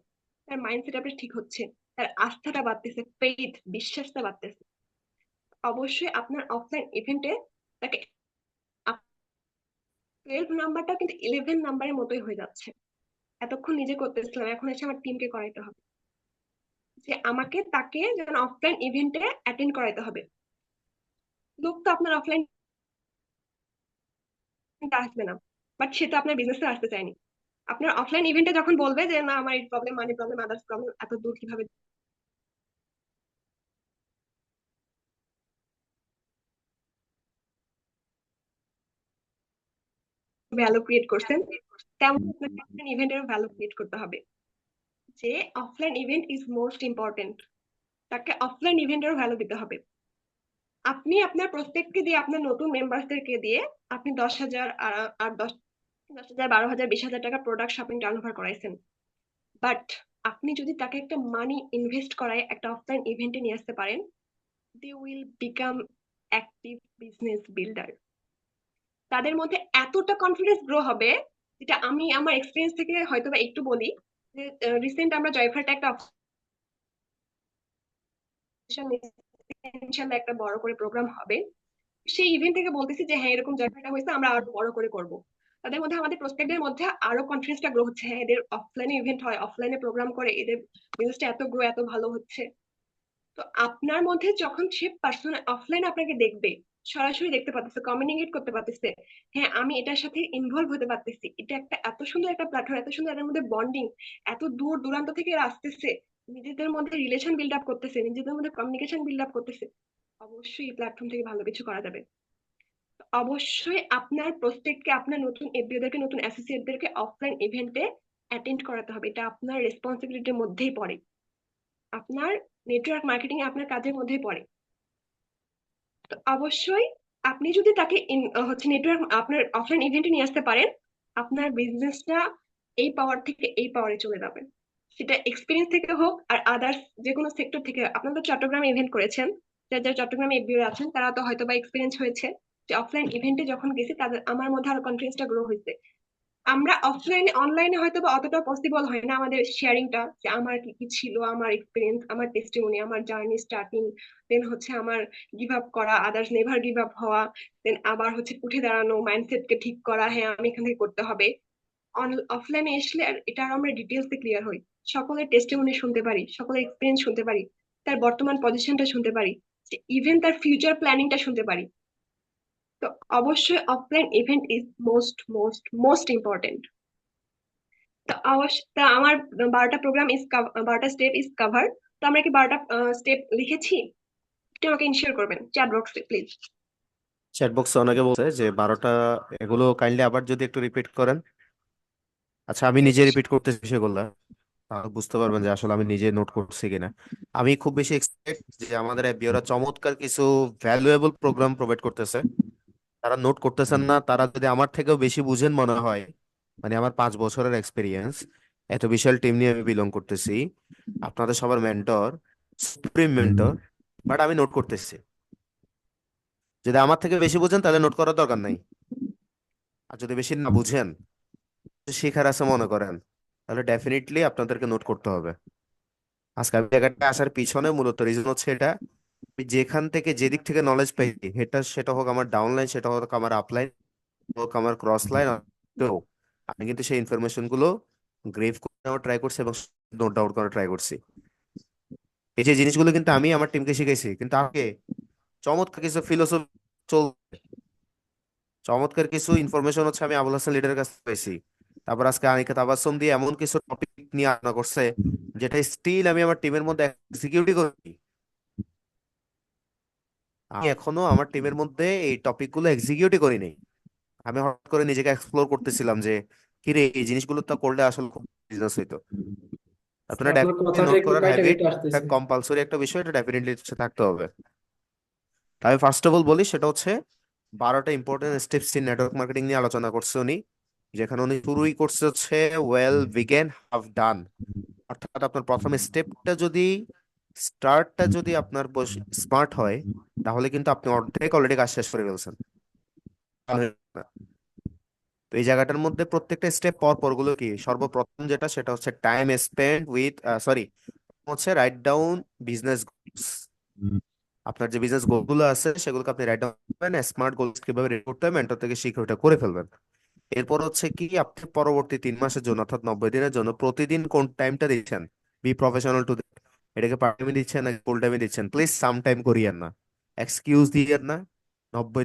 তার মাইন্ডসেট আপনি ঠিক হচ্ছে, তার আস্থাটা বাড়তেছে, ফেথ, বিশ্বাসটা বাড়তেছে। অবশ্যই আপনার অফলাইন ইভেন্টে তাকে, 12 নাম্বারটা কিন্তু 11 নাম্বারের মতোই হয়ে যাচ্ছে। এতক্ষণ নিজে করতেছিলাম, এখন এসে আমার টিমকে করাইতে হবে, যে আমাকে তাকে যেন অফলাইন ইভেন্টে অ্যাটেন্ড করাইতে হবে। লোক তো আপনার অফলাইন আসবে না, বাট সে তো আপনার বিজনেসে আসতে চায়নি। আপনার অফলাইন ইভেন্টে যখন বলবে যে না আমার এই problem, money problem, others problem, এত দূর কিভাবে ভ্যালু ক্রিয়েট করছেন, তেমন আপনাকে অফলাইন ইভেন্টের ভ্যালু ক্রিয়েট করতে হবে, যে offline event is most important, তাকে অফলাইন ইভেন্টের ভ্যালু দিতে হবে। আপনি আপনার প্রত্যেককে দিয়ে, আপনার নতুন মেম্বারসদেরকে দিয়ে আপনি 10,000 আর 10,000, 12,000, 20,000 টাকা প্রোডাক্ট শপিং টার্নওভার করাইছেন, বাট আপনি যদি তাকে একটা মানি ইনভেস্ট করায় একটা অফলাইন ইভেন্টে নিয়ে আসতে পারেন, they will become active business builder. তাদের মধ্যে এতটা কনফিডেন্স গ্রো হবে, যেটা আমি আমার এক্সপিরিয়েন্স থেকে হয়তো বা একটু বলি, যে রিসেন্ট আমরা জয়ফারটা একটা ইনশাল্লাহ একটা বড় করে প্রোগ্রাম হবে। সেই ইভেন্ট থেকে বলতেছি যে হ্যাঁ এরকম জায়গাটা হয়েছে, আমরা আরো বড় করে করব। তাদের মধ্যে, আমাদের প্রস্পেক্টদের মধ্যে আরো কনফিডেন্সটা গ্রো হচ্ছে, হ্যাঁ এদের অফলাইনে ইভেন্ট হয়, অফলাইনে প্রোগ্রাম করে, এদের বিজনেসটা এত গ্রো, এত ভালো হচ্ছে। তো আপনার মধ্যে যখন সে পার্সোনাল অফলাইন আপনাকে দেখবে, সরাসরি দেখতে পারতেছে, কমিউনিকেট করতে পারতেছে, হ্যাঁ আমি এটার সাথে ইনভলভ হতে পারতেছি, এটা একটা এত সুন্দর একটা প্ল্যাটফর্ম, এত সুন্দর এর মধ্যে বন্ডিং, এত দূর দূরান্ত থেকে এরা আসতেছে, নিজেদের মধ্যে রিলেশন বিল্ড আপ করতেছে, নিজেদের মধ্যে কমিউনিকেশন বিল্ড আপ করতেছে, অবশ্যই এই প্ল্যাটফর্ম থেকে ভালো কিছু করা যাবে। তো অবশ্যই আপনার প্রস্পেক্টকে, আপনার নতুন এফবিওদেরকে, নতুন অ্যাসোসিয়েটদেরকে অফলাইন ইভেন্টে অ্যাটেন্ড করাতে হবে, এটা আপনার রেসপন্সিবিলিটির মধ্যেই পড়ে, আপনার নেটওয়ার্ক মার্কেটিং এ আপনার কাজের মধ্যেই পড়ে। তো অবশ্যই আপনি যদি তাকে নেটওয়ার্ক আপনার অফলাইন ইভেন্টে নিয়ে আসতে পারেন, আপনার বিজনেসটা এই পাওয়ার থেকে এই পাওয়ারে চলে যাবে। সেটা এক্সপিরিয়েন্স থেকে হোক আর আদার্স যে কোনো সেক্টর থেকে। আপনারা তো চট্টগ্রামে ইভেন্ট করেছেন, যারা যারা চট্টগ্রামে এফবিও আছেন তারা তো হয়তো বা এক্সপিরিয়েন্স হয়েছে যে অফলাইন ইভেন্টে যখন গেছি তাদের, আমার মধ্যে আরো কনফিডেন্সটা গ্রো হয়েছে। আমরা অফলাইনে, অনলাইনে হয়তো বা অতটা পসিবল হয় না আমাদের শেয়ারিংটা, যে আমার কি কি ছিল, আমার এক্সপিরিয়েন্স, আমার টেস্টিমনি, আমার জার্নি স্টার্টিং, দেন হচ্ছে আমার গিভ আপ করা, আদার্স নেভার গিভ আপ হওয়া, দেন আবার হচ্ছে উঠে দাঁড়ানো, মাইন্ডসেটকে ঠিক করা, হ্যাঁ আমি এখান থেকে করতে হবে। অফলাইনে আসলে আর এটা আরো আমরা ডিটেলসে ক্লিয়ার হই, সকলের টেস্টিমনি শুনতে পারি, সকলের এক্সপিরিয়েন্স শুনতে পারি, তার বর্তমান পজিশনটা শুনতে পারি, ইভেন তার ফিউচার প্ল্যানিংটা শুনতে পারি। তো অবশ্যই offline event is most most most important. তা তা আমার 12টা প্রোগ্রাম 12টা স্টেপ ইজ কভার। তো আমরা কি 12টা স্টেপ লিখেছি? একটু আমাকে ইনশিওর করবেন চ্যাট বক্সে প্লিজ। চ্যাট বক্সে অনেকে বলছে যে 12টা, এগুলো কাইন্ডলি আবার যদি একটু রিপিট করেন। আচ্ছা, আমি নিজে রিপিট করতেছি সেগুলো, তাহলে বুঝতে পারবেন যে আসলে আমি নিজে নোট করছি কিনা। আমি খুব বেশি এক্সপেক্ট যে আমাদের এফবিওরা চমৎকার কিছু ভ্যালুয়েবল প্রোগ্রাম প্রোভাইড করতেছে, তারা নোট করতেছেন না। তারা যদি আমার থেকেও বেশি বুঝেন মনে হয়, মানে আমার 5 বছরের এক্সপিরিয়েন্স, এত বিশাল টিম নিয়ে আমি বিলং করতেছি, আপনাদের সবার মেন্টর, সুপ্রিম মেন্টর, বাট আমি নোট করতেছি। যদি আমার থেকে বেশি বুঝেন তাহলে নোট করার দরকার নাই, আর যদি বেশি না বুঝেন, শেখার আছে মনে করেন, তাহলে ডেফিনেটলি আপনাদেরকে নোট করতে হবে। আজকে আমি জায়গাটা আসার পিছনে মূলত রিজন হচ্ছে এটা, আমি যেখান থেকে যেদিক থেকে নলেজ পাইছি, সেটা হোক আমার ডাউনলাইন, সেটা হোক আমার আপলাইন, হোক আমার ক্রস লাইন, আমি কিন্তু সেই ইনফরমেশন গুলো গ্রেভ করে নেওয়ার ট্রাই করছি এবং নোট ডাউন করার ট্রাই করছি। এই যে জিনিসগুলো কিন্তু আমি আমার টিমকে শিখাইছি, কিন্তু আগে চমৎকার কিছু ফিলোসফি চলছে, চমৎকার কিছু ইনফরমেশন হচ্ছে আমি আবুল হাসান লিডারের কাছ থেকে পাইছি। তারপর আজকে আনিকা তাবাসসুম দিয়ে এমন কিছু টপিক নিয়ে আলোচনা করছে যেটা স্টিল আমি আমার টিমের মধ্যে এক্সিকিউটই করি। আমি এখনো আমার টিমের মধ্যে এই টপিক গুলো এক্সিকিউটই করি নাই। আমি হঠাৎ করে নিজেকে এক্সপ্লোর করতেছিলাম যে কিরে এই জিনিসগুলো তো করলে আসলে বিজনেস হইতো। আপনারা আপনার ডেফিনেটলি কথাটা নোট একটু করার কাইটা হ্যাবিট কেটে আসতেছে। কম্পালসরি একটা বিষয়, এটা ডেফিনেটলি থাকতে হবে। আমি ফার্স্ট অফ অল বলি, সেটা হচ্ছে 12টা important steps in network marketing নিয়ে আলোচনা করছে উনি, যেখানে উনি শুরুই করছে হচ্ছে ওয়েল বিগেন হাফ ডান। অর্থাৎ আপনার প্রথম স্টার্টটা যদি আপনার স্মার্ট হয়, তাহলে কিন্তু আপনি অর্ধেক অলরেডি কাজ শেষ করে ফেলছেন। তো এই জায়গাটার মধ্যে প্রত্যেকটা স্টেপ পর পর গুলো কি, সর্বপ্রথম যেটা সেটা হচ্ছে টাইম স্পেন্ড উইথ, সরি, হচ্ছে রাইট ডাউন বিজনেস গোলস। আপনার যে বিজনেস গোলগুলো আছে সেগুলোকে আপনি রাইট ডাউন করবেন, স্মার্ট গোলস কিভাবে রেডি করতে হবে মেন্টর থেকে শিখে ওটা করে ফেলবেন। এরপর হচ্ছে কি, আপনি পরবর্তী 3 মাসের জন্য অর্থাৎ 90 দিনের জন্য প্রতিদিন কোন টাইমটা দিচ্ছেন, বি প্রফেশনাল টু, এটাকে পার্ট টাইমে দিচ্ছেন না ফুল টাইমে দিচ্ছেন, প্লিজ সাম টাইম করিয়েন না, এক্সকিউজ দিয়েন না। 90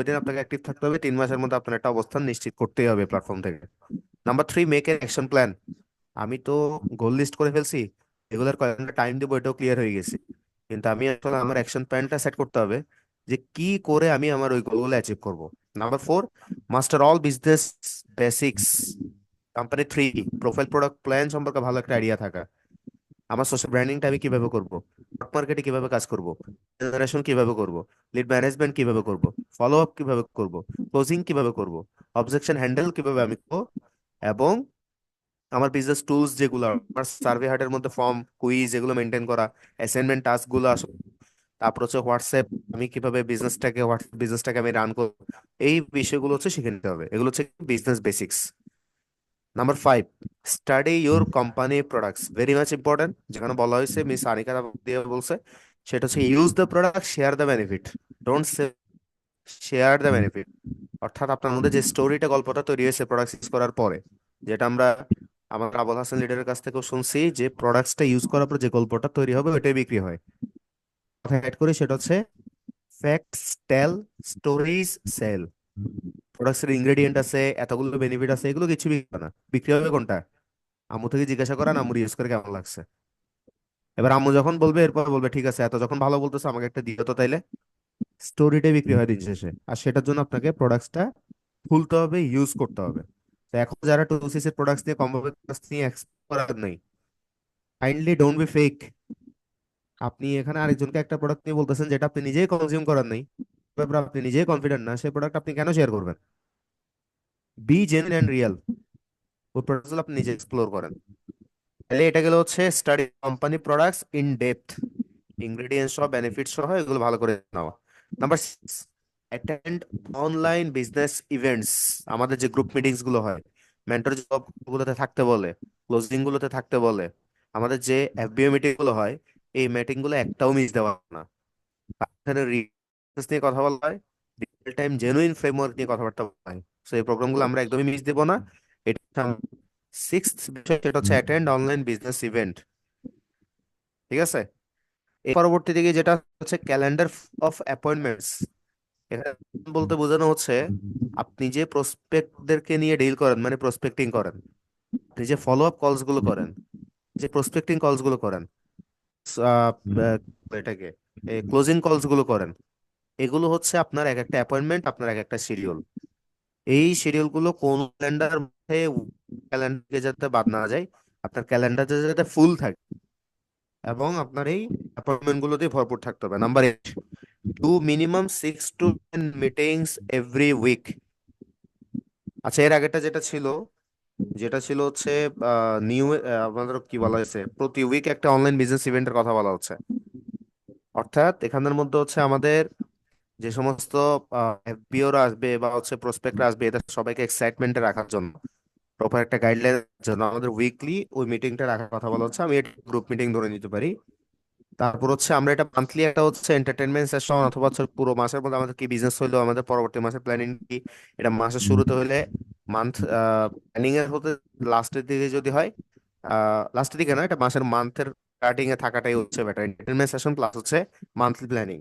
দিন আপনাকে অ্যাক্টিভ থাকতে হবে, 3 মাসের মধ্যে আপনার একটা অবস্থান নিশ্চিত করতেই হবে প্ল্যাটফর্ম থেকে। Number 3, make N action plan. আমি তো গোল লিস্ট করে ফেলছি, এগুলোর কয়েকটা টাইম দেবো এটাও ক্লিয়ার হয়ে গেছে, কিন্তু আমি আসলে আমার অ্যাকশন প্ল্যানটা সেট করতে হবে যে কি করে আমি আমার ওই গোলগুলো অ্যাচিভ করব। Number 4, master all business basics. Company 3, profile product plan সম্পর্কে ভালো একটা আইডিয়া থাকা, আমার সোশ্যাল ব্র্যান্ডিংটা আমি কিভাবে করব, মার্কেটে কিভাবে কাজ করব, জেনারেশন কিভাবে করব, লিড ম্যানেজমেন্ট কিভাবে করব, ফলো আপ কিভাবে করব, ক্লোজিং কিভাবে করব, অবজেকশন হ্যান্ডেল কিভাবে আমি করব, এবং আমার বিজনেস টুলস যেগুলো, আমার সার্ভে হার্টের মধ্যে ফর্ম কুইজ এগুলো মেনটেন করা, অ্যাসাইনমেন্ট টাস্ক গুলো আসলে, তারপর হচ্ছে হোয়াটসঅ্যাপ, আমি কিভাবে বিজনেসটাকে আমি রান করব, এই বিষয়গুলো হচ্ছে শিখে নিতে হবে। এগুলো হচ্ছে business basics. Number 5, study your company products, very much important. যেখানে বলা হয়েছে, মিস আনিকা দিয়ে বলছে সেটা হচ্ছে use the product, share the benefit, don't share the benefit. অর্থাৎ আপনার মধ্যে যে স্টোরিটা, গল্পটা তৈরি হয়েছে প্রোডাক্ট ইউজ করার পরে, যেটা আমরা আমার আবুল হাসান লিডারের কাছ থেকেও শুনছি, যে প্রোডাক্টসটা ইউজ করার পর যে গল্পটা তৈরি হবে ওইটাই বিক্রি হয়। কথা অ্যাড করি, সেটা হচ্ছে ফ্যাক্টস টেল, স্টোরিজ সেল। প্রোডাক্টসের ইনগ্রেডিয়েন্ট আছে, এতগুলো বেনিফিট আছে, এগুলো কিছু বিক্রি হবে না। বিক্রি হবে কোনটা? আম্মু থেকে জিজ্ঞাসা করেন আম্মুর ইউজ করে কেমন লাগছে। এবার আম্মু যখন বলবে, এরপর বলবে ঠিক আছে, এত যখন ভালো বলতেছে আমাকে একটা দিও তো তাইলে। স্টোরিটাই বিক্রি হয় দিন শেষে। আর সেটার জন্য আপনাকে প্রোডাক্টসটা খুলতে হবে, ইউজ করতে হবে। তো এখন যারা টু সিসির প্রোডাক্টস নিয়ে কম্বোবেক্স নিয়ে এক্সপ্লোর করার নেই, কাইন্ডলি ডোন্ট বি ফেক। আপনি এখানে আরেকজনকে একটা প্রোডাক্ট নিয়ে বলতেছেন যেটা আপনি নিজেই কনজিউম করার নেই, ব্যাপারে আপনি নিজেই কনফিডেন্ট না, সেই প্রোডাক্ট আপনি কেন শেয়ার করবেন? Be genuine and real. ওই প্রোডাক্ট আপনি নিজে এক্সপ্লোর করেন। তাহলে এটা গেল হচ্ছে study company products in depth, ingredients সহ বেনিফিট সহ এগুলো ভালো করে নেওয়া। Number 6, attend online business events. আমাদের যে গ্রুপ মিটিংস গুলো হয়, মেন্টর জব গুলোতে থাকতে বলে, ক্লোজিং গুলোতে থাকতে বলে, আমাদের যে এফবিও মিটিং গুলো হয়, এই মিটিং গুলো একটাও মিস দেওয়া না। এখানে রিসার্চ নিয়ে কথা বলা হয়, রিয়েল টাইম জেনুইন ফ্রেমওয়ার্ক নিয়ে কথাবার্তা বলা হয়। তো এই প্রোগ্রামগুলো আমরা একদমই মিস দেবো না। এটা 6th বিষয়, সেটা হচ্ছে অ্যাটেন্ড অনলাইন বিজনেস ইভেন্ট। ঠিক আছে। এর পরবর্তী দিকে যেটা হচ্ছে ক্যালেন্ডার অফ অ্যাপয়েন্টমেন্টস। এখানে বলতে বোঝানো হচ্ছে আপনি যে প্রসপেক্টদেরকে নিয়ে ডিল করেন, মানে প্রসপেক্টিং করেন, আপনি যে ফলো আপ কলস গুলো করেন, যে প্রসপেক্টিং কলস গুলো করেন, আহ, এটাকে ক্লোজিং কলস গুলো করেন, এগুলো হচ্ছে আপনার এক একটা অ্যাপয়েন্টমেন্ট, আপনার এক একটা শিডিউল। এই শিডিউল গুলো কোন ক্যালেন্ডার মধ্যে, ক্যালেন্ডারকে যাতে বাদ না যায়, আপনার ক্যালেন্ডার যাতে ফুল থাকে, এবং আপনার এই অ্যাপয়েন্টমেন্ট গুলো দিয়ে ভরপুর থাকতে হবে। Number 8, do minimum 6 to 10 meetings every week. আচ্ছা, এর আগেটা যেটা ছিল হচ্ছে নিউ, আপনাদের কি বলা হয়েছে, প্রতি উইক একটা অনলাইন বিজনেস ইভেন্টের কথা বলা হচ্ছে। অর্থাৎ এখানের মধ্যে হচ্ছে আমাদের যে সমস্ত এফবিওরা আসবে বা হচ্ছে প্রসপেক্টরা আসবে, এদের সবাইকে এক্সাইটমেন্টে রাখার জন্য, প্রপার একটা গাইডলাইন জন্য আমাদের উইকলি ওই মিটিংটা রাখার কথা বলা হচ্ছে। আমি এটা গ্রুপ মিটিং ধরে নিতে পারি। তারপর হচ্ছে আমরা এটা মান্থলি একটা হচ্ছে এন্টারটেনমেন্ট সেশন, অথবা হচ্ছে পুরো মাসের মধ্যে আমাদের কি বিজনেস হইলো, আমাদের পরবর্তী মাসের প্ল্যানিং কি, এটা মাসের শুরুতে হইলে মান্থ প্ল্যানিং এর হতে লাস্টের দিকে যদি হয়, লাস্টের দিকে না, এটা মাসের মান্থের স্টার্টিং এ থাকাটাই হচ্ছে বেটার। এন্টারটেনমেন্ট সেশন প্লাস হচ্ছে মান্থলি প্ল্যানিং।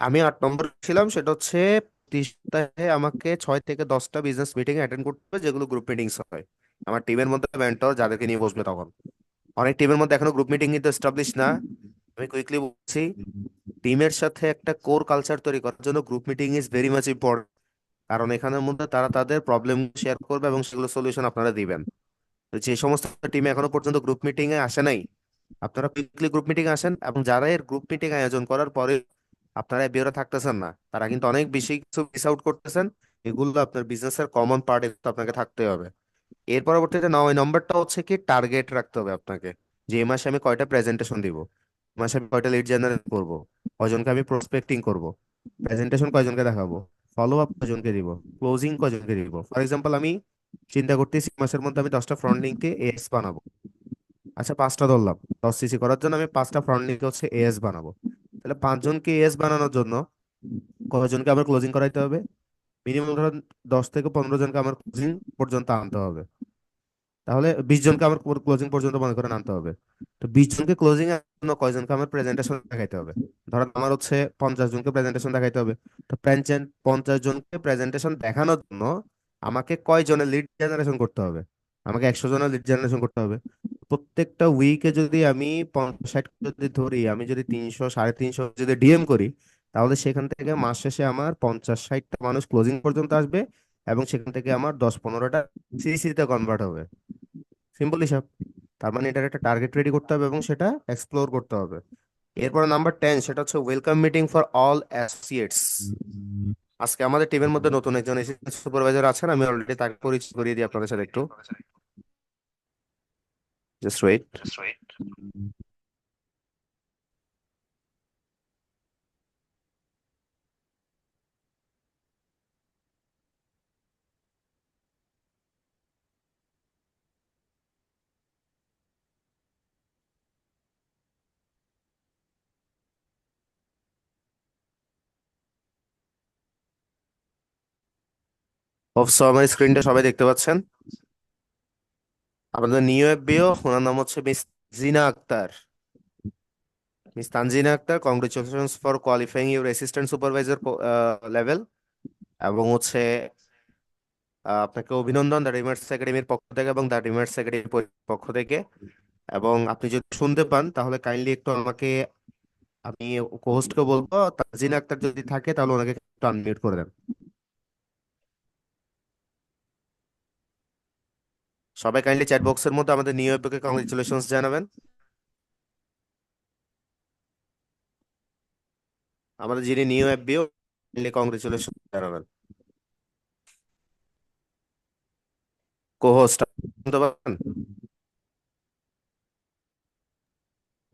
আমি 8 নম্বর ছিলাম, সেটা হচ্ছে প্রতি সপ্তাহে আমাকে 6 থেকে 10টা বিজনেস মিটিং অ্যাটেন্ড করতে হবে, যেগুলো গ্রুপ মিটিংস হয়। আমার টিমের মধ্যে মেন্টর যাদেরকে নিয়ে বসবে তখন, অনেক টিমের মধ্যে এখনো গ্রুপ মিটিং কিন্তু এস্টাবলিশ না। আমি কুইকলি বলছি, টিমের সাথে একটা কোর কালচার তৈরি করার জন্য group meeting is very much important. কারণ এখানের মধ্যে তারা তাদের প্রবলেম শেয়ার করবে এবং সেগুলো সলিউশন আপনারা দিবেন। তো যে সমস্ত টিম এখনো পর্যন্ত গ্রুপ মিটিং এ আসে নাই, আপনারা কুইকলি গ্রুপ মিটিং আসেন। এবং যারা এর গ্রুপ মিটিং আয়োজন করার পরে আপনারা বিওরে থাকতেছেন না, তারা কিন্তু অনেক বেশি কিছু মিস আউট করতেছেন। এগুলো আপনার বিজনেসের কমন পার্ট, আপনাকে থাকতে হবে। এর পরবর্তীতে 9 নম্বরটা হচ্ছে কি, টার্গেট রাখতে হবে আপনাকে, যে এই মাসে আমি কয়টা প্রেজেন্টেশন দিব, এই মাসে আমি কয়টা লিড জেনারেট করব, কয়জনকে আমি প্রসপেক্টিং করব, প্রেজেন্টেশন কয়জনকে দেখাবো, ফলো আপ কয়জনকে দিব, ক্লোজিং কয়জনকে দিব। ফর এক্সাম্পল, আমি চিন্তা করতেছি এই মাসের মধ্যে আমি 10টা ফ্রন্ট লিঙ্কে এএস বানাবো। আচ্ছা, 5টা ধরলাম, 10 সিসি করার জন্য আমি 5টা ফ্রন্ট লিঙ্কে হচ্ছে এএস বানাবো। তাহলে 5 জনকে এএস বানানোর জন্য কয়জনকে আমার ক্লোজিং করাইতে হবে? মিনিমাম ধরুন 10 থেকে 15 জনকে আমার ক্লোজিং পর্যন্ত আনতে হবে। তাহলে 20 জনকে আমার ক্লোজিং পর্যন্ত মনে করে আনতে হবে। তো 20 জনকে ক্লোজিং এর জন্য কয়জনকে আমার প্রেজেন্টেশন দেখাইতে হবে? ধরেন আমার হচ্ছে 50 জনকে প্রেজেন্টেশন দেখাইতে হবে। তো 50 জনকে প্রেজেন্টেশন দেখানোর জন্য আমাকে কয়জনের লিড জেনারেশন করতে হবে? আমাকে 100 জনের লিড জেনারেশন করতে হবে। প্রত্যেকটা উইকে যদি আমি 50-60 যদি ধরি, আমি যদি 300 350 যদি ডিএম করি, তাহলে সেখান থেকে মাস শেষে আমার 50-60টা মানুষ ক্লোজিং পর্যন্ত আসবে, এবং সেখান থেকে আমার 10-15টা সিসিতে কনভার্ট হবে। সিম্পল হিসাব। তার মানে এটার একটা টার্গেট রেডি করতে হবে এবং সেটা এক্সপ্লোর করতে হবে। এরপরে নাম্বার 10, সেটা হচ্ছে welcome meeting for all associates. আজকে আমাদের টিমের মধ্যে নতুন একজন সুপারভাইজার আছেন, আমি অলরেডি তাকে পরিচয় করিয়ে দিই আপনাদের সাথে একটু। Just wait. অবশ্য আমার স্ক্রিনটা সবাই দেখতে পাচ্ছেন। আমাদের নিউ এফবিও, ওনার নাম হচ্ছে Miss Jina Akter. Miss Tanjina Akter, congratulations for qualifying your assistant supervisor level. এবং হচ্ছে আপনাকে অভিনন্দন দ্য রিমার্স একাডেমির পক্ষ থেকে এবং দ্য রিমার্স একাডেমির পক্ষ থেকে। এবং আপনি যদি শুনতে পান তাহলে কাইন্ডলি একটু আমাকে, আমি হোস্টকে বলবো তানজিনা আক্তার যদি থাকে তাহলে ওনাকে একটু আনমিউট করে দেন। সবাই কাইন্ডলি চ্যাট বক্সের মধ্যে আমাদের নিউ এফবিওকে কংগ্রেচুলেশনস জানাবেন। আমাদের যিনি নিউ এফবিও, কংগ্রেচুলেশন জানাবেন। কো হোস্ট শুনতে পাবেন?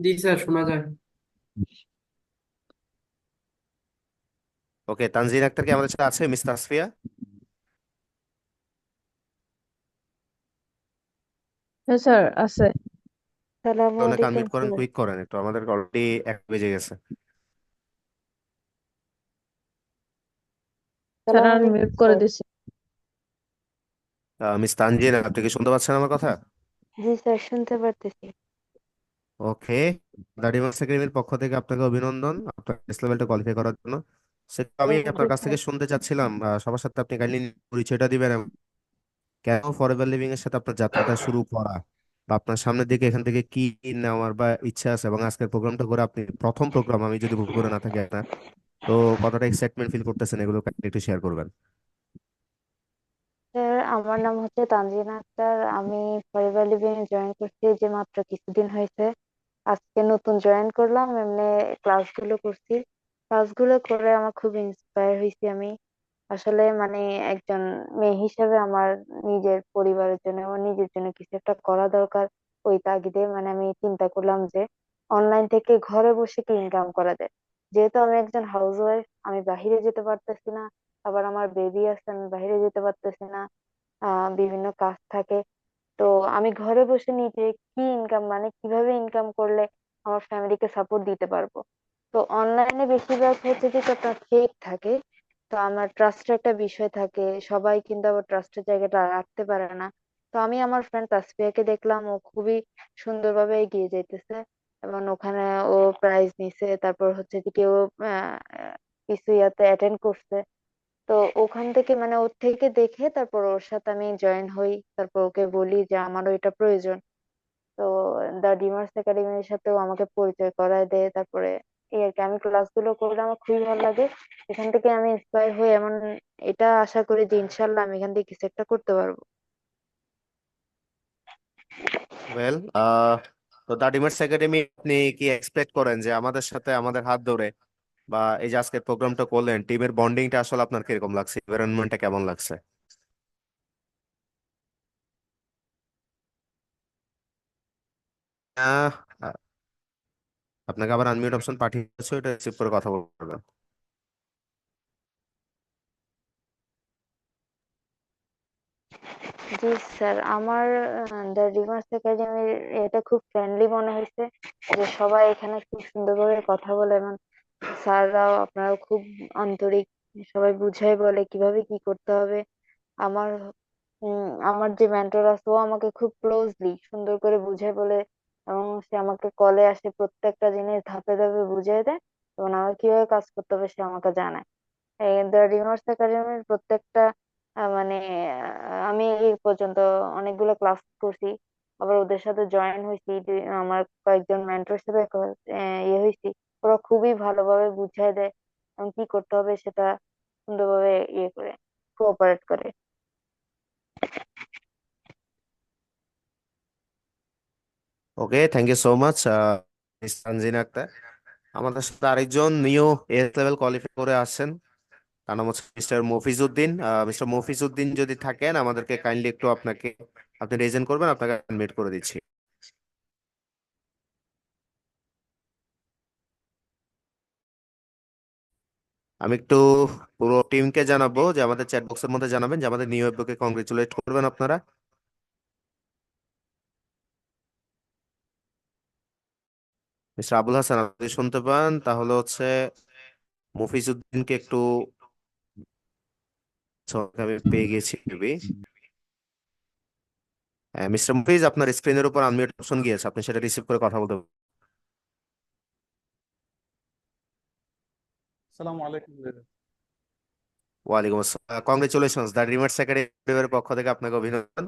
জি স্যার, শোনা যায়। ওকে, তানজিনা আক্তার কি আমাদের সাথে আছে? মিস তাসফিয়া, হ্যাঁ স্যার আছে। সালামু ওনাকে আলাইকুম আনমিউট করেন, স্যার। কুইক করেন একটু, আমাদের অলরেডি 1 বেজে গেছে। স্যার সালাম আমি আলাইকুম মিউট করে স্যার। দিছি। মিস তানজিনা, আপনি কি শুনতে পাচ্ছেন আমার কথা? জি স্যার, শুনতে পারতেছি। ওকে, দাডিমাস একাডেমির পক্ষ থেকে আপনাকে অভিনন্দন আপনার নেক্সট লেভেলটা কোয়ালিফাই করার জন্য। সেটা আমি থ্যাংক আপনার ইউ কাছ স্যার। থেকে শুনতে চাচ্ছিলাম, সবার সাথে আপনি কাইন্ডলি পরিচয়টা দিবেন এবং কেন ফরএভার লিভিং এর সাথে আপনার যাত্রাটা শুরু করা, বা আপনার সামনের দিকে এখান থেকে কি নেওয়ার বা ইচ্ছা আছে, এবং আজকের প্রোগ্রামটা করে আপনি প্রথম প্রোগ্রাম আমি যদি ভুল করে না থাকি আপনার, তো কতটা এক্সাইটমেন্ট ফিল করতেছেন এগুলো কাইন্ডলি একটু শেয়ার করবেন। স্যার আমার নাম হচ্ছে তানজিনা আক্তার। আমি ফরএভার লিভিং জয়েন করছি যে মাত্র কিছুদিন হয়েছে। আজকে নতুন জয়েন করলাম, এমনি ক্লাসগুলো করছি। ক্লাসগুলো করে আমার খুব ইন্সপায়ার হয়েছি আমি। আসলে মানে একজন মেয়ে হিসেবে আমার নিজের পরিবারের জন্য, আমার নিজের জন্য কিছু একটা করা দরকার। ওই তাগিদে মানে আমি চিন্তা করলাম যে অনলাইন থেকে ঘরে বসে কি ইনকাম করা যায়। যেহেতু আমি একজন হাউস ওয়াইফ, আমি বাহিরে যেতে পারতেছি না। আবার আমার বেবি আছে, আমি বাইরে যেতে পারতেছি না। বিভিন্ন কাজ থাকে। তো আমি ঘরে বসে নিজে কি ইনকাম মানে কিভাবে ইনকাম করলে আমার ফ্যামিলিকে সাপোর্ট দিতে পারবো। তো অনলাইনে বেশিরভাগ হচ্ছে যে আপনার ফেক থাকে। তো আমার ট্রাস্টের একটা বিষয় থাকে, সবাই কিন্তু আবার ট্রাস্টের জায়গাটা রাখতে পারে না। তো আমি আমার ফ্রেন্ড তাসফিয়াকে দেখলাম, ও খুবই সুন্দরভাবে এগিয়ে যাইতেছে। এবং ওখানে ও প্রাইজ নিছে, তারপর হচ্ছে যে কেউ কিছু ইয়াতে অ্যাটেন্ড করছে। তো ওখান থেকে মানে ওর থেকে দেখে তারপর ওর সাথে আমি জয়েন হই, তারপর ওকে বলি যে আমারও এটা প্রয়োজন। তো দা ডিমার্স একাডেমির সাথেও আমাকে পরিচয় করায় দেয়। তারপরে এই আর কি, আমি ক্লাসগুলো করলে আমার খুবই ভালো লাগে। এখান থেকে আমি ইন্সপায়ার হই, এমন এটা আশা করি যে ইনশাল্লাহ আমি এখান থেকে কিছু একটা করতে পারবো। ওয়েল, তো দাডিমার্স একাডেমি আপনি কি এক্সপেক্ট করেন যে আমাদের সাথে আমাদের হাত ধরে, বা এই যে আজকের প্রোগ্রামটা করলেন, টিমের বন্ডিংটা আসলে আপনার কিরকম লাগছে, এনভায়রনমেন্টটা কেমন লাগছে? আহ, আপনাকে আবার আনমিউট অপশন পাঠিয়েছে, এটা রিসিভ করে কথা বলবেন। জি স্যার, আমার দ্য ডিমার্স একাডেমির এটা খুব ফ্রেন্ডলি মনে হয়েছে। যে সবাই এখানে খুব সুন্দরভাবে কথা বলে, এবং স্যাররাও আপনারাও খুব আন্তরিক। সবাই বুঝাই বলে কিভাবে কি করতে হবে। আমার আমার যে মেন্টর আছে ও আমাকে খুব ক্লোজলি সুন্দর করে বুঝাই বলে, এবং সে আমাকে কলে আসে প্রত্যেকটা জিনিস ধাপে ধাপে বুঝিয়ে দেয়। এবং আমার কিভাবে কাজ করতে হবে সে আমাকে জানায়। এই দ্য রিভার্স একাডেমির প্রত্যেকটা মানে আমি এই পর্যন্ত অনেকগুলো ক্লাস করছি। আবার ওদের সাথে জয়েন হয়েছি, আমার কয়েকজন মেন্টর সাথে ইয়ে হয়েছি। ওরা খুবই ভালোভাবে বুঝিয়ে দেয় এবং কি করতে হবে সেটা সুন্দরভাবে ইয়ে করে কোঅপারেট করে। Okay, thank you so much miss Tanjina Akhtar. আমাদের সাথে আরেকজন নিউ এস লেভেল কোয়ালিফাই করে আসছেন, তার নাম হচ্ছে মিস্টার মফিজউদ্দিন। মিস্টার মফিজউদ্দিন যদি থাকেন আমাদেরকে কাইন্ডলি একটু আপনাকে, আপনি রেজেন্ট করবেন, আপনাকে মিট করে দিচ্ছি। আমি একটু পুরো টিমকে জানাবো যে আমাদের চ্যাট বক্সের মধ্যে জানাবেন যে আমাদের নিউ এফবিওকে কংগ্রেচুলেট করবেন আপনারা। মিস্টার আবুল হাসান, আপনি যদি শুনতে পান তাহলে হচ্ছে মফিজউদ্দিনকে একটু আমি পেয়ে গেছি মেবি। মিস্টার মুফিজ, আপনার স্ক্রিনের উপর আনমিউট অপশন গিয়েছে, আপনি সেটা রিসিভ করে কথা বলতে পারেন। আসসালামু আলাইকুম লিডার। ওয়ালাইকুম আসসালাম, কংগ্রেচুলেশনস, দ্য রিমার্স একাডেমির পক্ষ থেকে আপনাকে অভিনন্দন।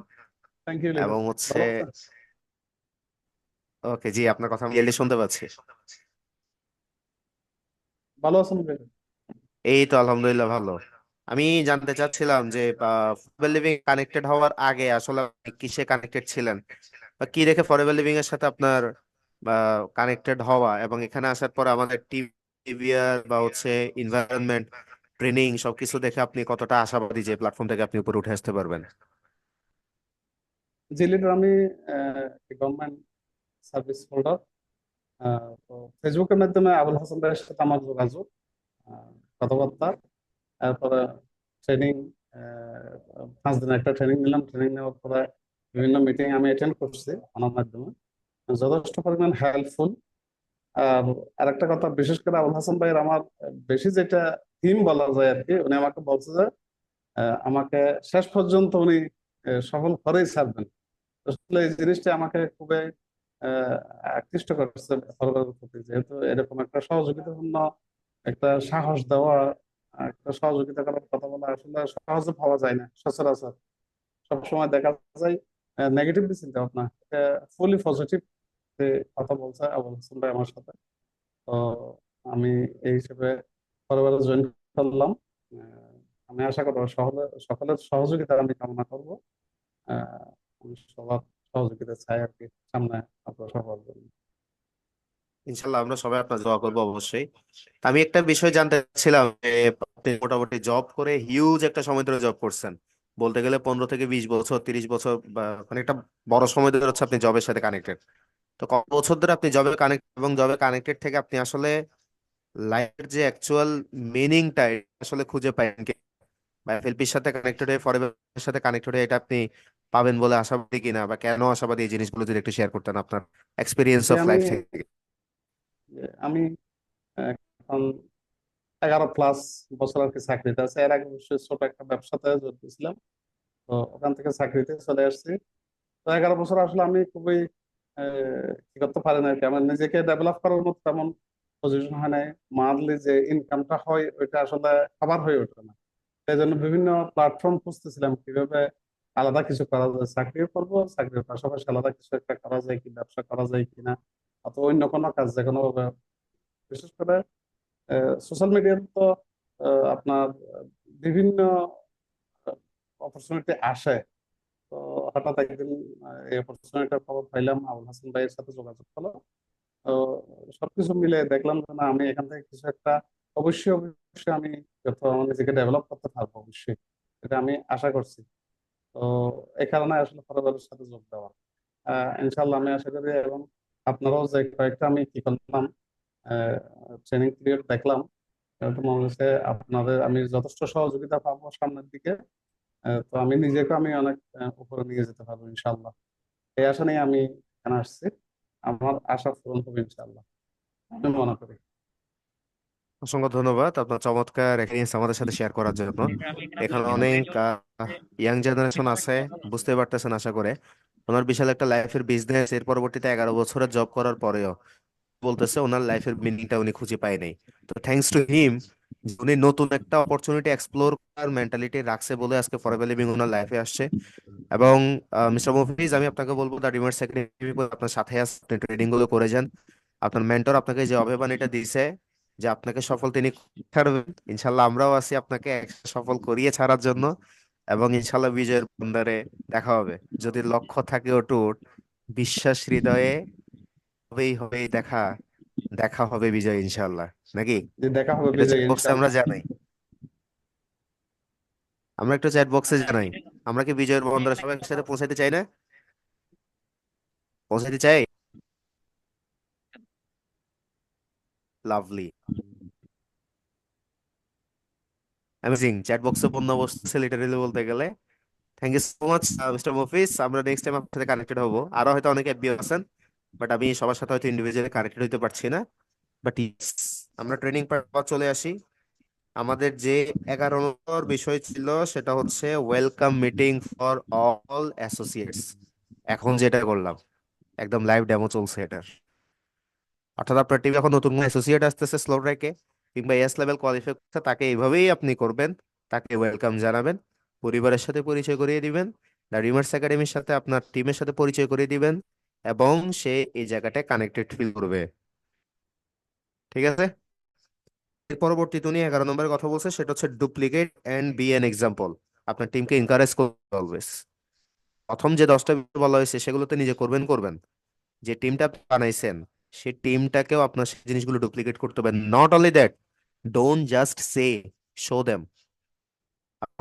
Thank you leader. এবং হচ্ছে ভালো আছেন? ওকে, জি, আপনার কথা আমি ক্লিয়ারলি শুনতে পাচ্ছি। ভালো আছেন লিডার? এই তো আলহামদুলিল্লাহ ভালো। আমি জানতে চাচ্ছিলাম যে ফরএভার লিভিং কানেক্টেড হওয়ার আগে আসলে আপনি কিসে কানেক্টেড ছিলেন, বা কি রেখে ফরএভার লিভিং এর সাথে আপনার কানেক্টেড হওয়া, এবং এখানে আসার পর আমাদের টিম বিহেভিয়ার বা হচ্ছে এনভায়রনমেন্ট, ট্রেনিং সবকিছু দেখে আপনি কতটা আশাবাদী যে প্ল্যাটফর্ম থেকে আপনি উপরে উঠে আসতে পারবেন? জি লিডার, আমি গভর্নমেন্ট সার্ভিস হোল্ডার। তো ফেসবুকের মাধ্যমে আবুল হাসান ভাইয়ের সাথে আমার যোগাযোগ, আহ, কথাবার্তা, তারপরে ট্রেনিং, 5 দিন একটা ট্রেনিং নিলাম। ট্রেনিং নেওয়ার পরে বিভিন্ন মিটিং আমি অ্যাটেন্ড করছি ওনার মাধ্যমে, যথেষ্ট পরিমাণ হেল্পফুল। আর আরেকটা কথা, বিশেষ করে আবুল হাসান ভাইয়ের আমার বেশি যেটা থিম বলা যায় আর কি, উনি আমাকে বলছে যে আমাকে শেষ পর্যন্ত উনি সফল করেই ছাড়বেন। আসলে এই জিনিসটা আমাকে খুবই আহ, আকৃষ্ট করছে সরকারের প্রতি, যেহেতু এরকম একটা সহযোগিতাপূর্ণ একটা সাহস দেওয়া, একটা সহযোগিতা করার কথা বলা আসলে সহজে পাওয়া যায় না সচরাচর। সবসময় দেখা যায় নেগেটিভ চিন্তা ভাবনা, ফুলি পজিটিভ কথা বলছে আবুল হাসান ভাই আমার সাথে। তো আমি এই হিসেবে পরিবারে জয়েন করলাম। আহ, আমি আশা করবো সকলের সহযোগিতা আমি কামনা করব। আমি সবার সহযোগিতা চাই আর কি, সামনে আপনার সবার জন্য। ইনশাল্লাহ আমরা সবাই আপনার দোয়া করবো অবশ্যই। তা আমি একটা বিষয় জানতে চাচ্ছিলাম যে আপনি মোটামুটি জব করে হিউজ একটা সময় ধরে জব করছেন, বলতে গেলে 15 থেকে 20 বছর, 30 বছর, বা মানে একটা বড় সময় ধরে হচ্ছে আপনি জবের সাথে কানেক্টেড। তো কত বছর ধরে আপনি জবে কানেক্ট, এবং জবে কানেক্টেড থেকে আপনি আসলে লাইফের যে অ্যাকচুয়াল মিনিংটা আসলে খুঁজে পাইন কি, বা এফএলপির সাথে কানেক্টেড হয়ে ফরএভারের সাথে কানেক্টেড হয়ে এটা আপনি পাবেন বলে আশাবাদী কিনা, বা কেন আশাবাদী, এই জিনিসগুলো যদি একটু শেয়ার করতেন আপনার এক্সপিরিয়েন্স যে অফ আমি লাইফ থেকে। আমি এখন 11+ বছর আর কি চাকরিতে আছে। এর আগে অবশ্যই ছোট একটা ব্যবসাতে জড়িত ছিলাম, তো ওখান থেকে চাকরিতে চলে আসছি। তো 11 বছর আসলে আমি খুবই কি করতে পারি না আর কি, আমার নিজেকে ডেভেলপ করার মতো তেমন পজিশন হয় নাই। মান্থলি যে ইনকামটা হয় ওইটা আসলে খাবার হয়ে ওঠে না। সেই জন্য বিভিন্ন প্ল্যাটফর্ম খুঁজতেছিলাম কিভাবে আলাদা কিছু করা যায়, চাকরিও করবো, চাকরির পাশাপাশি আলাদা কিছু একটা করা যায় কি, ব্যবসা করা যায় কিনা, অথবা অন্য কোনো কাজ যে কোনো ভাবে। বিশেষ করে সোশ্যাল মিডিয়াতে তো আপনার বিভিন্ন অপরচুনিটি আসে। তো হঠাৎ একদিন এই অপরচুনিটির খবর পাইলাম, আবুল হাসান ভাইয়ের সাথে যোগাযোগ হলো। তো সবকিছু মিলে দেখলাম যে না, আমি এখান থেকে কিছু একটা অবশ্যই অবশ্যই আমি যত আমার নিজেকে ডেভেলপ করতে পারবো অবশ্যই, এটা আমি আশা করছি। তো এই কারণে আসলে পরিবারের সাথে যোগ দেওয়া। ইনশাল্লাহ আমি আশা করি, এবং আপনারাও যে কয়েকটা আমি কি করলাম ট্রেনিং পিরিয়ড দেখলাম, এটা মনে হচ্ছে আপনাদের আমি যথেষ্ট সহযোগিতা পাবো সামনের দিকে। তো আমি নিজেকে আমি অনেক উপরে নিয়ে যেতে পারবো ইনশাল্লাহ। এই আশা নিয়ে আমি এখানে আসছি। আমার আশা পূরণ হবে ইনশাল্লাহ, আমি মনে করি। অসংখ্য ধন্যবাদ আপনার চমৎকার এক্সপিরিয়েন্স আমাদের সাথে শেয়ার করার জন্য। এখানে অনেক ইয়াং জেনারেশন আছে, বুঝতে পারতেছেন আশা করে। ওনার বিশাল একটা লাইফের বিজনেস, এর পরবর্তীতে 11 বছরের জব করার পরেও বলতেছে ওনার লাইফের মিনিংটা উনি খুঁজে পায় নাই। তো থ্যাঙ্কস টু হিম, উনি নতুন একটা অপরচুনিটি এক্সপ্লোর করার মেন্টালিটি রাখছে বলে আজকে ফরএভার লিভিং ওনার লাইফে আসছে। এবং মিস্টার মুফিজ, আমি আপনাকে বলবো দ্য রিমার্স একাডেমি আপনার সাথে আছে, আপনি ট্রেনিং গুলো করে যান। আপনার মেন্টর আপনাকে যে অভয়বাণীটা দিছে যে আপনাকে সফল তিনি ছাড়বেন, ইনশাল্লাহ আমরাও আছি আপনাকে একসাথে সফল করিয়ে ছাড়ার জন্য। এবং ইনশাল্লাহ বিজয়ের বন্দরে দেখা হবে, যদি লক্ষ্য থাকে অটুট, বিশ্বাস হৃদয়ে, হবেই হবেই দেখা, দেখা হবে বিজয় ইনশাল্লাহ, নাকি? যে দেখা হবে এটা বিজয় চ্যাট বক্সে আমরা ইনশাল্লাহ। জানাই, আমরা একটু চ্যাট বক্সে জানাই, আমরা কি বিজয়ের বন্দরে সবাই একসাথে পৌঁছাইতে চাই না? পৌঁছাইতে চাই। লাভলি, অ্যামেজিং, চ্যাট বক্সে পূর্ণ বসছে লিটারেলি বলতে গেলে। Thank you so much mister Mofiz, আমরা নেক্সট টাইম আপনার সাথে কানেক্টেড হবো। আরো হয়তো অনেকে এফবিও আছেন, বাট আমি সবার সাথে হয়তো ইন্ডিভিজুয়ালি কানেক্টেড হইতে পারছি না। বাট আমরা ট্রেনিং পর চলে আসি। আমাদের যে 11 নম্বর বিষয় ছিল সেটা হচ্ছে welcome meeting for all associates. এখন যেটা করলাম একদম লাইভ ডেমো চলছে এটার। অর্থাৎ আপনার টিমে এখন নতুন অ্যাসোসিয়েট আসতেছে স্লোট র্যাকে কিংবা এস লেভেল কোয়ালিফাই করছে, তাকে এইভাবেই আপনি করবেন। তাকে ওয়েলকাম জানাবেন, পরিবারের সাথে পরিচয় করিয়ে দিবেন, দ্য রিমার্স একাডেমির সাথে আপনার টিমের সাথে পরিচয় করিয়ে দিবেন, এবং সে এই জায়গাটায় কানেক্টেড ফিল করবে। ঠিক আছে। এর পরবর্তীতে উনি 11 নম্বরের কথা বলছে, সেটা হচ্ছে duplicate and be an example. আপনার টিমকে এনকারেজ করবে অলওয়েজ। প্রথম যে 10টা বিষয় বলা হয়েছে সেগুলোতে নিজে করবেন করবেন, যে টিমটা বানাইছেন সেই টিমটাকেও আপনার সেই জিনিসগুলো ডুপ্লিকেট করতে হবে। Not only that, don't just say, show them.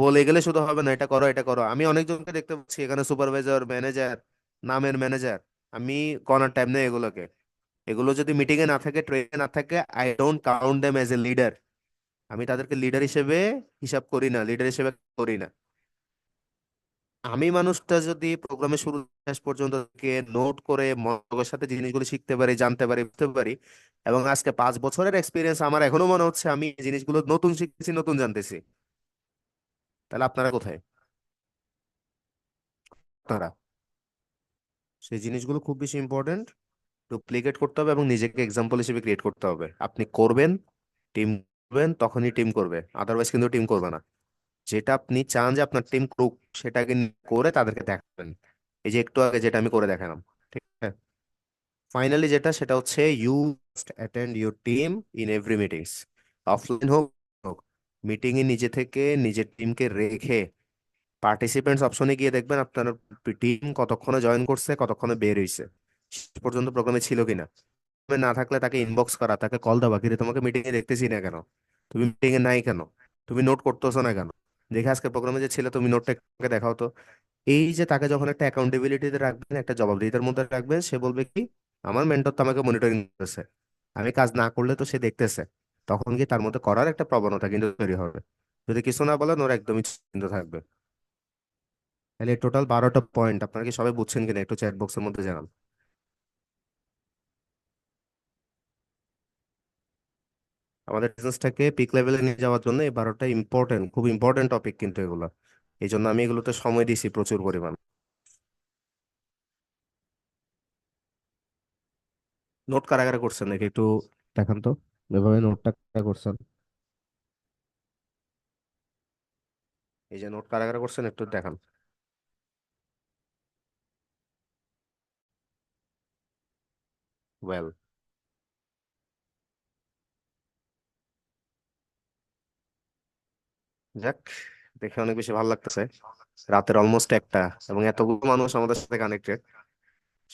বলে গেলে শুধু হবে না, এটা করো এটা করো। আমি অনেকজনকে দেখতে পাচ্ছি এখানে সুপারভাইজার, ম্যানেজার, নামের ম্যানেজার, আমি করার টাইম নেই এগুলোকে। এগুলো যদি মিটিং এ না থাকে, ট্রেনে না থাকে, I don't count them as a leader. আমি তাদেরকে লিডার হিসেবে হিসাব করি না, লিডার হিসেবে করি না। আমি মানুষটা যদি প্রোগ্রামের শুরু থেকে শেষ পর্যন্ত নোট করে মনোযোগের সাথে জিনিসগুলো শিখতে পারি, জানতে পারি, বুঝতে পারি, এবং আজকে 5 বছরের এক্সপিরিয়েন্স আমার এখনো মনে হচ্ছে আমি এই জিনিসগুলো নতুন শিখতেছি, নতুন জানতেছি, তাহলে আপনারা কোথায়? আপনারা সেই জিনিসগুলো খুব বেশি ইম্পর্টেন্ট। ডুপ্লিকেট করতে হবে এবং নিজেকে এক্সাম্পল হিসেবে ক্রিয়েট করতে হবে। আপনি করবেন, টিম করবেন, তখনই টিম করবে, আদারওয়াইজ কিন্তু টিম করবে না। যেটা আপনি চান যে আপনার টিম করুক সেটাকে করে তাদেরকে দেখাবেন। এই যে একটু আগে যেটা আমি করে দেখালাম, ঠিক আছে। ফাইনালি যেটা সেটা হচ্ছে you attend your team in every meetings, offline হোক হোক, মিটিং এ নিজে থেকে নিজের টিমকে রেখে পার্টিসিপেন্টস অপশনে গিয়ে দেখবেন আপনার টিম কতক্ষণে জয়েন করছে, কতক্ষণে বের হয়েছে, শেষ পর্যন্ত প্রোগ্রামে ছিল কিনা। না থাকলে তাকে ইনবক্স করা, তাকে কল দেওয়া, কিরে তোমাকে মিটিং এ দেখতেছি না কেন, তুমি মিটিং এ নাই কেন, তুমি নোট করতেছো না কেন, দেখে আজকে প্রোগ্রামে যে ছিল তুমি নোটটা আমাকে দেখাও তো। এই যে তাকে যখন একটা অ্যাকাউন্টেবিলিটিতে রাখবেন, একটা জবাবদিহিতার মধ্যে রাখবেন, সে বলবে কি, আমার মেন্টর তো আমাকে মনিটরিং করতেছে, আমি কাজ না করলে তো সে দেখতেছে। তখন কি তার মধ্যে করার একটা প্রবণতা কিন্তু তৈরি হবে। যদি কিছু না বলেন, ওর একদমই চিন্তা থাকবে। তাহলে টোটাল 12টা পয়েন্ট আপনারা কি সবাই বুঝছেন কিনা একটু চ্যাট বক্সের মধ্যে জানান। আমাদের বিজনেসটাকে পিক লেভেলে নিয়ে যাওয়ার জন্য এই 12টা ইম্পর্টেন্ট, খুব ইম্পর্টেন্ট টপিক কিন্তু এগুলো। এই জন্য আমি এগুলোতে সময় দিছি প্রচুর পরিমাণ। নোট কারাগারে করছেন নাকি একটু দেখান তো, এভাবে নোটটা কারা করছেন? এই যে নোট কারাগারে করছেন একটু দেখান। ওয়েল, যাক, দেখে অনেক বেশি ভালো লাগতেছে। রাতের অলমোস্ট একটা, এবং এতগুলো মানুষ আমাদের সাথে কানেক্টেড,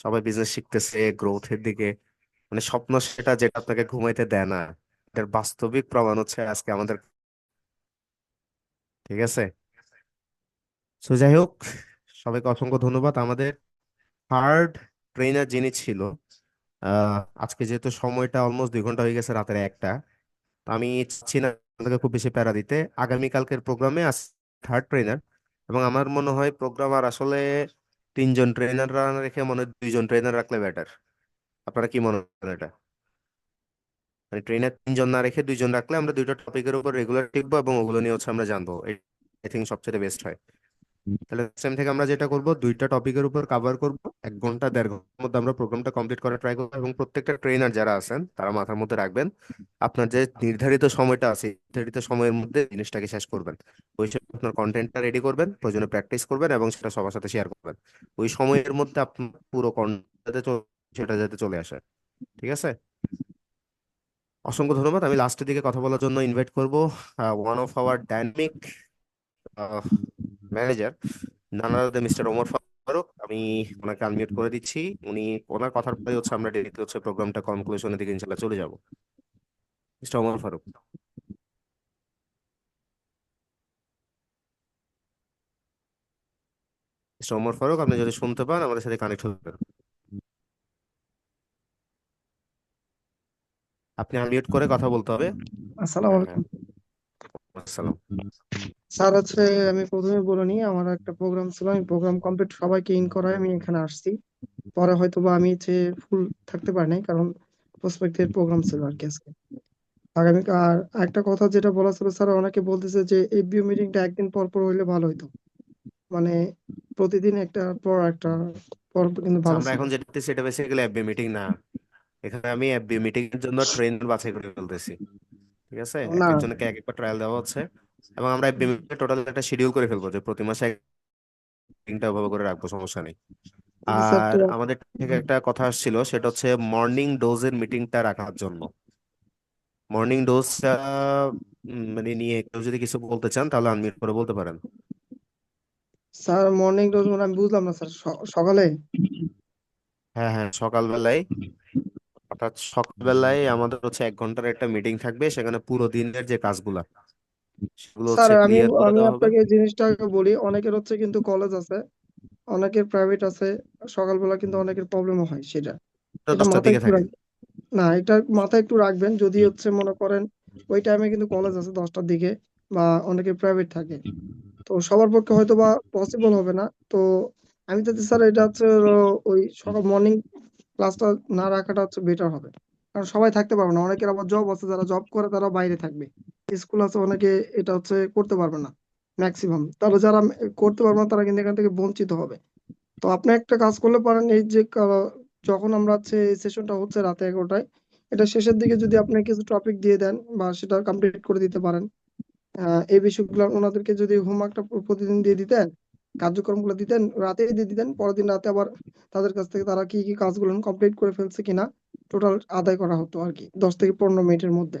সবাই বিজনেস শিখতেছে গ্রোথের দিকে। মানে স্বপ্ন সেটা যেটা আপনাকে ঘুমাইতে দেয় না, এটার বাস্তবিক প্রমাণ হচ্ছে আজকে আমাদের। ঠিক আছে। তো যাই হোক, সবাইকে অসংখ্য ধন্যবাদ। আমাদের থার্ড ট্রেনার যিনি ছিল, আজকে যেহেতু সময়টা অলমোস্ট 2 ঘন্টা হয়ে গেছে, রাতের একটা, তো আমি চাচ্ছি না আপনাদেরকে খুব বেশি প্যারা দিতে। আগামীকালকের প্রোগ্রামে আস থার্ড ট্রেনার, এবং আমার মনে হয় প্রোগ্রাম আর আসলে 3জন ট্রেনার রেখে মনে হয় 2জন ট্রেনার রাখলে বেটার। আপনারা কি মনে করেন এটা? মানে ট্রেনার 3জন না রেখে 2জন রাখলে আমরা 2টা টপিকের উপর রেগুলার টিকবো এবং ওগুলো নিয়ে হচ্ছে আমরা জানবো। আই থিঙ্ক সবচেয়ে বেস্ট হয়। তাহলে টাইম থেকে আমরা যেটা করব, 2টা টপিকের উপর কভার করব, 1 ঘন্টা 1.5 ঘন্টার মধ্যে আমরা প্রোগ্রামটা কমপ্লিট করার ট্রাই করবো। এবং প্রত্যেকটা ট্রেনার যারা আছেন তারা মাথার মধ্যে রাখবেন, আপনার যে নির্ধারিত সময়টা আছে নির্ধারিত সময়ের মধ্যে জিনিসটাকে শেষ করবেন। ওই সময় আপনার কন্টেন্টটা রেডি করবেন, প্রয়োজনে প্র্যাকটিস করবেন এবং সেটা সবার সাথে শেয়ার করবেন। ওই সময়ের মধ্যে আপনার পুরো কন্টেন্ট সেটা যাতে চলে আসে। ঠিক আছে। অসংখ্য ধন্যবাদ। আমি লাস্টের দিকে কথা বলার জন্য ইনভাইট করব one of our dynamic manager, নানা মিস্টার ওমর ফারুক। আমি ওনাকে আনমিউট করে দিচ্ছি। উনি, ওনার কথার পরে হচ্ছে আমরা ডিরেক্টলি হচ্ছে প্রোগ্রামটা কনক্লুশনের দিকে ইনশাল্লাহ চলে যাব। মিস্টার ওমর ফারুক। মিস্টার ওমর ফারুক, আপনি যদি শুনতে পান আমাদের সাথে কানেক্ট হবেন। আপনি আনমিউট করে কথা বলতে হবে। আসসালামু হ্যাঁ হ্যাঁ, আলাইকুম আসসালাম। স্যার। আমি প্রথমে বলে নিই, আমার একটা প্রোগ্রাম ছিল, আমি প্রোগ্রাম কমপ্লিট সবাইকে ইন করায় আমি এখানে আসছি। পরে হয়তো বা আমি ফুল থাকতে পারি নাই, কারণ প্রসপেক্টের প্রোগ্রাম ছিল আর কি আজকে। আগামী আর একটা কথা যেটা বলা ছিল স্যার, অনেকে বলতেছে যে এফবিও মিটিংটা একদিন পর পর হইলে ভালো হইতো, মানে প্রতিদিন একটা পর একটা পর কিন্তু ভালো আমরা ছিল। এখন যেটা করতেছি এটা বেসিক্যালি এফবি মিটিং না। এখানে আমি এফবি মিটিং এর জন্য ট্রেন বাছাই করে ফেলতেছি। ঠিক আছে, এক না একজনকে এক একবার ট্রায়াল দেওয়া হচ্ছে, এবং আমরা এফবি মিটিং টোটাল একটা শিডিউল করে ফেলবো যে প্রতি মাসে মিটিংটা ওভাবে করে রাখবো, সমস্যা নেই। জি স্যার। আর তো আমাদের থেকে একটা কথা আসছিল, সেটা হচ্ছে মর্নিং ডোজের মিটিংটা রাখার জন্য। মর্নিং ডোজটা মানে নিয়ে কেউ যদি কিছু বলতে চান তাহলে আনমিউট করে বলতে পারেন। স্যার মর্নিং ডোজ মানে আমি বুঝলাম না স্যার, সকালে? হ্যাঁ হ্যাঁ, সকালবেলায়। অর্থাৎ সকালবেলায় আমাদের হচ্ছে 1 ঘন্টার একটা মিটিং থাকবে, সেখানে পুরো দিনের যে কাজগুলা সেগুলো স্যার হচ্ছে আমি ক্লিয়ার করে আমি দেওয়া হবে। আপনাকে এই জিনিসটা বলি, অনেকের হচ্ছে কিন্তু কলেজ আছে, অনেকের প্রাইভেট আছে, সকালবেলা কিন্তু অনেকের প্রবলেমও হয় সেটা। এটা এটা 10টার মাথায় দিকে একটু থাকে। না, এটা মাথায় একটু রাখবেন, যদি হচ্ছে মনে করেন ওই টাইমে কিন্তু কলেজ আছে 10টার দিকে, বা অনেকে প্রাইভেট থাকে, তো সবার পক্ষে হয়তো বা পসিবল হবে না। তো আমি চাচ্ছি স্যার এটা হচ্ছে ওই সকাল মর্নিং ক্লাসটা না রাখাটা হচ্ছে বেটার হবে, কারণ সবাই থাকতে পারবে না, অনেকের আবার জব আছে, যারা জব করে তারা বাইরে থাকবে, স্কুল আছে, অনেকে এটা হচ্ছে করতে পারবে না, ম্যাক্সিমাম তারা যারা করতে পারবে না তারা কিন্তু এখান থেকে বঞ্চিত হবে। তো আপনি একটা কাজ করলে পারেন, এই যে যখন আমরা হচ্ছে এই সেশনটা হচ্ছে রাতে 11টায়, এটা শেষের দিকে যদি আপনি কিছু টপিক দিয়ে দেন বা সেটা কমপ্লিট করে দিতে পারেন, এই বিষয়গুলো ওনাদেরকে যদি হোমওয়ার্কটা প্রতিদিন দিয়ে দিতেন, কার্যক্রমগুলো দিতেন, রাতেই দিয়ে দিতেন, পরের দিন রাতে আবার তাদের কাছ থেকে তারা কি কি কাজগুলো কমপ্লিট করে ফেলছে কিনা টোটাল আদায় করা হতো আর কি, 10 থেকে 15 মিনিটের মধ্যে।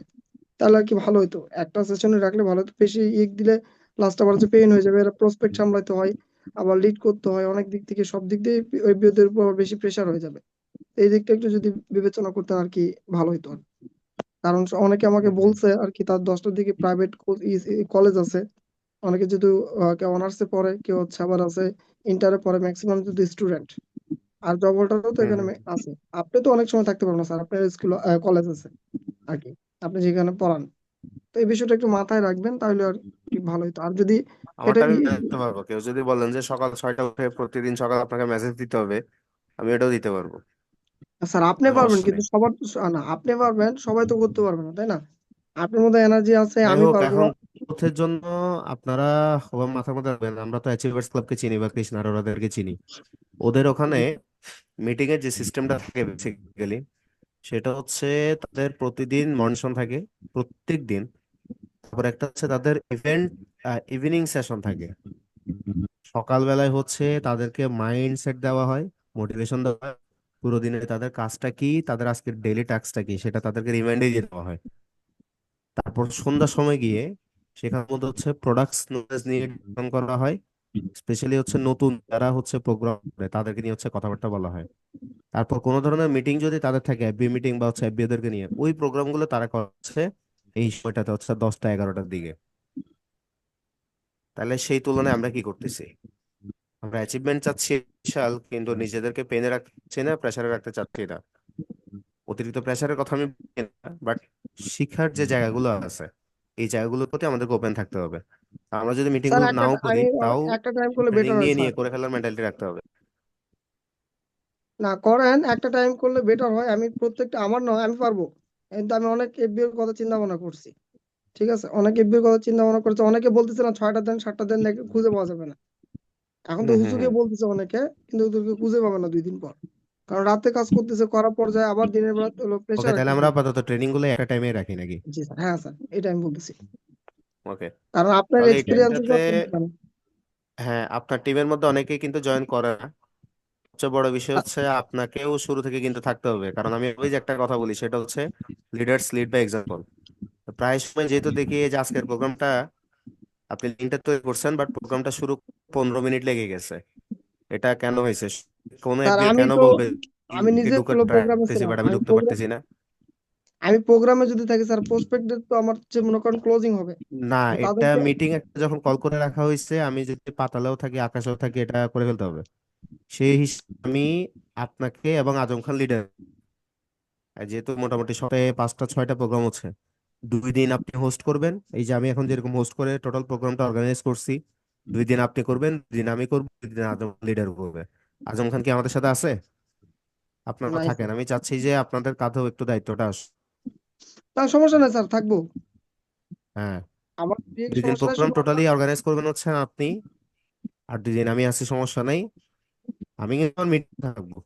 তাহলে আর কি ভালো হতো, একটা সেশনে রাখলে ভালো হতো, বেশি দিলে লাস্ট আবার হচ্ছে পেইন হয়ে যাবে, এরা প্রসপেক্ট সামলাতে হয়, আবার লিড করতে হয়, অনেক দিক থেকে সব দিক দিয়ে ওই বিরোধীর উপর আবার বেশি প্রেশার হয়ে যাবে। এই দিকটা একটু যদি বিবেচনা করতেন আর কি ভালো হতো আর কি। কারণ অনেকে আমাকে বলছে আর কি, তার 10টার দিকে প্রাইভেট কলেজ আছে, অনেকে যদি কেউ অনার্সে পড়ে, কেউ হচ্ছে আবার আছে ইন্টারে পড়ে, ম্যাক্সিমাম যদি স্টুডেন্ট, আর জব হোল্ডারও তো হুম এখানে হুম। আছে। আপনি তো অনেক সময় থাকতে পারবেন না স্যার, আপনার স্কুল কলেজ আছে আর কি, আপনি যেখানে পড়ান। তো এই বিষয়টা একটু মাথায় রাখবেন, তাহলে আর কি ভালো হতো। আর যদি এটা আমারটা আমি দিতে পারবো। কেউ যদি বলেন যে সকাল 6টা উঠে প্রতিদিন সকাল আপনাকে মেসেজ দিতে হবে, আমি এটাও দিতে পারবো। স্যার আপনি পারবেন, সমস্যা নেই। কিন্তু সবার না, আপনি পারবেন, সবাই তো করতে পারবে না, তাই না? আপনার মধ্যে এনার্জি আছে, যাই আমি হোক, পারবো। এখন গ্রোথের জন্য আপনারা সবার মাথার মধ্যে রাখবেন, আমরা তো অ্যাচিভার্স ক্লাবকে চিনি বা কৃষ্ণার ওদেরকে চিনি। ওদের ওখানে মিটিং এর যে সিস্টেমটা থাকে বেসিক্যালি, সেটা হচ্ছে তাদের প্রতিদিন মনসন থাকে, প্রত্যেক দিন। তারপর একটা হচ্ছে তাদের ইভেন্ট, ইভিনিং সেশন থাকে। সকালবেলায় হচ্ছে তাদেরকে মাইন্ড সেট দেওয়া হয়, মোটিভেশন দেওয়া হয়, পুরো দিনে তাদের কাজটা কি, তাদের আজকের ডেইলি টাস্কটা কি, সেটা তাদেরকে রিমাইন্ডে দিয়ে দেওয়া হয়। তারপর সন্ধ্যার সময় গিয়ে সেখানের মধ্যে হচ্ছে প্রোডাক্টস নলেজ নিয়ে ডিসকাশন করা হয়। স্পেশালি হচ্ছে নতুন যারা হচ্ছে প্রোগ্রাম করে তাদেরকে নিয়ে হচ্ছে কথাবার্তা বলা হয়। তারপর কোনো ধরনের মিটিং যদি তাদের থাকে, এফবি মিটিং বা হচ্ছে এফবি ওদেরকে নিয়ে, ওই প্রোগ্রামগুলো তারা করছে এই সময়টাতে হচ্ছে 10টা 11টার দিকে। তাহলে সেই তুলনায় আমরা কি করতেছি? আমরা অ্যাচিভমেন্ট চাচ্ছি বিশাল, কিন্তু নিজেদেরকে পেনে রাখছি না, প্রেসারে রাখতে চাচ্ছি না। অতিরিক্ত প্রেসারের কথা আমি বলি না, বাট শিক্ষার যে জায়গাগুলো আছে এই জায়গাগুলোর প্রতি আমাদেরকে ওপেন থাকতে হবে। আমরা যদি মিটিং স্যার গুলো একটা নাও করি আমি তাও একটা টাইম করলে ট্রেনিং বেটার হয় নিয়ে স্যার। নিয়ে করে ফেলার মেন্টালিটি রাখতে হবে। না করেন, একটা টাইম করলে বেটার হয়, আমি প্রত্যেকটা আমার নয়, আমি পারবো, কিন্তু আমি অনেক এফবি এর কথা চিন্তা ভাবনা করছি। ঠিক আছে, অনেক এফবি এর কথা চিন্তা ভাবনা করছে, অনেকে বলতেছে না 6টা দেন 7টা দেন, খুঁজে পাওয়া যাবে না। এখন তো হুম হুম হুজুগে হুম। বলতেছে অনেকে, কিন্তু ওদেরকে খুঁজে পাবে না 2 দিন পর, কারণ রাতে কাজ করতেছে, করার পর যায় আবার দিনের বেলা ওকে, প্রেশার তাহলে একটা আমরা থাকে। আপাতত ট্রেনিং গুলো একটা টাইমে রাখি নাকি? জি স্যার, হ্যাঁ স্যার, এটা আমি বলতেছি, ওকে, কারণ আপনার তাহলে এই এক্সপিরিয়েন্সের টাইমটাতে, কথা জানেন। হ্যাঁ, আপনার টিমের মধ্যে অনেকেই কিন্তু জয়েন করে না। সবচেয়ে বড় বিষয় হচ্ছে আপনাকেও শুরু থেকে কিন্তু থাকতে হবে, কারণ আমি ওই যে একটা কথা বলি, সেটা হচ্ছে লিডার্স লিড বাই এক্সাম্পল। প্রায় সময় যেহেতু দেখি যে আজকের প্রোগ্রামটা আপনি লিঙ্কটা তৈরি করছেন, বাট প্রোগ্রামটা শুরু 15 মিনিট লেগে গেছে। এটা কেন হয়েছে? কোন স্যার এফবিও আমি কেন তো বলবে আমি নিজে ঢুকে ট্রাই প্রোগ্রামে করতেছি ছিলাম, বাট আমি ঢুকতে পারতেছি না? আমি প্রোগ্রামে যদি থাকি স্যার, প্রসপেক্টের তো আমার যে মনে করেন ক্লোজিং হবে, না, তো এটা তাদেরকে। মিটিং একটা যখন কল করে রাখা হয়েছে, আমি যদি পাতালেও থাকি আকাশেও থাকি, এটা করে ফেলতে হবে। সেই হিসেবে আমি আপনাকে এবং আজম খান লিডার, যেহেতু মোটামুটি সপ্তাহে 5টা 6টা প্রোগ্রাম হচ্ছে, 2 দিন আপনি হোস্ট করবেন। এই যে আমি এখন যেরকম হোস্ট করে টোটাল প্রোগ্রামটা অর্গানাইজ করছি, 2 দিন আপনি করবেন, 2 দিন আমি করবো, 2 দিন আজম লিডার করবে। আজম খান কি আমাদের সাথে আছে? আপনারা নাই থাকেন, স্যার। আমি চাচ্ছি যে আপনাদের কাঁধেও একটু দায়িত্বটা আস। না সমস্যা নাই স্যার, থাকবো। হ্যাঁ, আমার দুই দিন সমস্যা নাই, প্রোগ্রাম শুধু টোটালি অর্গানাইজ করবেন হচ্ছে আপনি, আর 2 দিন আমি আছি, সমস্যা নাই। আমি কিন্তু মিটিং থাকবো,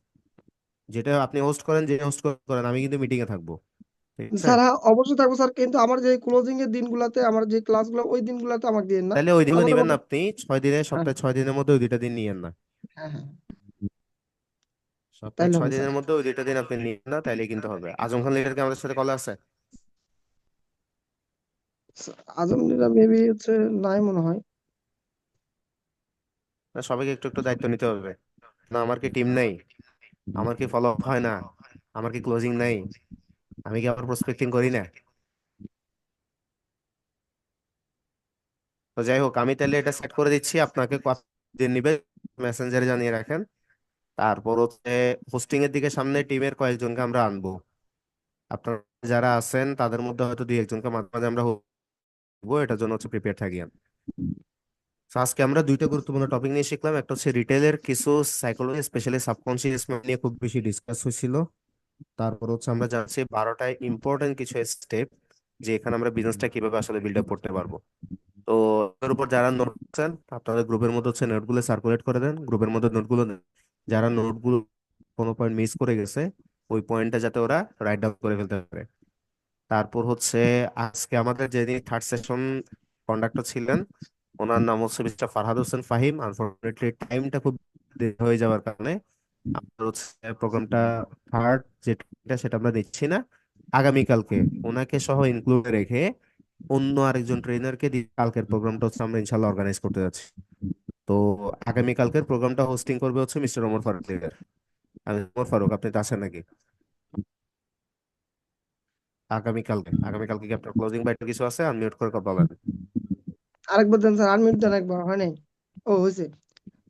যেটা আপনি হোস্ট করেন, যে হোস্ট করেন, আমি কিন্তু মিটিং এ থাকবো, ঠিক আছে? স্যার হ্যাঁ অবশ্যই থাকবো স্যার, কিন্তু আমার যে ক্লোজিং এর দিনগুলোতে আমার যে ক্লাসগুলো ওই দিনগুলোতে আমাকে দিন না। তাহলে ওই দিনগুলো আমাদের নিবেন না মধ্যে আপনি, 6 দিনে, হ্যাঁ সপ্তাহে 6 দিনের মধ্যে ওই 2টা দিন নিয়েন না। হ্যাঁ হ্যাঁ, সপ্তাহে তাইলে ছয় হবে স্যার। দিনের মধ্যে ওই 2টা দিন আপনি নিয়েন না, তাইলে কিন্তু হবে। আজম খান লিডার কি আমাদের সাথে কলে আছে? আজমগীরা মেবি হচ্ছে নাই মনে হয়। না, সবাইকে একটু একটু দায়িত্ব নিতে হবে। না, আমার কি টিম নেই? আমার কি ফলো আপ হয় না? আমার কি ক্লোজিং নাই? আমি কি আবার প্রসপেক্টিং করি না? তো যাই হোক, আমি তাহলে এটা সেট করে দিচ্ছি আপনাকে, দিন নিবে মেসেঞ্জারে জানিয়ে রাখেন। তারপর হচ্ছে হোস্টিং এর দিকে সামনে টিমের কয়েকজনকে আমরা আনবো। আপনার যারা আছেন তাদের মধ্যে হয়তো 2-1জনকে মাঝে মাঝে আমরা হবো, এটার জন্য হচ্ছে প্রিপেয়ার থাকিয়েন। তো আজকে আমরা 2টা গুরুত্বপূর্ণ টপিক নিয়ে শিখলাম। একটা হচ্ছে রিটেলের কিছু সাইকোলজি, স্পেশালি সাবকনসিয়াস মাইন্ড নিয়ে খুব বেশি ডিসকাস হয়েছিল। তারপর হচ্ছে আমরা জানছি 12টায় ইম্পর্টেন্ট কিছু স্টেপ, যে এখানে আমরা বিজনেসটা কিভাবে আসলে বিল্ড আপ করতে পারবো। তো এর উপর যারা নোট করছেন, আপনাদের গ্রুপের মধ্যে হচ্ছে নোটগুলো সার্কুলেট করে দেন, গ্রুপের মধ্যে নোটগুলো দেন। যারা নোটগুলো কোনো পয়েন্ট মিস করে গেছে, ওই পয়েন্টটা যাতে ওরা রাইট ডাউন করে ফেলতে পারে। তারপর হচ্ছে আজকে আমাদের যিনি থার্ড সেশন কন্ডাক্টর ছিলেন, ওনার নাম হচ্ছে মিস্টার ফারহাদ হোসেন ফাহিম। আনফরচুনেটলি টাইমটা খুব দেরি হয়ে যাওয়ার কারণে আমরা হচ্ছে প্রোগ্রামটা থার্ড যেটা সেটা আমরা দিচ্ছি না। আগামীকালকে ওনাকে সহ ইনক্লুড রেখে অন্য আরেকজন ট্রেনারকে দিয়ে কালকের প্রোগ্রামটা হচ্ছে আমরা ইনশাল্লাহ অর্গানাইজ করতে যাচ্ছি। তো আগামীকালকের প্রোগ্রামটা হোস্টিং করবে হচ্ছে মিস্টার ওমর ফারুক leader। আমি ওমর ফারুক, আপনি তো আছেন নাকি আগামীকালকে কি আপনার ক্লোজিং বা একটু কিছু আছে? আনমিউট করে কথা বলেন। আরেকবার দেন স্যার, আনমিউট দেন একবার, হয় নাই। ও হয়েছে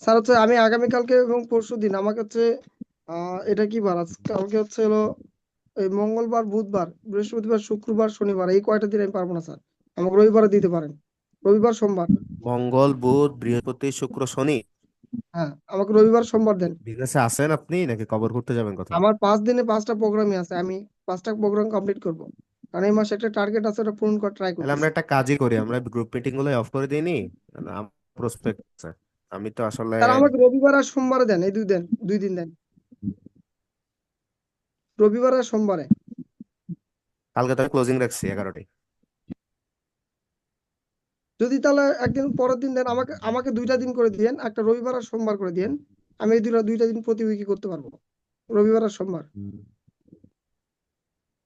স্যার, হচ্ছে আমি আগামীকালকে এবং পরশু দিন আমাকে হচ্ছে এটা কি বার আছে, কালকে হচ্ছে হলো এই মঙ্গলবার, বুধবার, বৃহস্পতিবার, শুক্রবার, শনিবার, এই কয়টা দিন আমি পারবো না স্যার। আমাকে রবিবারে দিতে পারেন, রবিবার, সোমবার। মঙ্গল, বুধ, বৃহস্পতি, শুক্র, শনি? হ্যাঁ আমাকে রবিবার, সোমবার দেন। বিজনেসে আছেন আপনি নাকি কবর করতে যাবেন কোথাও? আমার 5 দিনে 5টা প্রোগ্রামই আছে, আমি 5টা প্রোগ্রাম কমপ্লিট করব, কারণ এই মাসে একটা টার্গেট আছে, ওটা পূরণ করার ট্রাই তাহলে আমরা করতেছি। একটা কাজই করি, আমরা গ্রুপ মিটিং গুলো অফ করে দিইনি। প্রসপেক্ট আছে, আমি তো আসলে স্যার আমাকে রবিবার আর সোমবারে দেন, এই 2 দিন, 2 দিন দেন, রবিবার আর সোমবারে। কালকে তো আমি ক্লোজিং রাখছি 11টায়। যদি তাহলে একদিন পরের দিন দেন, আমাকে আমাকে 2টা দিন করে দিন, একটা রবিবার আর সোমবার করে দিন। আমি এই 2টা দিন প্রতি উইকে করতে পারবো, রবিবার আর সোমবার।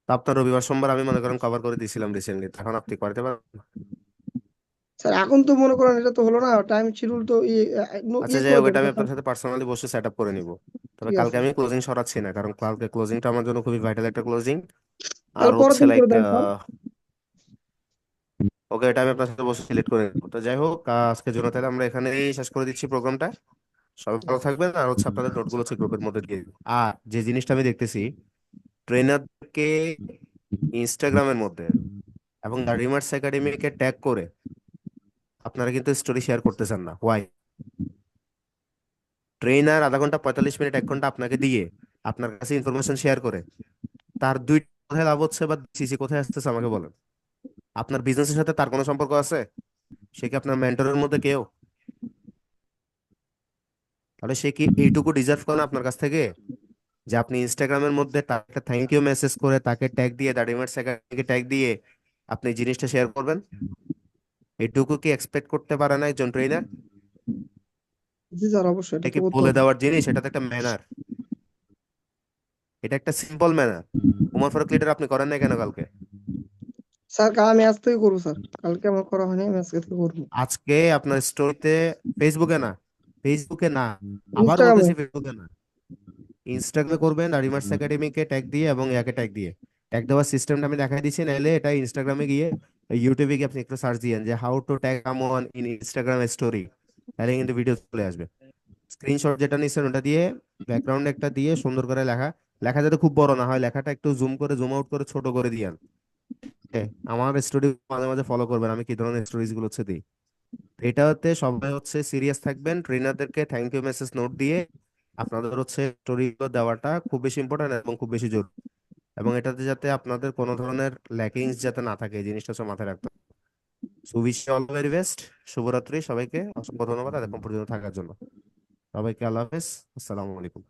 তো আপনার রবিবার সোমবার আমি মনে করেন কভার করে দিয়েছিলাম রিসেন্টলি, তখন আপনি করতে পারবেন? স্যার এখন তো মনে করেন এটা তো হলো না, টাইম শিডিউল তো আচ্ছা, ইয়ে যাই করে হোক, দেন এটা আমি তখন। আপনার সাথে পার্সোনালি বসে সেট আপ করে নিব। তবে ঠিক কালকে আছে, আমি ক্লোজিং সরাচ্ছি না, কারণ কালকে ক্লোজিংটা আমার জন্য খুবই ভাইটাল একটা ক্লোজিং। আর তাহলে পরের হচ্ছে দিন লাইক, করে দেন স্যার। ওকে, এটা আমি আপনার সাথে বসে সিলেক্ট করে নেবো। তো যাই হোক, আজকের জন্য তাহলে আমরা এখানেই শেষ করে দিচ্ছি প্রোগ্রামটা। সবাই ভালো থাকবেন, আর হচ্ছে আপনাদের নোটগুলো হচ্ছে গ্রুপের মধ্যে দিয়ে দিন। আর যে জিনিসটা আমি দেখতেছি, ট্রেনারকে ইনস্টাগ্রামের মধ্যে এবং দ্য রিমার্স একাডেমিকে ট্যাগ করে আপনারা কিন্তু স্টোরি শেয়ার করতেছেন না। ওয়াই? ট্রেনার আধা ঘন্টা, 45 মিনিট, 1 ঘন্টা আপনাকে দিয়ে আপনার কাছে ইনফরমেশন শেয়ার করে, তার 2 কোথায় লাভ হচ্ছে বা সিসি কোথায় আসতেছে আমাকে বলেন। আপনার বিজনেসের সাথে তার কোনো সম্পর্ক আছে? সে কি আপনার মেন্টরের মধ্যে কেউ? তাহলে সে কি এইটুকু ডিজার্ভ করে না আপনার কাছ থেকে, যে আপনি ইনস্টাগ্রামের মধ্যে তাকে থ্যাংক ইউ মেসেজ করে, তাকে ট্যাগ দিয়ে, দ্য রিমার্স একাডেমিকে ট্যাগ দিয়ে আপনি জিনিসটা শেয়ার করবেন? এটুকু কি এক্সপেক্ট করতে পারে না একজন ট্রেনার? জি স্যার অবশ্যই, এটা এটা তো কি করতে বলে হবে। দেওয়ার জিনিস? এটা তো একটা ম্যানার, এটা একটা simple manner. Umar Faruk leader, আপনি করেন না কেন কালকে? স্যার আমি আজ থেকে করবো স্যার, কালকে আমার করা হয়নি, আমি আজকে থেকে করবো। আজকে আপনার স্টোরিতে, ফেসবুকে না, আবার ইনস্টাগ্রামে। বলতেছি ফেসবুকে না, ইনস্টাগ্রামে করবেন, আর রিমার্স একাডেমিকে ট্যাগ দিয়ে এবং ইয়াকে ট্যাগ দিয়ে। ট্যাগ দেওয়ার সিস্টেমটা আমি দেখাই দিচ্ছি, নাহলে এটা ইনস্টাগ্রামে গিয়ে ইউটিউবে গিয়ে আপনি একটু সার্চ দিয়েন যে how to tag someone in Instagram story, তাহলে কিন্তু ভিডিও চলে আসবে। স্ক্রিনশট যেটা নিচ্ছেন ওটা দিয়ে, ব্যাকগ্রাউন্ড একটা দিয়ে সুন্দর করে লেখা, লেখা যাতে খুব বড় না হয়, লেখাটা একটু জুম করে, জুম আউট করে ছোট করে দিয়েন। আমার স্টোরি মাঝে মাঝে ফলো করবেন, আমি কি ধরনের স্টোরিজ গুলো হচ্ছে দিই। এটাতে সবাই হচ্ছে সিরিয়াস থাকবেন, ট্রেনারদেরকে থ্যাংক ইউ মেসেজ নোট দিয়ে আপনাদের হচ্ছে স্টোরি দেওয়াটা খুব বেশি ইম্পর্টেন্ট এবং খুব বেশি জরুরি। এবং এটাতে যাতে আপনাদের কোনো ধরনের ল্যাকিংস যাতে না থাকে এই জিনিসটা হচ্ছে মাথায় রাখতে হবে। So wish all very best. শুভরাত্রি সবাইকে, অসংখ্য ধন্যবাদ এতক্ষণ পর্যন্ত থাকার জন্য। সবাইকে আল্লাহ হাফেজ, আসসালামু আলাইকুম।